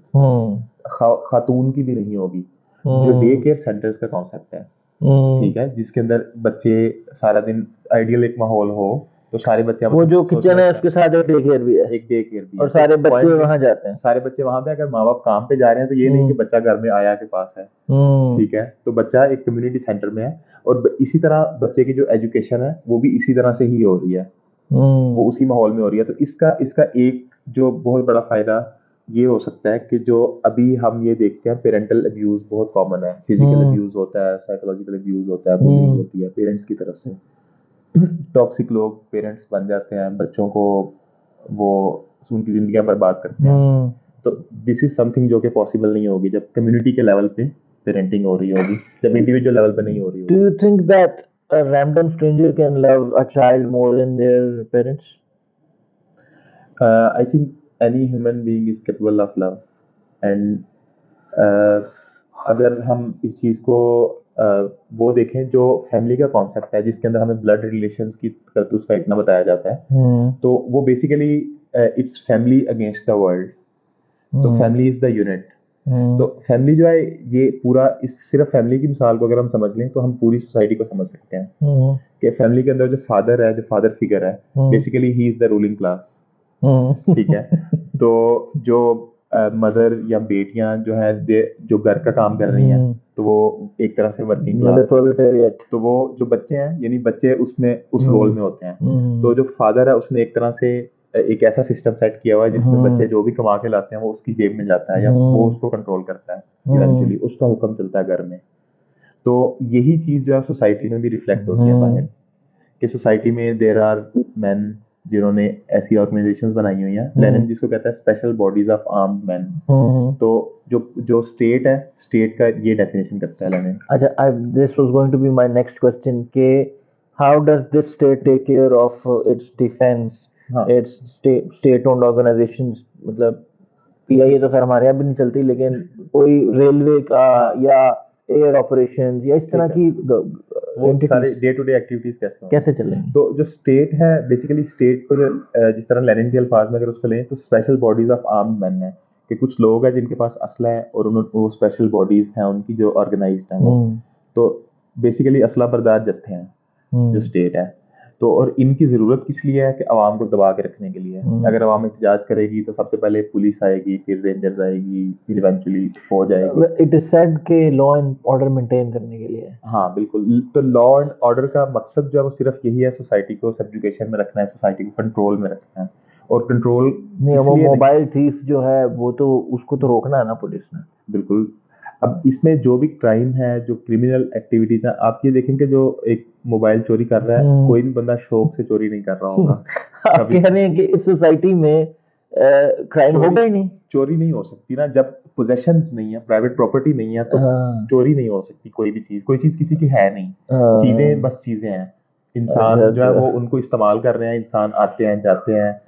खातून की भी नहीं होगी। जो डे केयर सेंटर्स का कॉन्सेप्ट है, ठीक है, जिसके अंदर बच्चे सारा दिन, आइडियल एक माहौल हो, तो सारे बच्चे
वो जो किचन है उसके साथ एक डे केयर भी है,
एक डे केयर भी है,
और सारे
तो
बच्चे
point
वहां जाते हैं।
सारे बच्चे वहां पे, अगर माँ बाप काम पे जा रहे हैं तो ये नहीं कि बच्चा घर में आया के पास है, ठीक है, तो बच्चा एक कम्युनिटी सेंटर में है, और इसी तरह बच्चे की जो एजुकेशन है वो भी इसी तरह से ही हो रही है, वो उसी माहौल में हो रही है। तो इसका इसका एक जो बहुत बड़ा फायदा ये हो सकता है कि जो अभी हम ये देखते हैं, पेरेंटल अब्यूज बहुत कॉमन है, फिजिकल अब्यूज होता है, साइकोलॉजिकल अब्यूज होता है, बुलिंग होती है पेरेंट्स की तरफ से, टॉक्सिक लोग पेरेंट्स बन जाते हैं, बच्चों को वो उनकी जिंदगियां बर्बाद करते हैं। तो दिस इज समथिंग जो कि पॉसिबल नहीं होगी जब कम्युनिटी के लेवल पे पेरेंटिंग हो रही होगी, जब इंडिविजुअल लेवल पे नहीं हो रही
Do
होगी।
you think that a random stranger can love a child more than their parents?
I think any human being is capable of love, and अगर हम इस चीज को वो देखें जो फैमिली का कॉन्सेप्ट है, जिसके अंदर हमें ब्लड रिलेशंस की उसका इतना बताया जाता है, तो वो basically it's family against the world, तो फैमिली इज द यूनिट। तो फैमिली जो है, ये पूरा, इस सिर्फ फैमिली की मिसाल को अगर हम समझ लें तो हम पूरी सोसाइटी को समझ सकते हैं कि फैमिली के अंदर जो फादर है, जो फादर फिगर है, basically he is the ruling class, ठीक है। तो जो मदर या बेटियां जो है, जो घर का काम कर रही हैं, तो वो एक तरह से वर्किंग क्लास, तो वो जो बच्चे हैं, यानी बच्चे उसमें उस रोल में होते हैं। तो जो फादर है उसने एक तरह से एक ऐसा सिस्टम सेट किया हुआ है जिसमें बच्चे जो भी कमा के लाते हैं वो उसकी जेब में जाता है, या वो उसको कंट्रोल करता है, इवेंचुअली उसका हुक्म चलता है घर में। तो यही चीज जो है सोसाइटी में भी रिफ्लेक्ट होती है बाहर, कि सोसाइटी में देयर आर मैन जिन्होंने ऐसी ऑर्गेनाइजेशंस बनाई हुई हैं, लेनिन जिसको कहता है special bodies of armed man. तो जो जो स्टेट है, स्टेट का ये डेफिनेशन करता है लेनिन।
अच्छा, this was going to be my next question के how does this state take care of its defence, its state owned organisations? मतलब पीआईए तो खैर हमारे यहाँ भी नहीं चलती, लेकिन कोई रेलवे का या एयर ऑपरेशंस या इस तरह की
वो सारे डे टू डे एक्टिविटीज
कैसे चलेंगी?
तो जो स्टेट है, बेसिकली स्टेट को जो जिस तरह लेनिन के अल्फाज में अगर उसको लें तो special bodies of armed man है, कि कुछ लोग हैं जिनके पास असला है और वो स्पेशल बॉडीज हैं उनकी जो ऑर्गेनाइज्ड हैं वो, तो बेसिकली असला बरदार जत्थे हैं जो स्टेट है। तो और इनकी ज़रूरत किस लिए है कि आवाम को दबा के रखने के लिए है। अगर आवाम एहतजाज करेगी तो सबसे पहले पुलिस आएगी, फिर रेंजर्स आएगी, फिर इवेंचुअली फौज आएगी।
इट इज सेड के लॉ एंड ऑर्डर मेंटेन करने के लिए है।
हाँ बिल्कुल, तो लॉ एंड ऑर्डर का मकसद जो है वो सिर्फ यही है, सोसाइटी को सब्जुगेशन में रखना है, सोसाइटी को कंट्रोल में रखना है। और कंट्रोल
नहीं, वो
इसलिए नहीं,
मोबाइल थीफ जो है वो तो उसको तो रोकना है ना पुलिस ने।
बिल्कुल। अब इसमें जो भी क्राइम है, जो क्रिमिनल एक्टिविटीज है, आप ये देखेंगे जो एक मोबाइल चोरी कर रहा है, कोई भी बंदा शौक से चोरी नहीं कर रहा होगा।
आप
कभी
कह रहे हैं कि इस सोसाइटी में क्राइम होगा ही नहीं।
चोरी नहीं हो सकती ना, जब पोजेशंस नहीं है, प्राइवेट प्रॉपर्टी नहीं है, तो
हाँ,
चोरी नहीं हो सकती। कोई चीज किसी की है नहीं,
हाँ,
चीजें बस चीजें हैं। इंसान
अच्छा
जो है वो
अच्छा।
उनको इस्तेमाल कर रहे हैं, इंसान आते हैं जाते हैं,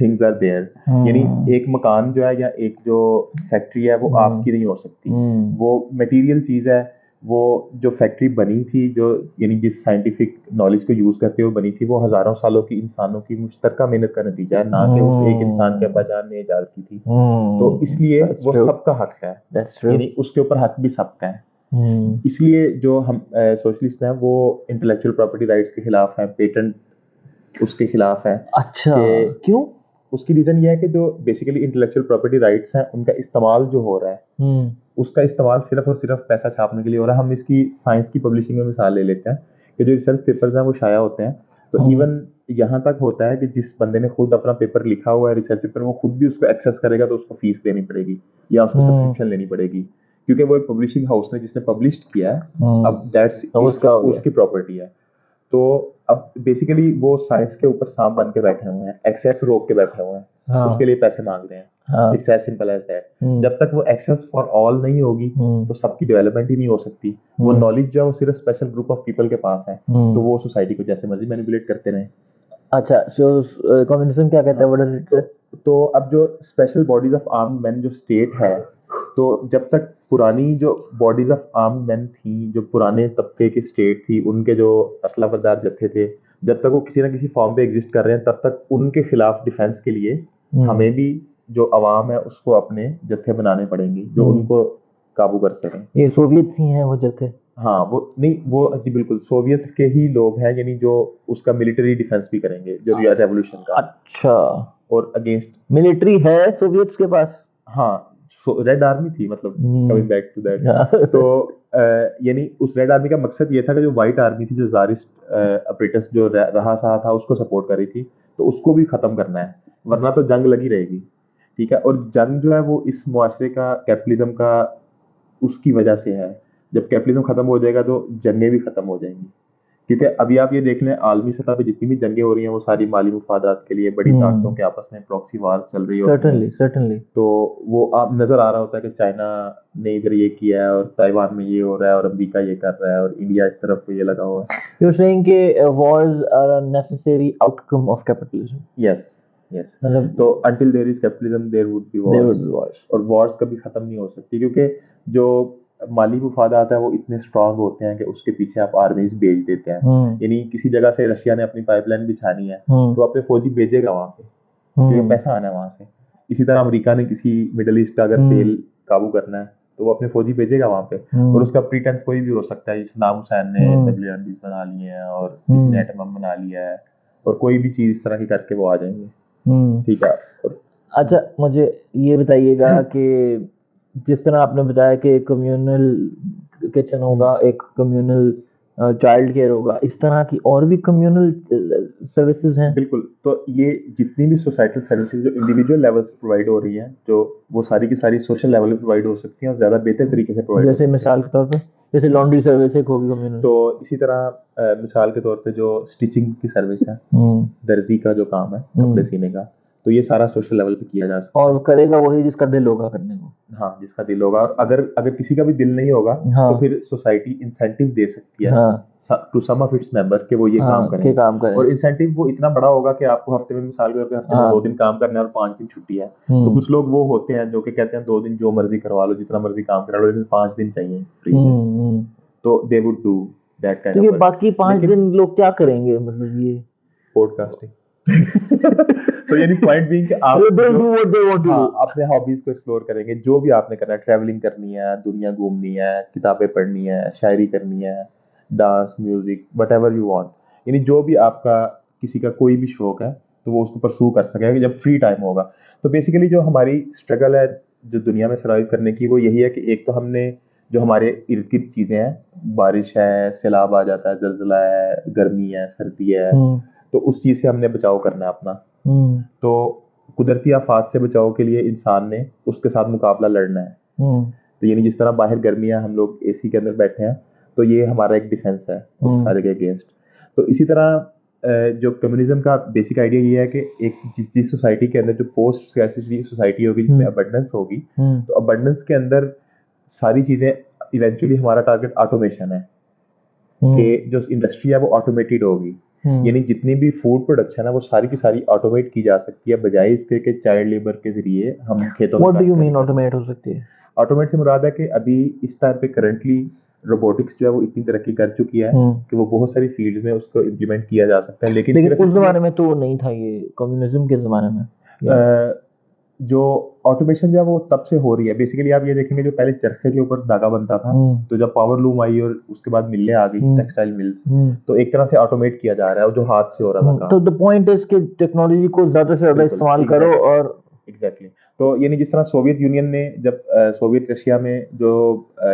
थिंग्स आर देयर। यानी एक मकान जो है या एक जो फैक्ट्री है वो आपकी नहीं हो सकती। वो मटेरियल चीज है, वो जो फैक्ट्री बनी थी, जो यानी जिस साइंटिफिक नॉलेज को यूज करते हुए बनी थी, वो हजारों सालों की इंसानों की मुश्तरका मेहनत का नतीजा है, ना कि उस एक इंसान के अब्बाजान ने इजाद की थी। तो इसलिए वो सबका हक है, यानी उसके ऊपर हक भी सबका है। इसलिए जो हम सोशलिस्ट हैं वो इंटेलेक्चुअल प्रॉपर्टी राइट्स के खिलाफ हैं, पेटेंट उसके खिलाफ है।
अच्छा, क्यों?
उसकी रीजन ये है कि जो बेसिकली इंटेलेक्चुअल प्रॉपर्टी राइट्स हैं उनका इस्तेमाल जो हो रहा है, उसका इस्तेमाल सिर्फ और सिर्फ पैसा छापने के लिए हो रहा है। हम इसकी साइंस की पब्लिशिंग में मिसाल ले लेते हैं कि जो रिसर्च पेपर्स हैं वो शाया होते हैं, तो इवन यहाँ तक होता है कि जिस बंदे ने खुद अपना पेपर लिखा हुआ है, रिसर्च पेपर, वो खुद भी उसको एक्सेस करेगा तो उसको फीस देनी पड़ेगी या उसको सब्सक्रिप्शन लेनी पड़ेगी, क्योंकि वो एक पब्लिशिंग हाउस ने जिसने पब्लिश किया है, अब दैट्स उसकी प्रॉपर्टी है। तो अब बेसिकली वो साइंस के ऊपर सांप बन के बैठे हुए हैं, एक्सेस रोक के बैठे हुए हैं, उसके लिए पैसे मांग रहे हैं। It's as simple as that. जब तक वो एक्सेस फॉर ऑल नहीं होगी तो सबकी डेवलपमेंट ही नहीं हो सकती। वो नॉलेज जो है वो सिर्फ स्पेशल ग्रुप ऑफ पीपल के पास है, तो वो सोसाइटी को जैसे मर्जी मैनिपुलेट करते रहे।
अच्छा, सो कम्युनिज्म क्या कहता है, व्हाट डज इट से?
तो अब जो special bodies of armed man जो स्टेट है, तो जब तक पुरानी जो बॉडीज ऑफ आर्म्ड मैन थी, जो पुराने तबके की स्टेट थी, उनके जो असला बरदार जत्थे थे, जब तक वो किसी ना किसी फॉर्म पे एग्जिस्ट कर रहे हैं, तब तक उनके खिलाफ डिफेंस के लिए हमें भी जो अवाम है उसको अपने जत्थे बनाने पड़ेंगे जो उनको काबू कर सकें।
ये सोवियत ही हैं वो जत्थे?
हाँ, वो नहीं, वो जी बिल्कुल सोवियत के ही लोग हैं, यानी जो उसका मिलिट्री डिफेंस भी करेंगे, जो रेवोल्यूशन का।
अच्छा,
और अगेंस्ट
मिलिट्री है सोवियट्स के पास?
हाँ, रेड आर्मी थी, मतलब कमिंग बैक टू दैट। तो यानी उस रेड आर्मी का मकसद ये था कि जो व्हाइट आर्मी थी, जो जारिस्ट अपरेटस जो रहा सहा था, उसको सपोर्ट कर रही थी, तो उसको भी खत्म करना है, वरना तो जंग लगी रहेगी। ठीक है, और जंग जो है वो इस मुआशरे का, कैपिटलिज्म का, उसकी वजह से है। जब कैपिटलिज्म खत्म हो जाएगा तो जंगें भी खत्म हो जाएंगी, क्योंकि अभी आप ये देख लें, आलमी सतह पे जितनी भी जंगें हो रही हैं वो सारी माली मुफादात के लिए, बड़ी ताकतों के आपस में प्रॉक्सी वार्स चल रही होती हैं।
सर्टेनली।
तो वो आप नजर आ रहा होता है कि चाइना ने इधर ये किया है, और ताइवान में ये हो रहा है, और अमेरिका ये कर रहा है, और इंडिया इस तरफ ये लगा हुआ है।
यू आर सेइंग कि wars are a necessary outcome of capitalism?
Yes, yes. तो until there is capitalism there would be wars। और wars कभी खत्म नहीं हो सकती, क्योंकि जो माली मुफादात है वो इतने स्ट्रांग होते हैं कि उसके पीछे आप आर्मीज भेज देते हैं। यानी किसी जगह से रशिया ने अपनी पाइपलाइन बिछानी है, तो अपने फौजी भेजेगा वहां पे, क्योंकि पैसा आना है वहां से। इसी तरह अमेरिका ने किसी मिडिल ईस्ट का अगर तेल काबू करना है, तो वो अपने फौजी भेजेगा वहां पे, और उसका प्रीटेंस कोई भी हो सकता है। सद्दाम हुसैन ने WMDs बना लिए हैं, और किसी ने एटम बम बना लिया है, और कोई भी चीज इस तरह की करके वो आ जाएंगे। ठीक है।
अच्छा, मुझे ये बताइएगा कि जिस तरह आपने बताया कि कम्युनल किचन होगा, एक कम्युनल चाइल्ड केयर होगा, इस तरह की और भी कम्युनल सर्विसेज हैं?
बिल्कुल। तो ये जितनी भी सोसाइटल सर्विसेज जो इंडिविजुअल लेवल पे प्रोवाइड हो रही हैं, जो वो सारी की सारी सोशल लेवल पे प्रोवाइड हो सकती हैं, और ज्यादा बेहतर तरीके से प्रोवाइड हो सकती
जैसे
हैं।
मिसाल के तौर पे, जैसे लॉन्ड्री सर्विस एक होगी कम्युनल।
तो इसी तरह मिसाल के तौर पे जो स्टिचिंग की सर्विस है, दर्जी का जो काम है कपड़े सीने का, तो ये सारा सोशल लेवल पे किया जा सकता है।
और करेगा वही जिसका दिल होगा करने को।
हाँ, जिसका दिल होगा। और अगर किसी का भी दिल नहीं होगा, तो फिर सोसाइटी इंसेंटिव दे सकती है to some of its member कि वो ये काम करें। और इंसेंटिव वो इतना बड़ा होगा कि आपको हफ्ते में, मिसाल के तौर पे हफ्ते में 2 दिन काम करना है और 5 दिन छुट्टी है। तो कुछ लोग वो होते हैं जो कि कहते हैं 2 दिन जो मर्जी करवा लो, जितना मर्जी काम करा लो, लेकिन 5 दिन चाहिए फ्री। तो they would do that kind of work.
बाकी 5 दिन लोग क्या करेंगे, मतलब ये
पॉडकास्टिंग। तो यानी पॉइंट बीइंग कि आप अपने हॉबीज को एक्सप्लोर करेंगे, जो भी आपने करना है, ट्रैवलिंग करनी है, दुनिया घूमनी है, किताबें पढ़नी है, शायरी करनी है, dance, music, whatever you want, यानी जो भी आपका किसी का कोई भी शौक है तो वो उसको परस्यू कर सकेगा जब फ्री टाइम होगा। तो बेसिकली जो हमारी स्ट्रगल है जो दुनिया में सर्वाइव करने की, वो यही है कि एक तो हमने जो हमारे इर्द गिर्द चीज़ें हैं, बारिश है, सैलाब आ जाता है, ज़लज़ला है, गर्मी है, सर्दी है, तो उस चीज़ से हमने बचाव करना है अपना। तो कुदरती आफात से बचाव के लिए इंसान ने उसके साथ मुकाबला लड़ना है। तो यानी जिस तरह बाहर गर्मी है, हम लोग एसी के अंदर बैठे हैं, तो ये हमारा एक डिफेंस है उस सारे के अगेंस्ट। तो इसी तरह जो कम्युनिज्म का बेसिक आइडिया ये है कि एक जिस सोसाइटी के अंदर जो पोस्ट स्कैर्सिटी सोसाइटी होगी जिसमें अबंडेंस होगी, तो अबंडेंस के अंदर सारी चीज़ें इवेंचुअली हमारा टारगेट ऑटोमेशन है कि जो इंडस्ट्री है वो ऑटोमेटेड होगी। यानी जितनी भी फूड प्रोडक्शन है वो सारी की सारी ऑटोमेट की जा सकती है, बजाय इसके कि चाइल्ड लेबर के जरिए हम खेतों में।
What do you mean automate हो सकती है?
ऑटोमेट से मुराद है कि अभी इस टाइम पे करंटली रोबोटिक्स जो है वो इतनी तरक्की कर चुकी है कि वो बहुत सारी फील्ड में उसको इम्प्लीमेंट किया जा सकता है, लेकिन
उस जमाने में तो नहीं था, ये कम्युनिज्म के जमाने में
जो ऑटोमेशन जो है वो तब से हो रही है। बेसिकली आप ये देखेंगे जो पहले चरखे के ऊपर धागा बनता था, तो जब पावर लूम आई और उसके बाद मिलें आ गई, टेक्सटाइल मिल्स, तो एक तरह से ऑटोमेट किया जा रहा है जो हाथ से हो रहा था।
तो द पॉइंट इज कि टेक्नोलॉजी को ज्यादा से ज्यादा इस्तेमाल करो। और
एग्जैक्टली तो यानी जिस तरह सोवियत यूनियन ने जब सोवियत रशिया में जो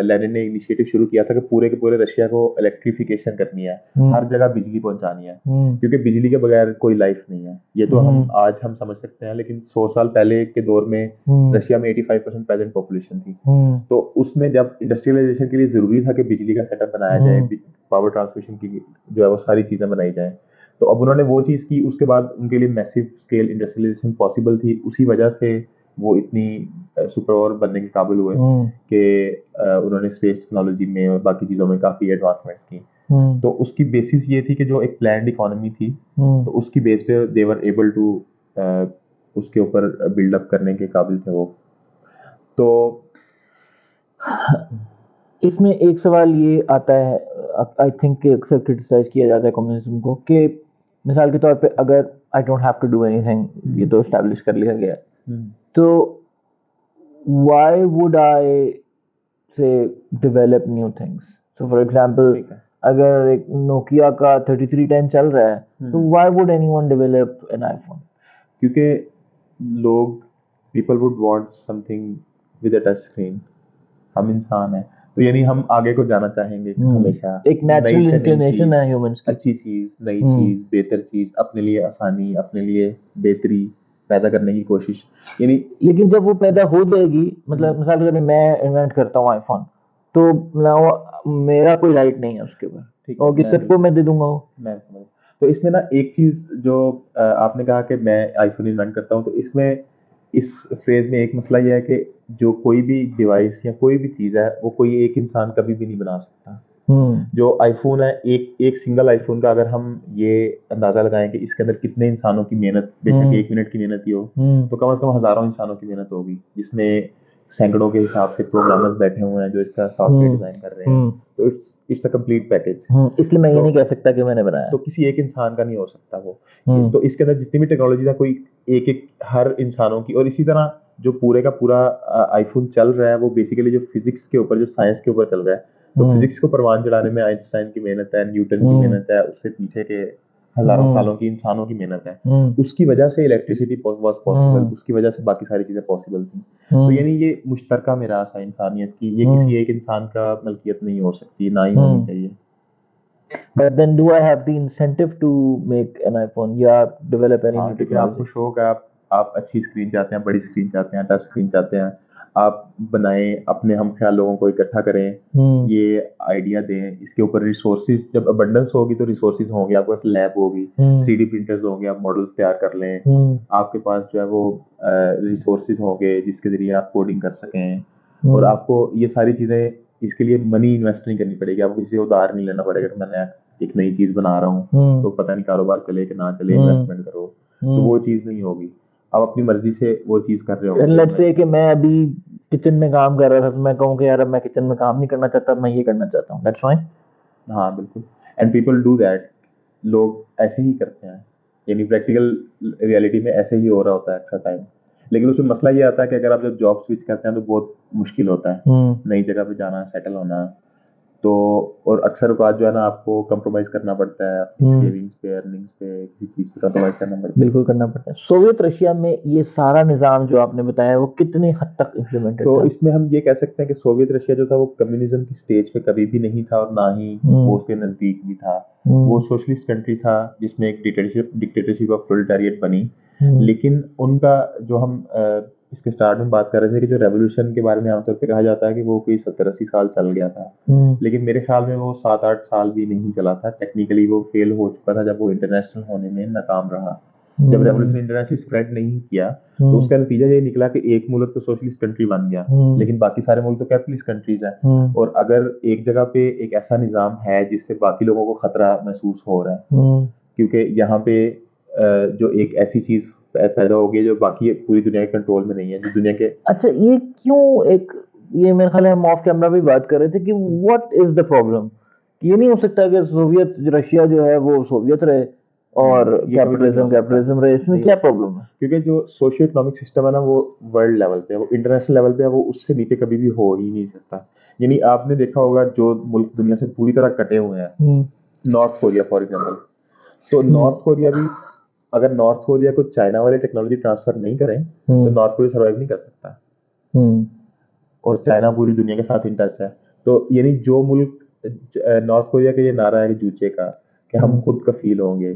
लेनिन ने इनिशिएटिव शुरू किया था कि पूरे के पूरे रशिया को इलेक्ट्रिफिकेशन करनी है, हर जगह बिजली पहुंचानी है, क्योंकि बिजली के बगैर कोई लाइफ नहीं है। ये तो हम समझ सकते हैं, लेकिन 100 साल पहले के दौर में रशिया में 85% पेजेंट पॉपुलेशन थी। तो उसमें जब इंडस्ट्रियलाइजेशन के लिए जरूरी था कि बिजली का सेटअप बनाया जाए, पावर ट्रांसमिशन की जो है वो सारी चीजें बनाई जाए, तो अब उन्होंने वो चीज़ की। उसके बाद उनके लिए मैसिव स्केल इंडस्ट्रियलाइजेशन पॉसिबल थी, उसी वजह से वो इतनी सुपर पावर बनने के काबिल हुए कि उन्होंने स्पेस टेक्नोलॉजी में और बाकी चीज़ों में काफ़ी एडवांसमेंट्स की। तो उसकी बेसिस ये थी कि जो एक प्लान्ड इकोनॉमी थी, तो उसकी बेस पे दे वर एबल टू उसके ऊपर बिल्डअप करने के काबिल थे वो। तो
इसमें एक सवाल ये आता है, आई थिंक अक्सर क्रिटिसाइज किया जाता है कम्युनिज्म को, कि मिसाल के तौर पे अगर I don't have to do anything, ये तो एस्टैब्लिश कर लिया गया, तो व्हाई वुड आई से develop new things? So for example, अगर एक नोकिया का 3310 चल रहा है, तो why would anyone develop an iPhone?
क्योंकि लोग, people would want something with a touch screen. हम इंसान हैं, तो यानी हम आगे को जाना चाहेंगे हमेशा।
एक नेचुरल इंक्लिनेशन है ह्यूमंस की।
अच्छी चीज, नई चीज, बेहतर चीज, अपने लिए आसानी, अपने लिए बेहतरी पैदा करने की कोशिश। यानी
लेकिन जब वो पैदा हो जाएगी, मतलब मिसाल के तौर पे मैं इन्वेंट करता हूँ आईफोन, तो मेरा कोई राइट नहीं है उसके ऊपर, ठीक है, और किसी को मैं दे दूंगा वो।
मैं समझ। तो इसमें ना एक चीज जो आपने कहा कि मैं आईफोन इन्वेंट करता हूँ, तो इसमें इस फ्रेज में एक मसला यह है कि जो कोई भी डिवाइस या कोई भी चीज है वो कोई एक इंसान कभी भी नहीं बना सकता। जो आईफोन है, एक सिंगल आईफोन का अगर हम ये अंदाजा लगाएं कि इसके अंदर कितने इंसानों की मेहनत, बेशक 1 मिनट की मेहनत ही हो, तो कम से कम हजारों इंसानों की मेहनत होगी, जिसमें सैकड़ों के हिसाब से प्रोग्रामर्स बैठे हुए हैं जो इसका सॉफ्टवेयर डिजाइन कर रहे हैं। तो इट्स अ कंप्लीट पैकेज।
इसलिए मैं ये नहीं कह सकता कि मैंने बनाया,
तो किसी एक इंसान का नहीं हो सकता वो। तो इसके अंदर जितनी भी टेक्नोलॉजी है, कोई एक एक हर इंसानों की। और इसी तरह जो पूरे का पूरा आईफोन चल रहा है वो बेसिकली जो फिजिक्स के ऊपर, जो साइंस के ऊपर चल रहा है। तो फिजिक्स को परवान चढ़ाने में आइंस्टाइन की मेहनत है, न्यूटन की मेहनत है, उससे पीछे के हजारों सालों की इंसानों की मेहनत है। उसकी वजह से इलेक्ट्रिसिटी वाज पॉसिबल, उसकी वजह से बाकी सारी चीजें पॉसिबल थी। तो यानी ये मुश्तरका मिरास है इंसानियत की, ये किसी एक इंसान का मलकियत नहीं हो सकती, ना ही होनी चाहिए।
But then do I have the incentive to make an iPhone या develop any new technology?
आपको शौक है, आप अच्छी स्क्रीन चाहते हैं, बड़ी स्क्रीन चाहते हैं, टच स्क्रीन चाहते हैं, आप बनाएं, अपने हम ख्याल लोगों को इकट्ठा करें, ये आइडिया दें, इसके ऊपर रिसोर्सेज, जब अबंडेंस होगी तो रिसोर्सेज होंगे, आपके पास लैब होगी, 3D प्रिंटर्स होंगे, आप मॉडल्स तैयार कर लें, आपके पास जो है वो रिसोर्सेज होंगे जिसके जरिए आप कोडिंग कर सकें, और आपको ये सारी चीजें, इसके लिए मनी इन्वेस्ट नहीं करनी पड़ेगी, आपको किसी से उधार नहीं लेना पड़ेगा कि मैं एक नई चीज बना रहा हूँ तो पता नहीं कारोबार चले कि ना चले, इन्वेस्टमेंट करो, तो वो चीज नहीं होगी। आप अपनी मर्जी से वो चीज कर रहे हो।
लेट्स से कि मैं अभी किचन में काम कर रहा था, तो मैं कहूँ कि यार अब मैं किचन में काम नहीं करना चाहता, मैं ये करना चाहता हूँ, दैट्स फाइन।
हाँ बिल्कुल, एंड पीपल डू दैट, लोग ऐसे ही करते हैं, यानी प्रैक्टिकल रियलिटी में ऐसे ही हो रहा होता है अक्सर टाइम। लेकिन उसमें मसला ये आता है कि अगर आप जब जॉब स्विच करते हैं तो बहुत मुश्किल होता है, नई जगह पे जाना, सेटल होना, तो और अक्सर औकात जो है ना आपको कंप्रोमाइज करना पड़ता है, अपनी
हम्म,
सेविंग्स पे, अर्निंग्स पे, किसी चीज़ पे कंप्रोमाइज करना पड़ता है।
बिल्कुल करना पड़ता है। सोवियत रशिया में ये सारा निज़ाम जो आपने बताया वो कितनी हद तक इम्प्लीमेंटेड
तो
था?
इसमें हम ये कह सकते हैं कि सोवियत रशिया जो था वो कम्युनिज्म की स्टेज पे कभी भी नहीं था और ना ही वो
हम्म,
उसके नज़दीक भी था। वो
हम्म,
सोशलिस्ट कंट्री था जिसमें एक डिक्टेटरशिप ऑफ प्रोलेटारिएट बनी।
हम्म,
लेकिन उनका जो हम इसके स्टार्ट में बात कर रहे थे कि जो रेवोल्यूशन के बारे में आमतौर पे कहा जाता है कि वो कोई 70-80 साल चल गया था।
हम्म,
लेकिन मेरे ख्याल में वो 7-8 साल भी नहीं चला था। टेक्निकली वो फेल हो चुका था जब वो इंटरनेशनल होने में नाकाम रहा। जब रेवोल्यूशन इंटरनेशनल स्प्रेड नहीं किया तो उसका नतीजा ये निकला कि एक मुल्क तो सोशलिस्ट कंट्री बन गया, लेकिन बाकी सारे मुल्क तो कैपिटलिस्ट कंट्रीज हैं। और अगर एक जगह पे एक ऐसा निज़ाम है जिससे बाकी लोगों को खतरा महसूस हो रहा है, क्योंकि यहाँ पे जो एक ऐसी चीज़ पैदा हो गई जो बाकी पूरी दुनिया के कंट्रोल में नहीं है, जो दुनिया के
अच्छा, ये क्यों एक, ये मेरे ख्याल है हम ऑफ कैमरा भी बात कर रहे थे कि व्हाट इज द प्रॉब्लम? ये नहीं हो सकता कि सोवियत रशिया जो है वो सोवियत रहे और
ये कभी भी नहीं हो
कैपिटलिज्म
सकता,
कैपिटलिज्म रहे, इसमें
नहीं हो
क्या
सकता,
प्रॉब्लम है?
क्योंकि जो सोशियो इकोनॉमिक सिस्टम है ना वो वर्ल्ड लेवल पे है, वो इंटरनेशनल लेवल पे है, वो उससे नीचे कभी भी हो ही नहीं सकता। यानी आपने देखा होगा जो मुल्क दुनिया से पूरी तरह कटे हुए हैं,
हम्म,
नॉर्थ कोरिया फॉर एग्जाम्पल, तो
हम्म,
नॉर्थ कोरिया भी, अगर नॉर्थ कोरिया को चाइना वाले टेक्नोलॉजी ट्रांसफर नहीं करें तो नॉर्थ कोरिया सर्वाइव नहीं कर सकता।
हम्म,
और चाइना पूरी दुनिया के साथ इन टच है। तो यानी जो मुल्क नॉर्थ कोरिया का ये नारा है कि जूचे का, कि हम खुद कफील होंगे,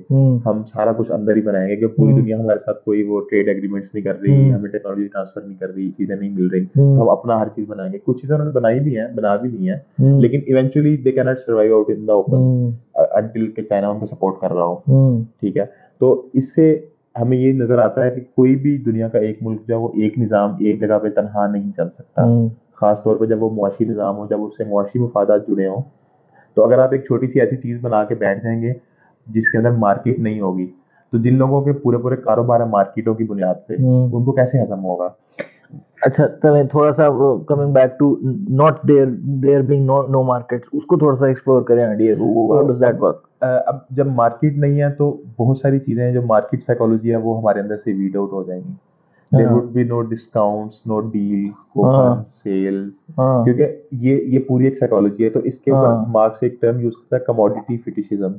हम सारा कुछ अंदर ही बनाएंगे, कि पूरी दुनिया हमारे साथ कोई वो ट्रेड एग्रीमेंट्स नहीं कर रही, हमें टेक्नोलॉजी ट्रांसफर नहीं कर रही, चीजें नहीं मिल रही, तो हम अपना हर चीज बनाएंगे। कुछ चीजें उन्होंने बनाई भी हैं, बना भी ली हैं, लेकिन eventually they can not survive out in the open until के चाइना उनको सपोर्ट कर रहा हो। ठीक है, तो इससे हमें ये नजर आता है कि कोई भी दुनिया का एक मुल्क जो है वो एक निज़ाम एक जगह पे तनहा नहीं चल सकता, खास तौर पे जब वो मुआशी निज़ाम हो, जब उससे मुआशी मफादात जुड़े हों। तो अगर आप एक छोटी सी ऐसी चीज़ बना के बैठ जाएंगे जिसके अंदर मार्केट नहीं होगी, तो जिन लोगों के पूरे पूरे कारोबार है मार्केटों की बुनियाद पे, उनको कैसे हजम होगा?
अच्छा, चलें थोड़ा सा coming back to not there there being no no market, उसको थोड़ा सा एक्सप्लोर करें आइडिया,
तो
हाउ डज दैट वर्क?
अब जब मार्केट नहीं है तो बहुत सारी चीज़ें हैं, जो मार्केट साइकोलॉजी है वो हमारे अंदर से वीड आउट हो जाएंगी। There would be no discounts, no deals, coupon, sales, क्योंकि ये पूरी एक साइकोलॉजी है। तो इसके ऊपर मार्क्स एक टर्म यूज करता है, कमोडिटी फिटिशिज्म।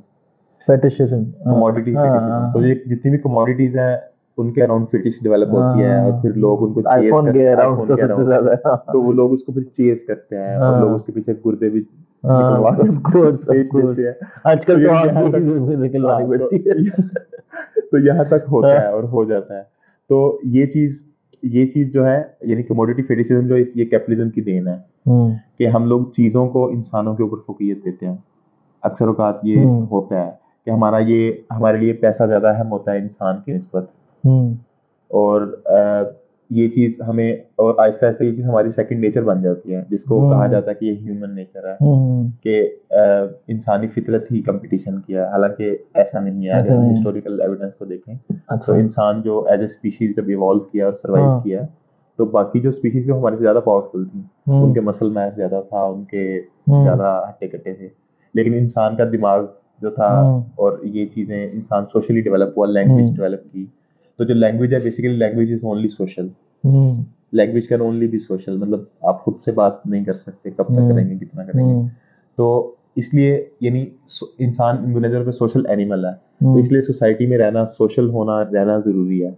फेटिशिज्म,
कमोडिटी फिटिशिज्म, तो ये जितनी भी कमोडिटीज हैं उनके अराउंड फिटिश डेवलप होती है, और फिर लोग उनको चेज
आईफोन के
करते हैं,
अराउंड
आईफोन
तो
के
सबसे
अराउंड,
ज्यादा
तो वो लोग उसको फिर चेज करते हैं और लोग उसके पीछे गुर्दे भी
हाँ,
निकलवा के
ऑफ कोर्स, ऑफ
बेच
कोर्स,
देते हैं। तो
आजकल तो
ये
आंख
यहाँ तक,
भी निकलवानी
हाँ,
पड़ती है।
तो यहाँ तक होता है और हो जाता है। तो ये चीज जो है, यानी कमोडिटी फेटिशिज्म, जो ये कैपिटलिज्म की देन है, कि हम लोग चीजों को इंसानों के ऊपर फोकियत देते हैं। अक्सर औकात ये होता है कि हमारे लिए पैसा ज्यादा अहम होता है इंसान की निस्बत, और ये चीज हमें, और आहिस्ता आहिस्ता ये चीज हमारी सेकंड नेचर बन जाती है, जिसको कहा जाता है कि ये ह्यूमन नेचर है, कि इंसानी फितरत ही कंपटीशन की है। हालांकि ऐसा नहीं है, अगर हम हिस्टोरिकल एविडेंस को देखें तो इंसान जो एज ए स्पीशीज जब इवॉल्व किया और सरवाइव किया, तो बाकी जो स्पीशीज जो हमारे से ज्यादा पावरफुल थी, उनके मसल मास ज्यादा था, उनके ज्यादा हट्टे कट्टे थे, लेकिन इंसान का दिमाग जो था, और ये चीजें, इंसान सोशली डेवलप हुआ, लैंग्वेज डेवलप की। तो जो लैंग्वेज है, basically language is only social, language can only be social, मतलब आप खुद से बात नहीं कर सकते, कब तक करेंगे, कितना करेंगे। तो इसलिए यानी इंसान इन नजर पे सोशल एनिमल है, तो इसलिए सोसाइटी में रहना, सोशल होना, रहना जरूरी है।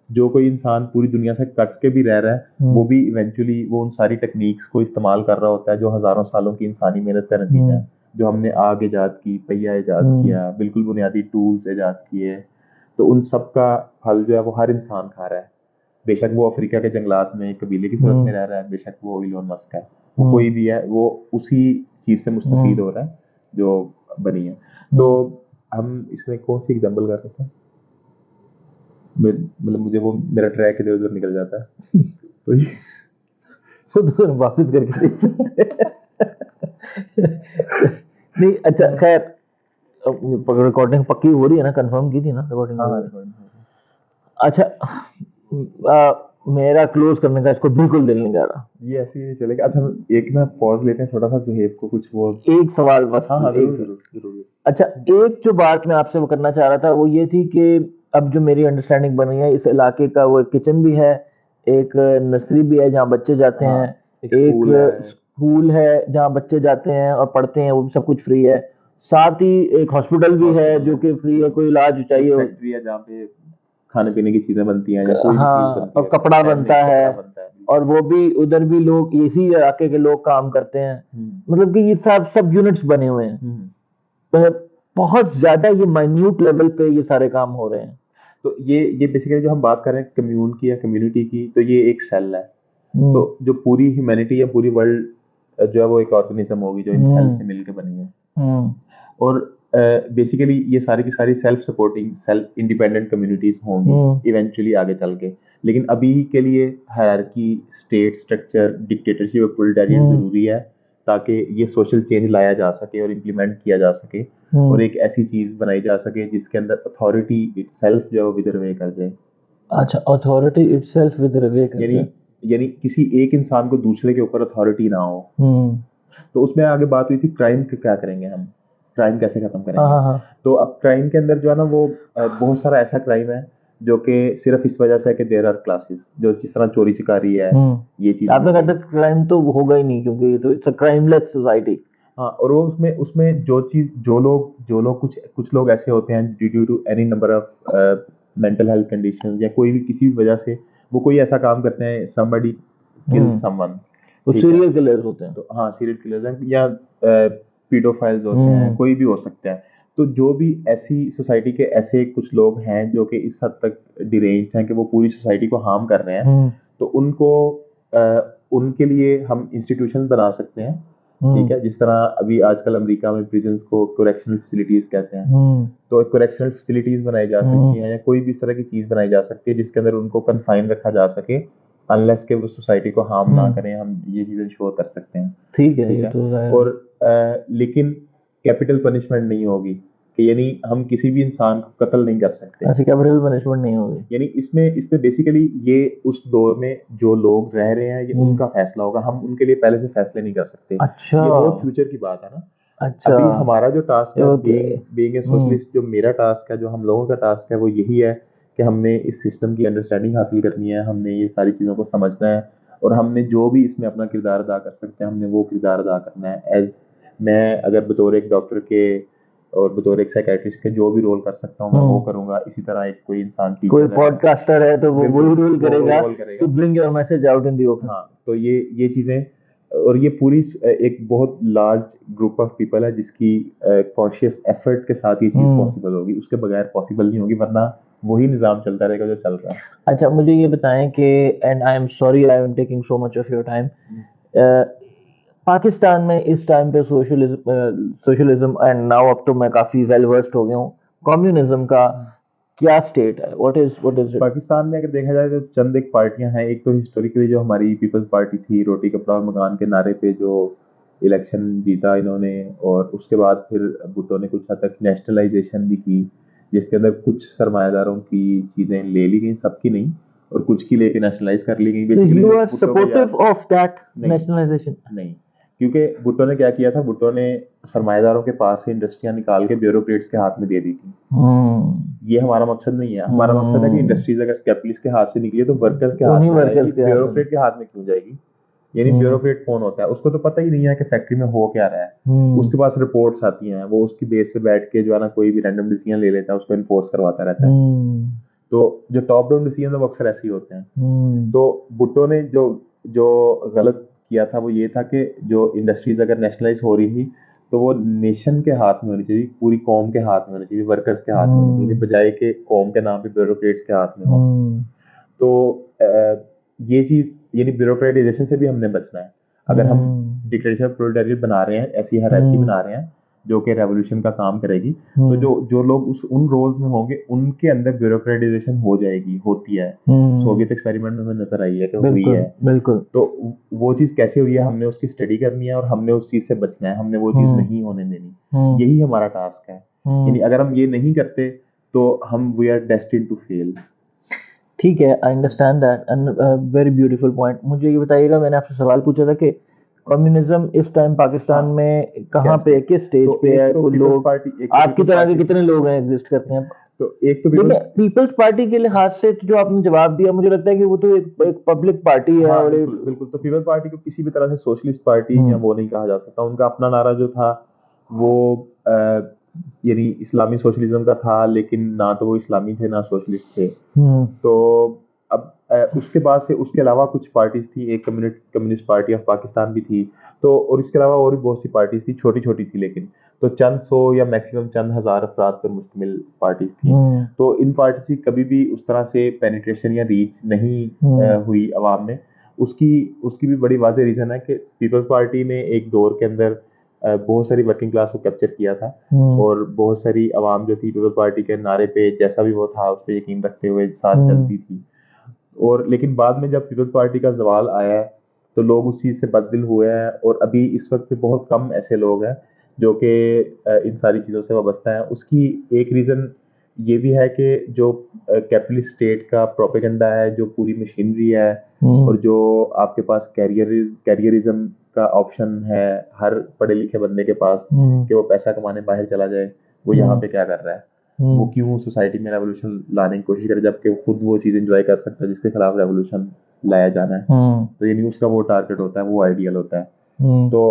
जो कोई इंसान पूरी दुनिया से कट के भी रह रहा है, वो भी इवेंचुअली वो उन सारी टेक्निक्स को इस्तेमाल कर रहा होता है जो हजारों सालों की इंसानी मेहनत का नतीजा है, जो हमने आग ईजाद की, पहिया ईजाद किया, बिल्कुल बुनियादी टूल्स ईजाद किए। तो उन सब का फल जो है वो हर इंसान खा रहा है, बेशक वो अफ्रीका के जंगलात में कबीले की सूरत में रह रहा है, बेशक वो इलोन मस्क है, वो कोई भी है, वो उसी चीज से मुस्तफीद हो रहा है जो बनी है। तो हम इसमें कौन सी एग्जाम्पल कर सकते हैं? मतलब मुझे वो मेरा ट्रैक इधर उधर निकल जाता है, तो ये
खुद वापस करके नहीं, अच्छा खैर, रिकॉर्डिंग पक्की हो रही है ना, कंफर्म की थी ना रिकॉर्डिंग? अच्छा, मेरा क्लोज करने का इसको बिल्कुल दिल नहीं कर रहा।
ये ऐसे ही चलेगा। अच्छा, एक ना पॉज लेते हैं छोटा सा, सुहेब को कुछ वो
एक सवाल बस,
हाँ
एक,
जरूर जरूर।
अच्छा, एक जो बात मैं आपसे वो करना चाह रहा था वो ये थी कि अब जो मेरी अंडरस्टैंडिंग बनी है, इस इलाके का वो एक किचन भी है, एक नर्सरी भी है जहाँ बच्चे जाते हैं,
एक
एक
स्कूल है,
स्कूल है जहाँ बच्चे जाते हैं और पढ़ते हैं, वो भी सब कुछ फ्री है। साथ ही एक हॉस्पिटल भी है
हॉस्पिटल
जो
है,
कि फ्री है, कोई इलाज
एक
चाहिए हो।
फैक्ट्री है जहाँ पे खाने पीने की चीजें बनती हैं या कोई भी चीज
हाँ,
बनती
और
है,
कपड़ा
पहनने
बनता
की
है,
कपड़ा बनता है,
और
बिल्कुल।
वो भी उधर भी लोग इसी इलाके के लोग काम करते हैं।
हम्म।
मतलब कि ये सब सब यूनिट्स बने हुए हैं।
हम्म।
मतलब बहुत ज्यादा ये माइन्यूट लेवल पे ये सारे काम हो रहे हैं।
तो ये बेसिकली जो हम बात कर रहे हैं कम्यून की या कम्युनिटी की, तो ये एक सेल है। तो
हम्म।
जो पूरी ह्यूमैनिटी या पूरी वर्ल्ड जो है वो एक ऑर्गेनिज्म होगी जो इन सेल
हम्म।
से मिलकर बनी है।
हम्म।
और बेसिकली ये सारी की सारी self supporting self independent communities होंगी
हम्म।
इवेंचुअली आगे चल के। लेकिन अभी के लिए हायरार्की, स्टेट स्ट्रक्चर, डिक्टेटरशिप और प्रोलेटारिएट
हम्म।
जरूरी है ताकि ये सोशल चेंज लाया जा सके और इम्प्लीमेंट किया जा सके, और
हम्म।
एक ऐसी चीज बनाई जा सके जिसके अंदर अथॉरिटी इटसेल्फ जो है वो विदरवे कर जाए।
अच्छा, अथॉरिटी इटसेल्फ विद रिवे कर
यानी
जाए।
यानी किसी एक इंसान को दूसरे के ऊपर अथॉरिटी ना हो।
हम्म।
तो उसमें आगे बात हुई थी क्राइम का क्या करेंगे हम, क्राइम कैसे खत्म
हाँ
करेंगे।
हाँ हाँ।
तो अब क्राइम के अंदर जो है ना वो बहुत सारा ऐसा क्राइम है जो कि सिर्फ इस वजह से है कि देयर आर क्लासेस, जो जिस तरह चोरी चकारी है, ये चीजें
आपने
हो
कहा
गई।
था क्राइम तो होगा ही नहीं, क्योंकि ये तो इट्स अ क्राइमलेस सोसाइटी।
हाँ, और वो उसमें उसमें जो चीज जो लोग कुछ कुछ लोग ऐसे होते हैं due to any number of mental health condition या कोई भी किसी भी वजह से वो कोई ऐसा काम करते हैं, somebody किल
हम्म।
समवन।
वो
ठीक है,
सीरियल किलर्स होते हैं।
तो हाँ सीरियल किलर्स हैं या पीडोफाइल्स होते हैं,
हम्म।
कोई भी हो सकता है। तो जो भी ऐसी सोसाइटी के ऐसे कुछ लोग हैं जो कि इस हद तक डिरेंज्ड हैं कि वो पूरी सोसाइटी को हार्म कर रहे हैं,
हम्म।
तो उनको उनके लिए हम इंस्टीट्यूशन बना सकते हैं। ठीक
हम्म।
है, जिस तरह अभी आजकल अमेरिका में प्रिजन्स को कोरेक्शनल फैसिलिटीज कहते हैं।
हम्म।
तो कोरेक्शनल फैसिलिटीज बनाई जा सकती
हम्म।
हैं या कोई भी इस तरह की चीज बनाई जा सकती है जिसके अंदर उनको कन्फाइन रखा जा सके, अनलेस के वो सोसाइटी को हार्म ना
हम्म।
करें। हम ये चीजें इंश्योर कर सकते हैं।
ठीक है,
ठीक
ये
है,
तो जाहिर है।
और लेकिन कैपिटल पनिशमेंट नहीं होगी, कि यानी हम किसी भी इंसान को कत्ल नहीं कर सकते।
ऐसी कैपिटल पनिशमेंट नहीं होगी।
यानी इसमें इसमें बेसिकली ये उस दौर में जो लोग रह रहे हैं ये
हम्म।
उनका फैसला होगा, हम उनके लिए पहले से फैसले नहीं कर सकते।
अच्छा।
ये बहुत फ्यूचर की बात है ना।
अच्छा।
अभी हमारा जो टास्क है
okay.
Being being a
hmm.
Socialist, जो मेरा टास्क है, जो हम लोगों का टास्क है, वो यही है कि हमने इस सिस्टम की अंडरस्टैंडिंग हासिल करनी है, हमने ये सारी चीज़ों को समझना है, और हमने जो भी इसमें अपना किरदार अदा कर सकते हैं हमने वो किरदार अदा करना है। एज मैं अगर बतौर एक डॉक्टर के और बतौर एक साइकेट्रिस्ट के जो भी रोल कर सकता हूँ मैं वो
हम्म।
करूंगा। इसी तरह एक कोई इंसान
कोई
टीचर है,
पॉडकास्टर है तो वो
बिल्कुल
वही रोल
वो
करेगा
रोल
टू
करेगा।
Bring your message out in the open.
हाँ, तो ये चीजें, और ये पूरी एक बहुत लार्ज ग्रुप ऑफ पीपल है जिसकी कॉन्शियस एफर्ट के साथ ये चीज
हम्म।
पॉसिबल होगी, उसके बगैर पॉसिबल नहीं होगी, वरना वही निज़ाम चलता रहेगा जो चल रहा है।
अच्छा, मुझे ये बताएं कि, and I am sorry I am taking so much of your time, Pakistan में इस टाइम पे सोशलिज्म एंड नाउ अब तो मैं काफी वेल वर्स्ड हो गया हूँ, कम्युनिज्म का क्या स्टेट है? What is it?
पाकिस्तान में अगर देखा जाए तो चंद एक पार्टियां हैं। एक तो हिस्टोरिकली जो हमारी पीपल्स पार्टी थी, रोटी कपड़ा और मकान के नारे पे जो इलेक्शन जीता इन्होंने, और उसके बाद फिर भुट्टो ने कुछ हद तक नेशनलाइजेशन भी की, जिसके अंदर कुछ सरमायादारों की चीजें ले ली गई, सबकी नहीं, और कुछ की लेके नेशनलाइज कर ली गई।
So
बेसिकली
you
जो
are
भुट्टो का याद,
supportive of that
नहीं
nationalization?
नहीं, क्योंकि भुट्टो ने क्या किया था, भुट्टो ने सरमायादारों के पास से इंडस्ट्रियां निकाल के ब्यूरोक्रेट्स के हाथ में दे दी थी।
हम्म।
ये हमारा मकसद नहीं है। हमारा मकसद है कि इंडस्ट्रीज अगर कैपिटलिस्ट के हाथ से निकली है तो वर्कर्स के हाथ
उन्हीं
में जाएगी,
वर्कर्स के हाथ में।
ब्यूरोक्रेट के हाथ में क्यों जाएगी। यानी
हम्म।
ब्यूरोक्रेट कौन होता है, उसको तो पता ही नहीं है कि फैक्ट्री में हो क्या रहा है।
हम्म।
उसके पास रिपोर्ट्स आती हैं, वो उसकी बेस पे बैठ के जो है ना कोई भी रैंडम डिसीजन ले लेता है, उसको इन्फोर्स करवाता रहता है।
हम्म।
तो जो टॉप डाउन डिसीजन है वो अक्सर ऐसे ही होते हैं।
हम्म।
तो भुट्टो ने जो जो गलत किया था वो ये था कि जो इंडस्ट्रीज अगर नेशनलाइज हो रही थी तो वो नेशन के हाथ में होनी चाहिए, पूरी कौम के हाथ में होनी चाहिए, वर्कर्स के हाथ में होनी चाहिए, बजाय के कौम के नाम पे ब्यूरोक्रेट्स के हाथ में हो।
हम्म।
तो ये चीज यानी ब्यूरोक्रेटाइजेशन से भी हमने बचना है। अगर हम डिक्टेटरशिप प्रोलेटारिएट बना रहे हैं, ऐसी हायरार्की बना रहे हैं जो कि रेवोल्यूशन का काम करेगी, तो जो जो लोग उन रोल्स में होंगे उनके अंदर ब्यूरोक्रेटाइजेशन हो जाएगी, होती है। सोवियत एक्सपेरिमेंट में हमें नजर आई है कि हुई है।
बिल्कुल।
तो वो चीज कैसे हुई है हमने उसकी स्टडी करनी है और हमने उस चीज से बचना है, हमने वो चीज नहीं होने देनी। यही हमारा टास्क है। यानी अगर हम ये नहीं करते तो हम we are destined to fail.
ठीक है, I understand that and very beautiful point. मुझे ये बताइएगा, मैंने आपसे सवाल पूछा था कि कम्युनिज्म इस टाइम पाकिस्तान में कहाँ पे, किस स्टेज
तो
पे है?
एक तो
कोई
पीपल्स
लोग
पार्टी, एक
आपकी
पीपल्स
तरह के
पार्टी,
कितने लोग हैं एग्जिस्ट करते हैं?
तो एक तो
देखिए,
पीपल,
पीपल्स पार्टी के लिहाज से तो जो आपने जवाब दिया, मुझे लगता है कि वो तो एक पब्लिक पार्टी है
हाँ
और
बिल्कुल
एक।
बिल्कुल, तो पीपल पार्टी को किसी भी तरह से सोशलिस्ट पार्टी या
हम्म।
वो नहीं कहा जा सकता। उनका अपना नारा जो था वो यानी इस्लामी सोशलिज्म का था, लेकिन ना तो वो इस्लामी थे ना सोशलिस्ट थे।
हम्म।
तो अब उसके बाद से उसके अलावा कुछ पार्टीज थी, एक कम्युनिस्ट पार्टी ऑफ पाकिस्तान भी थी। तो और इसके अलावा और भी बहुत सी पार्टीज थी, छोटी छोटी थी लेकिन, तो चंद सौ या मैक्सिमम चंद हजार अफराद पर मुश्तमिल पार्टीज थी।
हम्म।
तो इन पार्टीज की कभी भी उस तरह से पेनिट्रेशन या रीच नहीं हुई अवाम में। उसकी उसकी भी बड़ी वाज़ेह रीज़न है कि पीपल्स पार्टी ने एक दौर के अंदर बहुत सारी वर्किंग क्लास को कैप्चर किया था, और बहुत सारी आवाम जो थी पीपल्स पार्टी के नारे पे जैसा भी वो था उस पर यकीन रखते हुए साथ चलती थी। और लेकिन बाद में जब पीपल्स पार्टी का जवाल आया है, तो लोग उस चीज़ से बददिल हुए हैं, और अभी इस वक्त पे बहुत कम ऐसे लोग हैं जो कि इन सारी चीज़ों से वाबस्ता हैं। उसकी एक रीज़न ये भी है कि जो कैपिटलिस्ट स्टेट का प्रोपेगेंडा है, जो पूरी मशीनरी है, और जो आपके पास कैरियरिज्म का ऑप्शन है हर पढ़े लिखे बंदे के पास कि वो पैसा कमाने बाहर चला जाए, वो यहाँ पे क्या कर रहा है, वो क्यों सोसाइटी में रेवोल्यूशन लाने की कोशिश करे, जबकि वो खुद वो चीज़ एंजॉय कर सकता है जिसके खिलाफ रेवोल्यूशन लाया जाना है। तो यानी उसका वो टारगेट होता है, वो आइडियल होता है। तो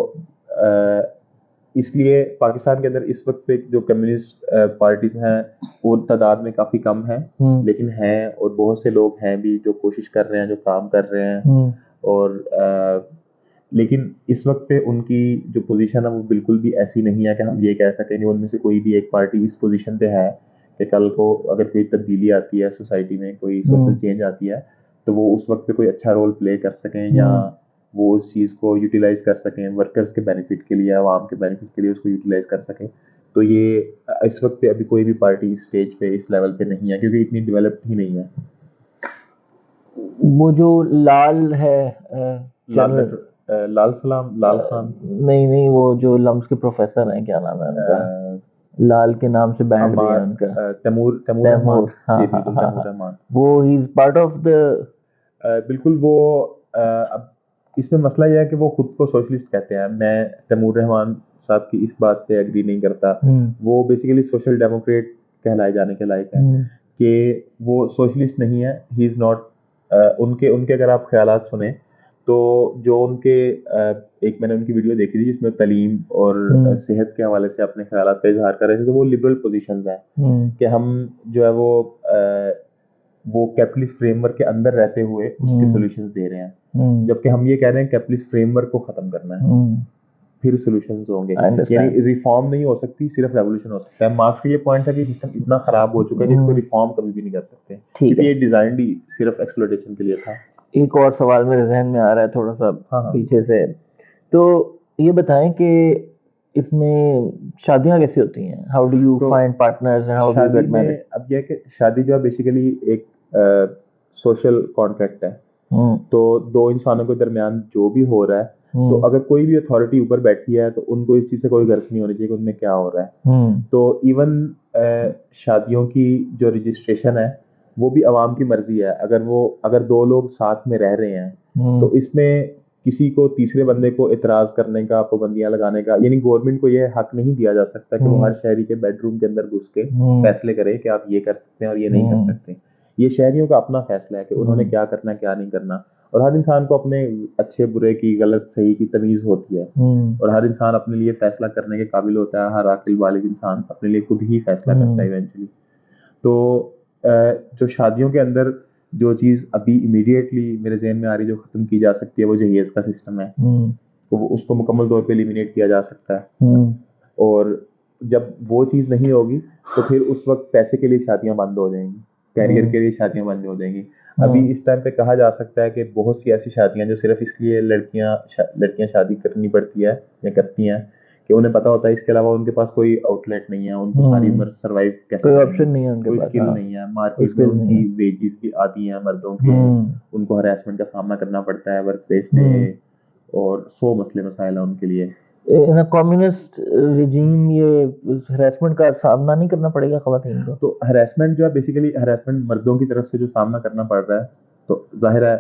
इसलिए पाकिस्तान के अंदर इस वक्त पे जो कम्युनिस्ट पार्टीज हैं वो तादाद में काफ़ी कम है, लेकिन हैं, और बहुत से लोग हैं भी जो कोशिश कर रहे हैं, जो काम कर रहे हैं। और लेकिन इस वक्त पे उनकी जो पोजीशन है वो बिल्कुल भी ऐसी नहीं है कि हम ये कह सकें कि उनमें से कोई भी एक पार्टी इस पोजीशन पे है कि कल को अगर कोई तब्दीली आती है सोसाइटी में, कोई सोशल चेंज आती है, तो वो उस वक्त पे कोई अच्छा रोल प्ले कर सकें, या वो उस चीज़ को यूटिलाइज कर सकें वर्कर्स के बेनिफिट के लिए, आवाम के बेनिफिट के लिए उसको यूटिलाइज कर सकें। तो ये इस वक्त पे अभी कोई भी पार्टी इस स्टेज पे, इस लेवल पे नहीं है, क्योंकि इतनी डेवलप्ड ही नहीं है।
वो जो लाल है,
लाल सलाम, लाल खान,
नहीं नहीं, वो जो लम्स के प्रोफेसर हैं, क्या नाम है उनका, लाल के नाम से बैंड भी है उनका,
तैमूर तैमूर रहमान।
तैमूर। हाँ
जी
हाँ
बिल्कुल,
हाँ
तैमूर
हाँ,
रहमान।
वो he is part of the.
बिल्कुल वो अब इसमें मसला यह है कि वो खुद को सोशलिस्ट कहते हैं। मैं तैमूर रहमान साहब की इस बात से एग्री नहीं करता। वो बेसिकली सोशल डेमोक्रेट कहलाए जाने के लायक है, कि वो सोशलिस्ट नहीं है, ही इज़ नॉट। उनके उनके अगर आप ख्यालात सुने तो जो उनके एक मैंने उनकी वीडियो देखी थी जिसमें तालीम और सेहत के हवाले से अपने ख्यालात का इजहार कर रहे थे, तो वो लिबरल पोजीशंस हैं कि हम जो है वो कैपिटलिस्ट फ्रेमवर्क के अंदर रहते हुए उसके सॉल्यूशंस दे रहे हैं, जबकि हम ये कह रहे हैं कैपिटलिस्ट फ्रेमवर्क को खत्म करना है, फिर सॉल्यूशंस होंगे। यानी रिफॉर्म नहीं हो सकती, सिर्फ रेवोल्यूशन हो सकता है। मार्क्स का ये पॉइंट है कि सिस्टम इतना खराब हो चुका है कि इसको रिफॉर्म कभी भी नहीं कर सकते, क्योंकि ये डिजाइन ही सिर्फ एक्सप्लॉयटेशन के लिए था।
एक और सवाल मेरे जहन में आ रहा है थोड़ा सा पीछे से, तो ये बताएं कि इसमें शादियां कैसे होती हैं? How do you find partners and how do you get married?
अब यह कि शादी जो है बेसिकली एक सोशल कॉन्ट्रैक्ट है। तो दो इंसानों के दरमियान जो भी हो रहा है, तो अगर कोई भी अथॉरिटी ऊपर बैठी है तो उनको इस चीज़ से कोई गर्ज नहीं होनी चाहिए कि उनमें क्या हो रहा है। तो इवन शादियों की जो रजिस्ट्रेशन है वो भी आवाम की मर्जी है। अगर दो लोग साथ में रह रहे हैं तो इसमें किसी को तीसरे बंदे को इतराज करने का, पाबंदियां लगाने का, यानी गवर्नमेंट को यह हक नहीं दिया जा सकता कि वो हर शहरी के बेडरूम के अंदर घुस के फैसले करे कि आप ये कर सकते हैं और ये नहीं कर सकते। ये शहरियों का अपना फैसला है कि उन्होंने क्या करना क्या नहीं करना, और हर इंसान को अपने अच्छे बुरे की, गलत सही की तमीज होती है, और हर इंसान अपने लिए फैसला करने के काबिल होता है। हर अक्ल वालिद इंसान अपने लिए खुद ही फैसला करता है इवेंचुअली। तो जो शादियों के अंदर जो चीज़ अभी इमीडिएटली मेरे जहन में आ रही, जो ख़त्म की जा सकती है, वो जहेज़ का सिस्टम है। तो उसको मुकम्मल तौर पे एलिमिनेट किया जा सकता है। और जब वो चीज़ नहीं होगी तो फिर उस वक्त पैसे के लिए शादियां बंद हो जाएंगी, कैरियर के लिए शादियां बंद हो जाएंगी। अभी इस टाइम पे कहा जा सकता है कि बहुत सी ऐसी शादियां जो सिर्फ इसलिए लड़कियां शादी करनी पड़ती है या करती हैं कि उन्हें पता होता है इसके अलावा उनके पास कोई आउटलेट नहीं है, उनको सारी उम्र सर्वाइव कैसे
कोई
करेंगे,
ऑप्शन नहीं है उनके
कोई
पास।
स्किल नहीं है, मार्केट में उनकी वेजेस भी आती हैं मर्दों के, उनको हरासमेंट का सामना करना पड़ता है वर्क प्लेस पे, और 100 मसले मसाइल हैं उनके लिए।
कम्युनिस्ट रिजीम ये हरासमेंट का सामना नहीं करना पड़ेगा खवातीन को?
तो हरासमेंट जो है बेसिकली हरासमेंट मर्दों की तरफ से जो सामना करना पड़ रहा है, तो जाहिर है,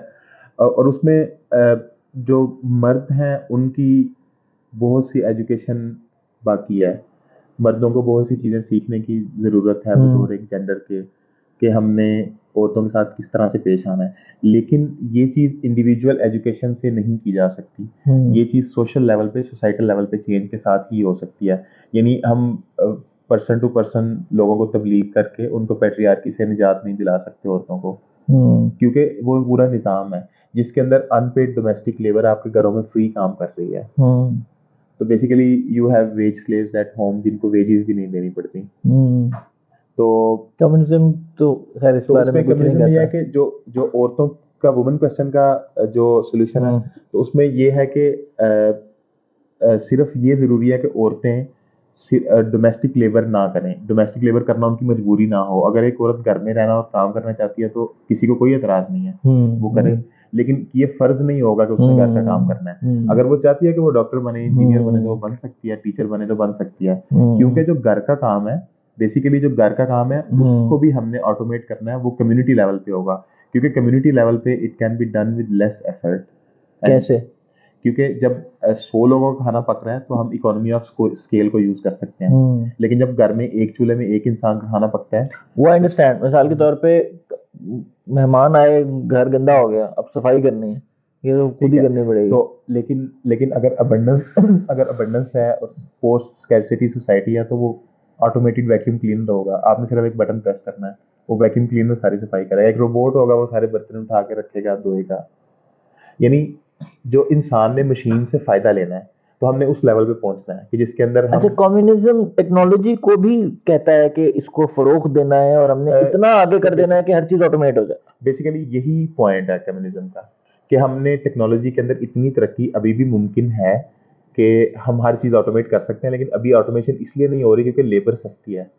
और उसमें जो मर्द हैं उनकी बहुत सी एजुकेशन बाकी है। मर्दों को बहुत सी चीज़ें सीखने की ज़रूरत है बतौर एक जेंडर के, कि हमने औरतों के साथ किस तरह से पेश आना है। लेकिन ये चीज़ इंडिविजुअल एजुकेशन से नहीं की जा सकती, ये चीज़ सोशल लेवल पे, सोसाइटल लेवल पे चेंज के साथ ही हो सकती है। यानी हम पर्सन टू पर्सन लोगों को तबलीग करके उनको पैट्रियार्की से निजात नहीं दिला सकते औरतों को, क्योंकि वो पूरा निज़ाम है जिसके अंदर अनपेड डोमेस्टिक लेबर आपके घरों में फ्री काम कर रही है। तो basically you have wage slaves at home जिनको वेजेस भी नहीं देनी पड़ती। तो
कम्युनिज्म तो खैर इस बारे में
उसमें
कुछ नहीं
कम्युनिज्म ये है
कहता।
कि जो औरतों का वुमेन क्वेश्चन का जो सोल्यूशन है, तो उसमें ये है कि सिर्फ ये ज़रूरी है कि औरतें डोमेस्टिक लेबर ना करें, डोमेस्टिक लेबर करना उनकी मजबूरी ना हो। अगर एक औरत घर में रहना और काम करना चाहती है तो किसी को कोई एतराज़ नहीं है, वो करे, लेकिन ये फ़र्ज़ नहीं होगा कि उसने घर का काम करना है। अगर वो चाहती है कि वो डॉक्टर बने, इंजीनियर बने, तो वो बन सकती है, टीचर बने तो बन सकती है, क्योंकि जो घर का काम है, बेसिकली जो घर का काम है उसको भी हमने ऑटोमेट करना है, वो कम्युनिटी लेवल पे होगा, क्योंकि कम्युनिटी लेवल पे it can be done with less effort.
कैसे?
क्योंकि जब 100 लोगों का खाना पक रहा है तो हम इकोनॉमी ऑफ स्केल को यूज कर सकते हैं, लेकिन जब घर में एक चूल्हे में एक इंसान का खाना पकता है,
वो अंडरस्टैंड, मिसाल के तौर पे मेहमान आए, घर गंदा हो गया, अब सफाई करनी है, ये तो खुद ही करनी पड़ेगी।
तो लेकिन अगर अबंडेंस अगर अबंडेंस है और पोस्ट स्कैर्सिटी सोसाइटी है, तो वो ऑटोमेटेड वैक्यूम क्लीनर होगा, आपने सिर्फ एक बटन प्रेस करना है, वो वैक्यूम क्लीनर सारी सफाई करेगा। एक रोबोट होगा, वो सारे बर्तन उठा के रखेगा, धोएगा। यानी जो इंसान ने मशीन से फायदा लेना है, तो हमने उस लेवल पे पहुंचना है कि जिसके अंदर हम।
अच्छा, कम्युनिज्म टेक्नोलॉजी को भी कहता है कि इसको फरोख देना है और हमने इतना आगे कर देना है कि हर चीज ऑटोमेट हो जाए।
बेसिकली यही पॉइंट है कम्युनिज्म का, कि हमने टेक्नोलॉजी के अंदर इतनी तरक्की अभी भी मुमकिन है कि हम हर चीज़ ऑटोमेट कर सकते हैं, लेकिन अभी ऑटोमेशन इसलिए नहीं हो रही क्योंकि लेबर सस्ती है।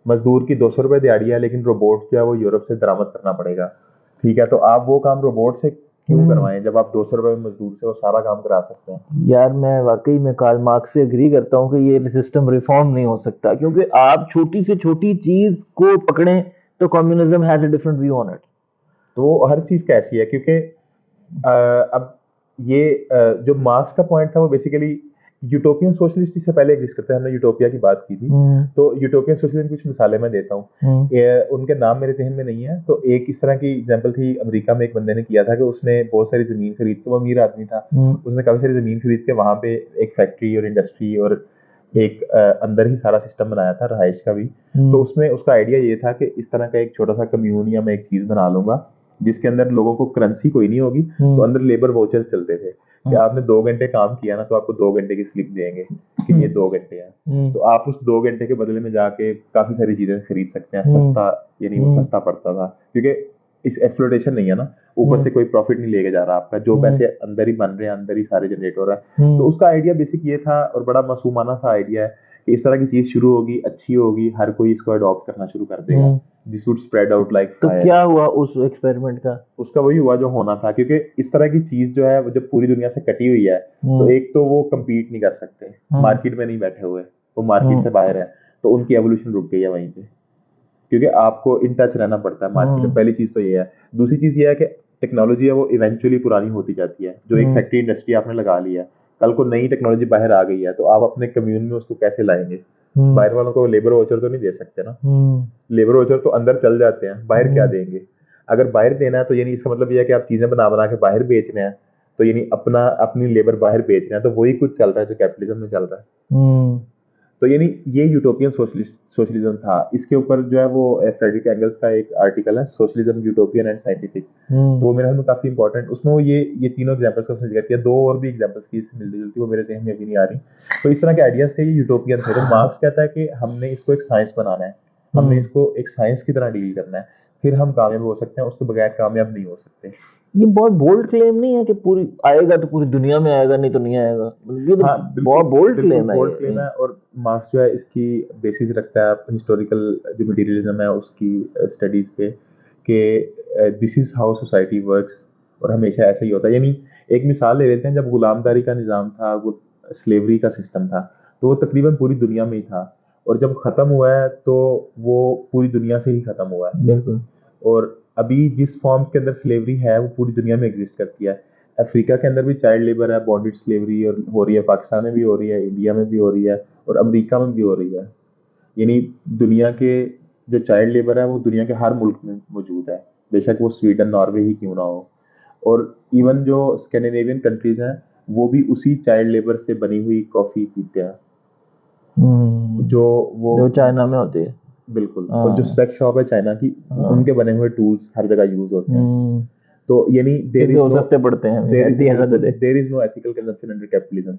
मजदूर की 200 रुपये दिहाड़ी है, लेकिन रोबोट जो है वो यूरोप से दरामद करना पड़ेगा। ठीक है, तो आप वो काम रोबोट से क्यों करवाएं जब आप 200 रुपये में मजदूर से वो सारा काम करा सकते हैं।
यार मैं वाकई में कार्ल मार्क्स से एग्री करता हूँ कि ये सिस्टम रिफॉर्म नहीं हो सकता, क्योंकि आप छोटी से छोटी चीज को पकड़ें तो communism has a different view on it.
तो हर चीज़ कैसी है, क्योंकि अब ये जो मार्क्स का पॉइंट था वो बेसिकली यूटोपियन सोशलिस्ट से पहले एग्जिस्ट करता है। हमने यूटोपिया की बात की थी, तो यूटोपियन सोशलिज्म की कुछ मिसालें मैं देता हूँ, उनके नाम मेरे जहन में नहीं है। तो एक इस तरह की एग्जांपल थी, अमेरिका में एक बंदे ने किया था कि उसने बहुत सारी जमीन खरीद के, वो अमीर आदमी था, उसने काफी सारी जमीन खरीद के वहां पे एक फैक्ट्री और इंडस्ट्री और एक अंदर ही सारा सिस्टम बनाया था, रहायश का भी। तो उसमें उसका आइडिया ये था कि इस तरह का एक छोटा सा कम्यून या मैं एक चीज बना लूंगा जिसके अंदर लोगों को करेंसी कोई नहीं होगी, तो अंदर लेबर वाउचर्स चलते थे कि आपने 2 घंटे काम किया ना, तो आपको 2 घंटे की स्लिप देंगे कि ये 2 घंटे हैं। तो आप उस 2 घंटे के बदले में जाके काफी सारी चीजें खरीद सकते हैं सस्ता, यानी वो सस्ता पड़ता था, क्योंकि इस एक्सप्लोटेशन नहीं है ना, ऊपर से कोई प्रॉफिट नहीं लेके जा रहा आपका, जो पैसे अंदर ही बन रहे हैं अंदर ही सारे जनरेट हो रहा है। तो उसका आइडिया बेसिक ये था, और बड़ा मासूमाना सा आइडिया है कि इस तरह की चीज शुरू होगी, अच्छी होगी, हर कोई इसको अडॉप्ट करना शुरू कर देगा, this would spread out like
तो
फायर।
क्या हुआ उस एक्सपेरिमेंट का?
उसका वही हुआ जो होना था, क्योंकि इस तरह की चीज जो है वो जब पूरी दुनिया से कटी हुई है, तो एक तो वो compete नहीं कर सकते, मार्केट में नहीं बैठे हुए, वो मार्केट से बाहर है, तो उनकी एवोल्यूशन रुक गई है वहीं पे, क्योंकि आपको इन टच रहना पड़ता है मार्केट में। पहली चीज तो ये है। दूसरी चीज ये है कि टेक्नोलॉजी है वो इवेंचुअली पुरानी होती जाती है। जो एक फैक्ट्री इंडस्ट्री आपने लगा ली है, कल को नई टेक्नोलॉजी बाहर आ गई है, तो आप अपने कम्यून में उसको कैसे लाएंगे? बाहर वालों को लेबर वोचर तो नहीं दे सकते ना, लेबर वोचर तो अंदर चल जाते हैं, बाहर क्या देंगे? अगर बाहर देना है तो यानी इसका मतलब ये है कि आप चीजें बना बना के बाहर बेच रहे हैं, तो यानी अपनी लेबर बाहर बेच रहे हैं, तो वही कुछ चल रहा है जो कैपिटलिज्म में चल रहा है। तो यानी ये यूटोपियन सोशलिज्म था। इसके ऊपर जो है वो फ्रेडरिक एंगल्स का एक आर्टिकल है, सोशलिज्म यूटोपियन एंड साइंटिफिक, तो वो मेरे ख्याल में काफी इंपॉर्टेंट, उसमें वो ये तीनों एग्जांपल्स का उसने जिक्र किया। दो और भी एग्जांपल्स की इससे मिलती जुलती, वो मेरे जहन में अभी नहीं आ रही। तो इस तरह के आइडियाज थे, ये यूटोपियन थे। तो मार्क्स कहता है कि हमने इसको एक साइंस बनाना है, हमने इसको एक साइंस की तरह डील करना है, फिर हम कामयाब हो सकते हैं, उसके बगैर कामयाब नहीं हो सकते।
ये बहुत बोल्ड क्लेम नहीं है कि पूरी आएगा तो पूरी दुनिया में आएगा, नहीं तो नहीं आएगा? ये तो बहुत बोल्ड क्लेम है।
बोल्ड क्लेम है, और मार्क्स जो है इसकी बेसिस रखता है हिस्टोरिकल जो मटेरियलिज्म है उसकी स्टडीज पे, कि this is how society works, और हमेशा ऐसा ही होता है। यानी एक मिसाल ले लेते हैं, जब गुलामदारी का निज़ाम था, वो स्लेवरी का सिस्टम था, तो वो तकरीबन पूरी दुनिया में ही था, और जब ख़त्म हुआ है तो वो पूरी दुनिया से ही ख़त्म हुआ है।
बिल्कुल।
और अभी जिस फॉर्म्स के अंदर स्लेवरी है वो पूरी दुनिया में एग्जिस्ट करती है। अफ्रीका के अंदर भी चाइल्ड लेबर है, बॉन्डेड स्लेवरी और हो रही है, पाकिस्तान में भी हो रही है, इंडिया में भी हो रही है, और अमेरिका में भी हो रही है। यानी दुनिया के जो चाइल्ड लेबर है वो दुनिया के हर मुल्क में मौजूद है, बेशक वो स्वीडन नॉर्वे ही क्यों ना हो। और इवन जो स्कैंडिनेवियन कंट्रीज हैं वो भी उसी चाइल्ड लेबर से बनी हुई कॉफी पीते हैं जो वो
जो चाइना में होती है।
बिल्कुल। और जो स्वेट शॉप है चाइना की, उनके बने हुए टूल्स हर जगह यूज होते हैं। तो यानी
क्योंकि वो सस्ते पड़ते हैं at the end of the day।
There is no ethical consumption under capitalism.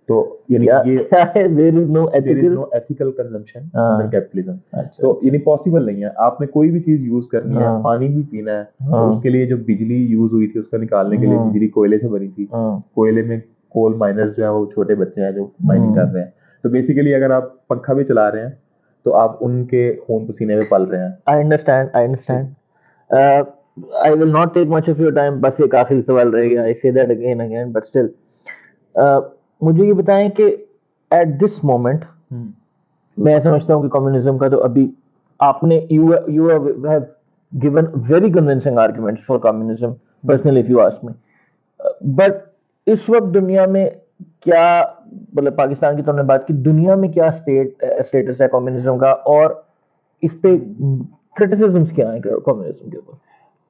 तो यानी
क्या
ये
क्या है, there is no
there is
ethical।
No ethical consumption under capitalism.
अच्छा
तो
अच्छा।
यानी पॉसिबल नहीं है। आपने कोई भी चीज यूज करनी है,
हाँ
पानी भी पीना है, तो
हाँ
उसके लिए जो बिजली यूज हुई थी उसका निकालने के लिए
हाँ
बिजली कोयले से बनी थी।
हाँ
कोयले में कोल माइनर्स जो है वो छोटे बच्चे हैं जो माइनिंग कर रहे हैं। तो बेसिकली अगर आप पंखा भी चला रहे हैं तो आप उनके खून पसीने में पल रहे हैं।
I understand I understand. I will not take much of your time, बस एक आखिरी सवाल रह गया। I say that again again but still मुझे ये बताएं कि एट दिस मोमेंट मैं समझता हूँ कि कम्युनिज्म का तो अभी आपने you you have given very convincing arguments for communism personally if you ask me. But इस वक्त दुनिया में क्या, मतलब पाकिस्तान की तो हमने बात की, दुनिया में क्या स्टेटस है कम्युनिज्म का, और इस पे क्रिटिसिज्म्स क्या हैं कम्युनिज्म के ऊपर?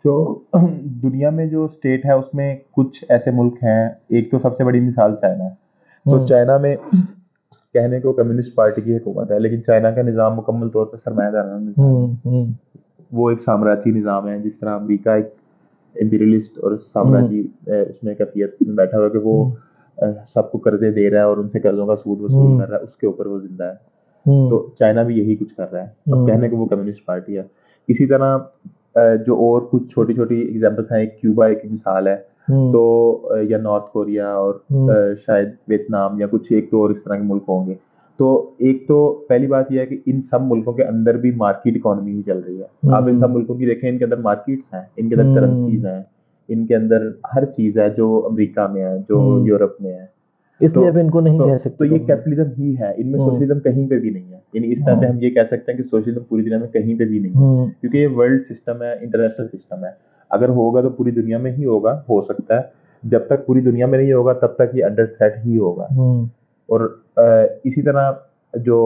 तो दुनिया में जो स्टेट है उसमें कुछ ऐसे मुल्क हैं। एक तो सबसे बड़ी मिसाल चाइना है। तो चाइना में कहने को कम्युनिस्ट पार्टी की हुकूमत है, लेकिन चाइना का निज़ाम मुकम्मल तौर पर सरमायादाराना निज़ाम है। वो एक साम्राज्यी निज़ाम है, जिस तरह अमेरिका एक इम्पीरियलिस्ट और साम्राज्य उसमें कैफियत में बैठा हुआ है कि वो सबको कर्जे दे रहा है और उनसे कर्जों का सूद वसूल कर रहा है, उसके ऊपर वो जिंदा है। तो चाइना भी यही कुछ कर रहा है। अब कहने को वो कम्युनिस्ट पार्टी है। इसी तरह जो और कुछ छोटी छोटी एग्जांपल्स हैं, क्यूबा एक मिसाल है। तो या नॉर्थ कोरिया और शायद वियतनाम या कुछ एक तो और इस तरह के मुल्क होंगे। तो एक तो पहली बात यह है कि इन सब मुल्कों के अंदर भी मार्केट इकोनॉमी ही चल रही है। आप इन सब मुल्कों की देखें, इनके अंदर मार्केट्स हैं, इनके अंदर करेंसीज हैं, इनके अंदर हर चीज है जो अमेरिका में है, जो यूरोप में है।
इसलिए अब इनको नहीं कह सकते।
तो ये कैपिटलिज्म ही है, इनमें सोशलिज्म कहीं पे भी नहीं है। यानी इस टाइम पे हम ये कह सकते हैं कि सोशलिज्म पूरी दुनिया में कहीं पे भी नहीं है, क्योंकि ये वर्ल्ड सिस्टम है, इंटरनेशनल सिस्टम है। अगर होगा तो पूरी दुनिया में ही होगा, हो सकता है। जब तक पूरी दुनिया में नहीं होगा तब तक ये अंडर थ्रेट ही होगा। और इसी तरह जो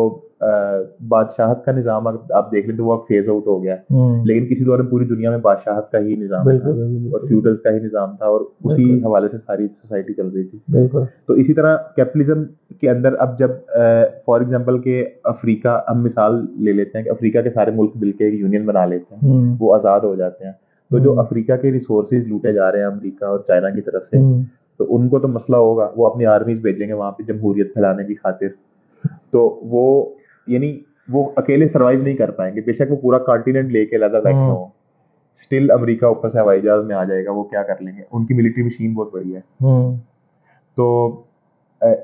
बादशाहत का निज़ाम आप देख लें तो वो अब फेज आउट हो गया है। लेकिन किसी दौर में पूरी दुनिया में बादशाहत का ही निज़ाम था और फ्यूडल्स का ही निज़ाम था, और उसी हवाले से सारी सोसाइटी चल रही थी। तो इसी तरह कैपिटलिज्म के अंदर अब जब फॉर एग्जांपल के अफ्रीका, हम मिसाल ले लेते हैं कि अफ्रीका के सारे मुल्क मिलकर एक यूनियन बना लेते हैं, वो आज़ाद हो जाते हैं। तो जो अफ्रीका के रिसोर्सेज लूटे जा रहे हैं अमेरिका और चाइना की तरफ से, तो उनको तो मसला होगा, वो अपनी आर्मीज भेजेंगे वहां पे जमहूरियत फैलाने की खातिर। तो वो यानी वो अकेले सरवाइव नहीं कर पाएंगे, बेशक वो पूरा कॉन्टिनेंट लेके लगा बैठे हो, स्टिल अमेरिका ऊपर से हवाई जहाज में आ जाएगा, वो क्या कर लेंगे, उनकी मिलिट्री मशीन बहुत बड़ी है। तो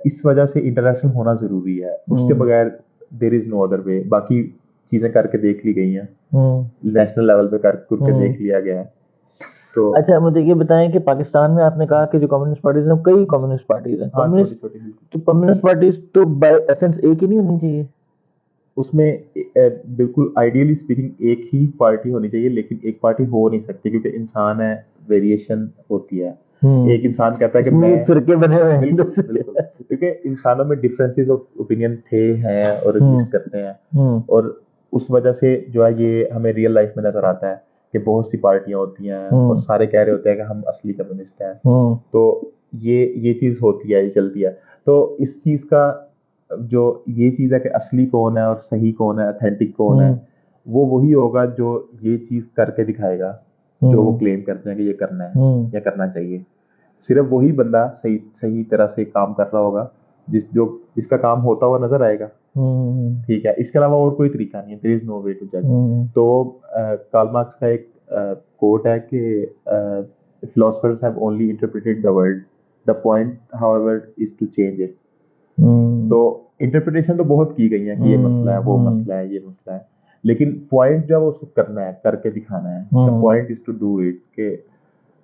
इस वजह से इंटरनेशनल होना जरूरी है, उसके बगैर there is no other way. बाकी चीजें करके देख ली गई हैं, नेशनल लेवल पे करके देख लिया गया है। तो
अच्छा मुझे ये बताएं कि पाकिस्तान में आपने कहा कि जो कम्युनिस्ट पार्टीज हैं, कई कम्युनिस्ट पार्टीज हैं। तो कम्युनिस्ट पार्टीज तो बाय एसेंस एक ही नहीं होनी चाहिए?
उसमें बिल्कुल आइडियली स्पीकिंग एक ही पार्टी होनी चाहिए, लेकिन एक पार्टी हो नहीं सकती, क्योंकि इंसान है, वेरिएशन होती है। एक इंसान कहता है कि मैं
फिरके बने हुए हैं।
बिल्कुल, क्योंकि इंसानों में डिफरेंसेस ऑफ ओपिनियन थे, हैं और एग्जिस्ट करते हैं। और उस वजह से जो है ये हमें रियल लाइफ में नजर आता है कि बहुत सी पार्टियां होती हैं और सारे कह रहे होते हैं कि हम असली कम्युनिस्ट हैं। तो ये चीज होती है, ये चलती है। तो इस चीज का जो ये चीज है कि असली कौन है और सही कौन है, ऑथेंटिक कौन है, वो वही होगा जो ये चीज करके दिखाएगा जो वो क्लेम करते हैं कि ये करना है या करना चाहिए। सिर्फ वही बंदा सही तरह से काम कर रहा होगा जिसका काम होता हुआ नजर आएगा। ठीक है, इसके अलावा और कोई तरीका नहीं है। There is no way to जज। तो कार्ल मार्क्स का एक कोट है कि philosophers have only interpreted the world, the point however is to change it। तो इंटरप्रिटेशन तो बहुत की गई है कि ये मसला है, वो मसला है, ये मसला है, लेकिन पॉइंट जो है वो उसको करना है, करके दिखाना है। The point is to do it. के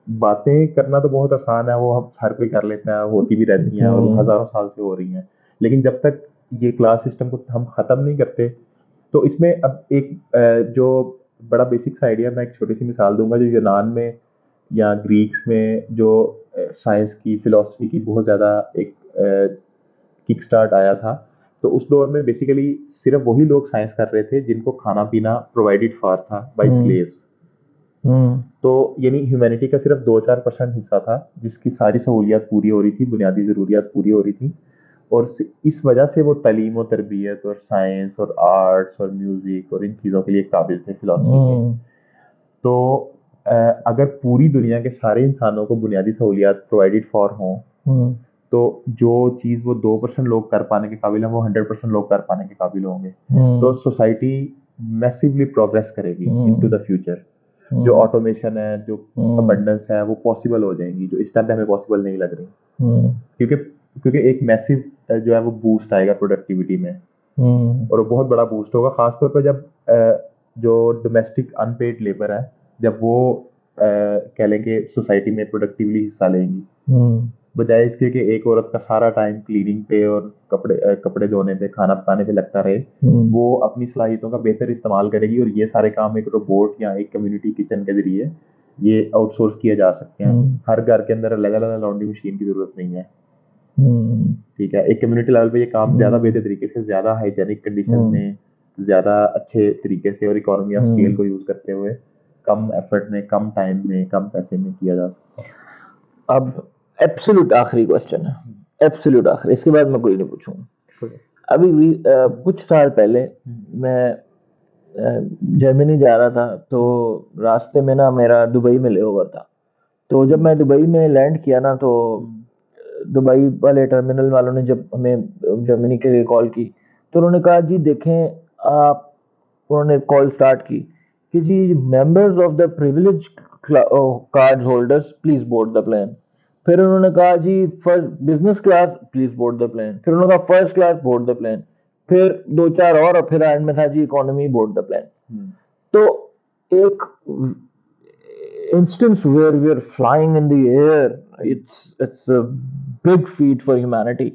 बातें करना तो बहुत आसान है, वो हम हर कोई कर लेता है, होती भी रहती हैं और हजारों साल से हो रही हैं, लेकिन जब तक ये क्लास सिस्टम को हम खत्म नहीं करते। तो इसमें अब एक जो बड़ा बेसिक सा आइडिया, मैं एक छोटी सी मिसाल दूंगा। जो यूनान में या ग्रीक्स में जो साइंस की, फिलोसफी की बहुत ज़्यादा एक किक स्टार्ट आया था तो उस दौर में बेसिकली सिर्फ वही लोग साइंस कर रहे थे जिनको खाना पीना प्रोवाइडेड फॉर था बाय स्लेव्स। तो यानी ह्यूमैनिटी का सिर्फ 2-4% हिस्सा था जिसकी सारी सहूलियात पूरी हो रही थी, बुनियादी ज़रूरियात पूरी हो रही थी, और इस वजह से वो तालीम और तरबियत और साइंस और आर्ट्स और म्यूज़िक और इन चीज़ों के लिए काबिल थे, फिलॉसफी के। तो अगर पूरी दुनिया के सारे इंसानों को बुनियादी सहूलियात प्रोवाइडेड फॉर हों, तो जो चीज़ वो 2% लोग कर पाने के काबिल हैं वो 100% लोग कर पाने के काबिल होंगे। तो सोसाइटी मैसिवली प्रोग्रेस करेगी इनटू द फ्यूचर। जो ऑटोमेशन है, जो अबंडेंस है, वो पॉसिबल हो जाएंगी, जो इस टाइम पे हमें पॉसिबल नहीं लग रही। क्योंकि एक मैसिव जो है वो बूस्ट आएगा प्रोडक्टिविटी में, और वो बहुत बड़ा बूस्ट होगा, खासतौर पर जब जो डोमेस्टिक अनपेड लेबर है, जब वो कह लें कि सोसाइटी में प्रोडक्टिवली हिस्सा लेंगी, बजाय इसके कि एक औरत का सारा टाइम क्लीनिंग पे और कपड़े धोने पे, खाना पकाने पे लगता रहे, वो अपनी सलाहियतों का बेहतर इस्तेमाल करेगी और ये सारे काम एक रोबोट या एक कम्युनिटी किचन के जरिए ये आउटसोर्स किए जा सकते हैं। हर घर के अंदर अलग अलग लॉन्ड्री मशीन की जरूरत नहीं है, ठीक है। एक कम्युनिटी लेवल पे ये काम ज्यादा बेहतर तरीके से, ज्यादा हाइजेनिक कंडीशन में, ज्यादा अच्छे तरीके से और इकोनॉमी ऑफ स्केल को यूज करते हुए कम एफर्ट में, कम टाइम में, कम पैसे में किया जा सकता है।
अब एब्सोल्यूट आखिरी क्वेश्चन है, एब्सोल्यूट आखिरी, इसके बाद मैं कोई नहीं पूछूंगा। अभी भी कुछ साल पहले मैं जर्मनी जा रहा था, तो रास्ते में ना मेरा दुबई में लेओवर था। तो जब मैं दुबई में लैंड किया ना, तो दुबई वाले टर्मिनल वालों ने जब हमें जर्मनी के लिए कॉल की, तो उन्होंने कहा जी देखें आप, उन्होंने कॉल स्टार्ट की कि जी members of the privilege card holders please board the plane. फिर उन्होंने कहा जी first business class please board the plane. फिर उन्होंने कहा first class board the plane. फिर 2-4 और फिर एंड में था जी इकोनॉमी बोर्ड द प्लेन। तो एक instance where we are flying in the air, it's a big feat for humanity.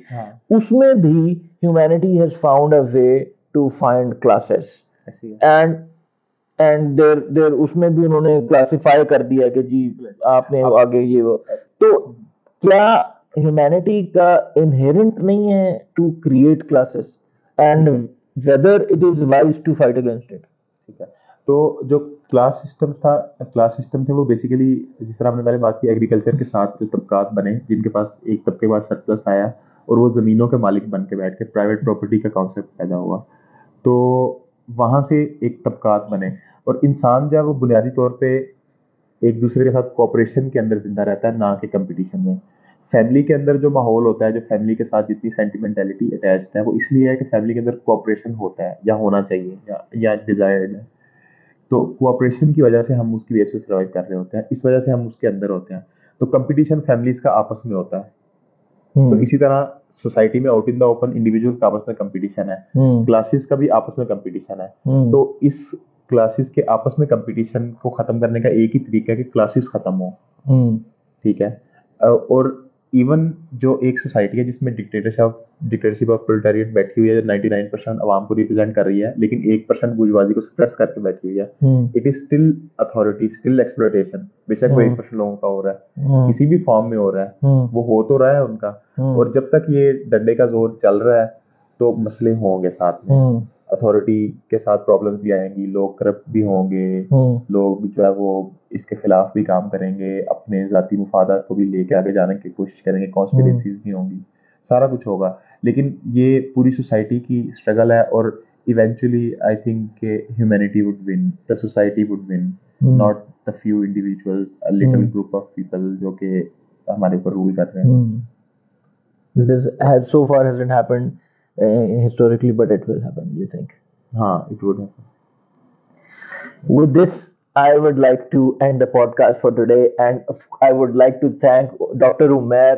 उसमें भी humanity has found a way to find classes, and there उसमें भी उन्होंने क्लासिफाई कर दिया कि जी आपने आगे ये वो। तो क्या humanity का inherent नहीं है to create classes, and whether it is wise to fight against it?
ठीक है। तो जो क्लास सिस्टम थे वो बेसिकली, जिस तरह हमने पहले बात की, एग्रीकल्चर के साथ जो तबकात बने, जिनके पास एक तबके के पास सरप्लस आया और वो ज़मीनों के मालिक बन के बैठ के प्राइवेट प्रॉपर्टी का कॉन्सेप्ट पैदा हुआ, तो वहाँ से एक तबकात बने, और इंसान जो है वो बुनियादी तौर पे एक दूसरे के साथ कोऑपरेशन के अंदर जिंदा रहता है, ना कि कंपटीशन में। फैमिली के अंदर जो माहौल होता है, जो फैमिली के साथ जितनी सेंटिमेंटलिटी अटैच्ड है, वो इसलिए है कि फैमिली के अंदर कोऑपरेशन होता है या होना चाहिए या डिजायर्ड है। तो कोऑपरेशन की वजह से हम उसकी बेस पे सर्वाइव कर रहे होते हैं, इस वजह से हम उसके अंदर होते हैं। तो कंपटीशन फैमिलीज का आपस में होता है, तो इसी तरह सोसाइटी में out in the open individuals का आपस में कंपटीशन है, क्लासेस का भी आपस में कंपटीशन है। तो इस क्लासेस के आपस में कंपटीशन को खत्म करने का एक ही तरीका है कि क्लासेस खत्म हो, ठीक है। और इवन जो एक सोसाइटी है जिसमें डिक्टेटरशिप ऑफ प्रोलेटारिएट बैठी हुई है, जो 99% अवाम को रिप्रेजेंट कर रही है, लेकिन 1% बुर्जुआजी को सप्रेस करके बैठी हुई है, it is still authority, still exploitation. बेशक वो 1% लोगों का हो रहा है, किसी भी फॉर्म में हो रहा है, वो हो तो रहा है उनका, और जब तक ये डंडे का जोर चल रहा है तो मसले होंगे साथ में, अथॉरिटी के साथ प्रॉब्लम्स भी आएंगी, लोग करप्ट भी होंगे, लोग जो है वो इसके खिलाफ भी काम करेंगे, अपने जाती मुफादात को भी लेके आगे जाने की कोशिश करेंगे, कॉन्स्पिरेसीज भी होंगी, सारा कुछ होगा। लेकिन ये पूरी सोसाइटी की स्ट्रगल है, और इवेंचुअली आई थिंक के humanity would win, the society would win, not the few individuals, a little group of people जो कि हमारे ऊपर रूल कर रहे हैं।
This has so far hasn't happened historically, but it will happen, do you think?
हाँ, it would happen.
With this, I would like to end the podcast for today, and I would like to thank Dr. Umair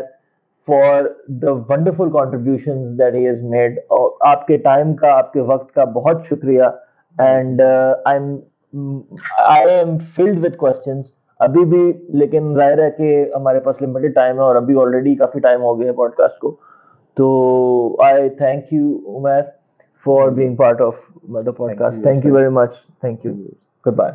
for the wonderful contributions that he has made. आपके time का, आपके वक्त का बहुत शुक्रिया, and I am filled with questions अभी भी, लेकिन जाहिर है कि हमारे पास लिमिटेड टाइम है और अभी ऑलरेडी काफी टाइम हो गया है पॉडकास्ट को। तो I thank you Umar for being part of the podcast. Thank you very much. Thank you. Goodbye.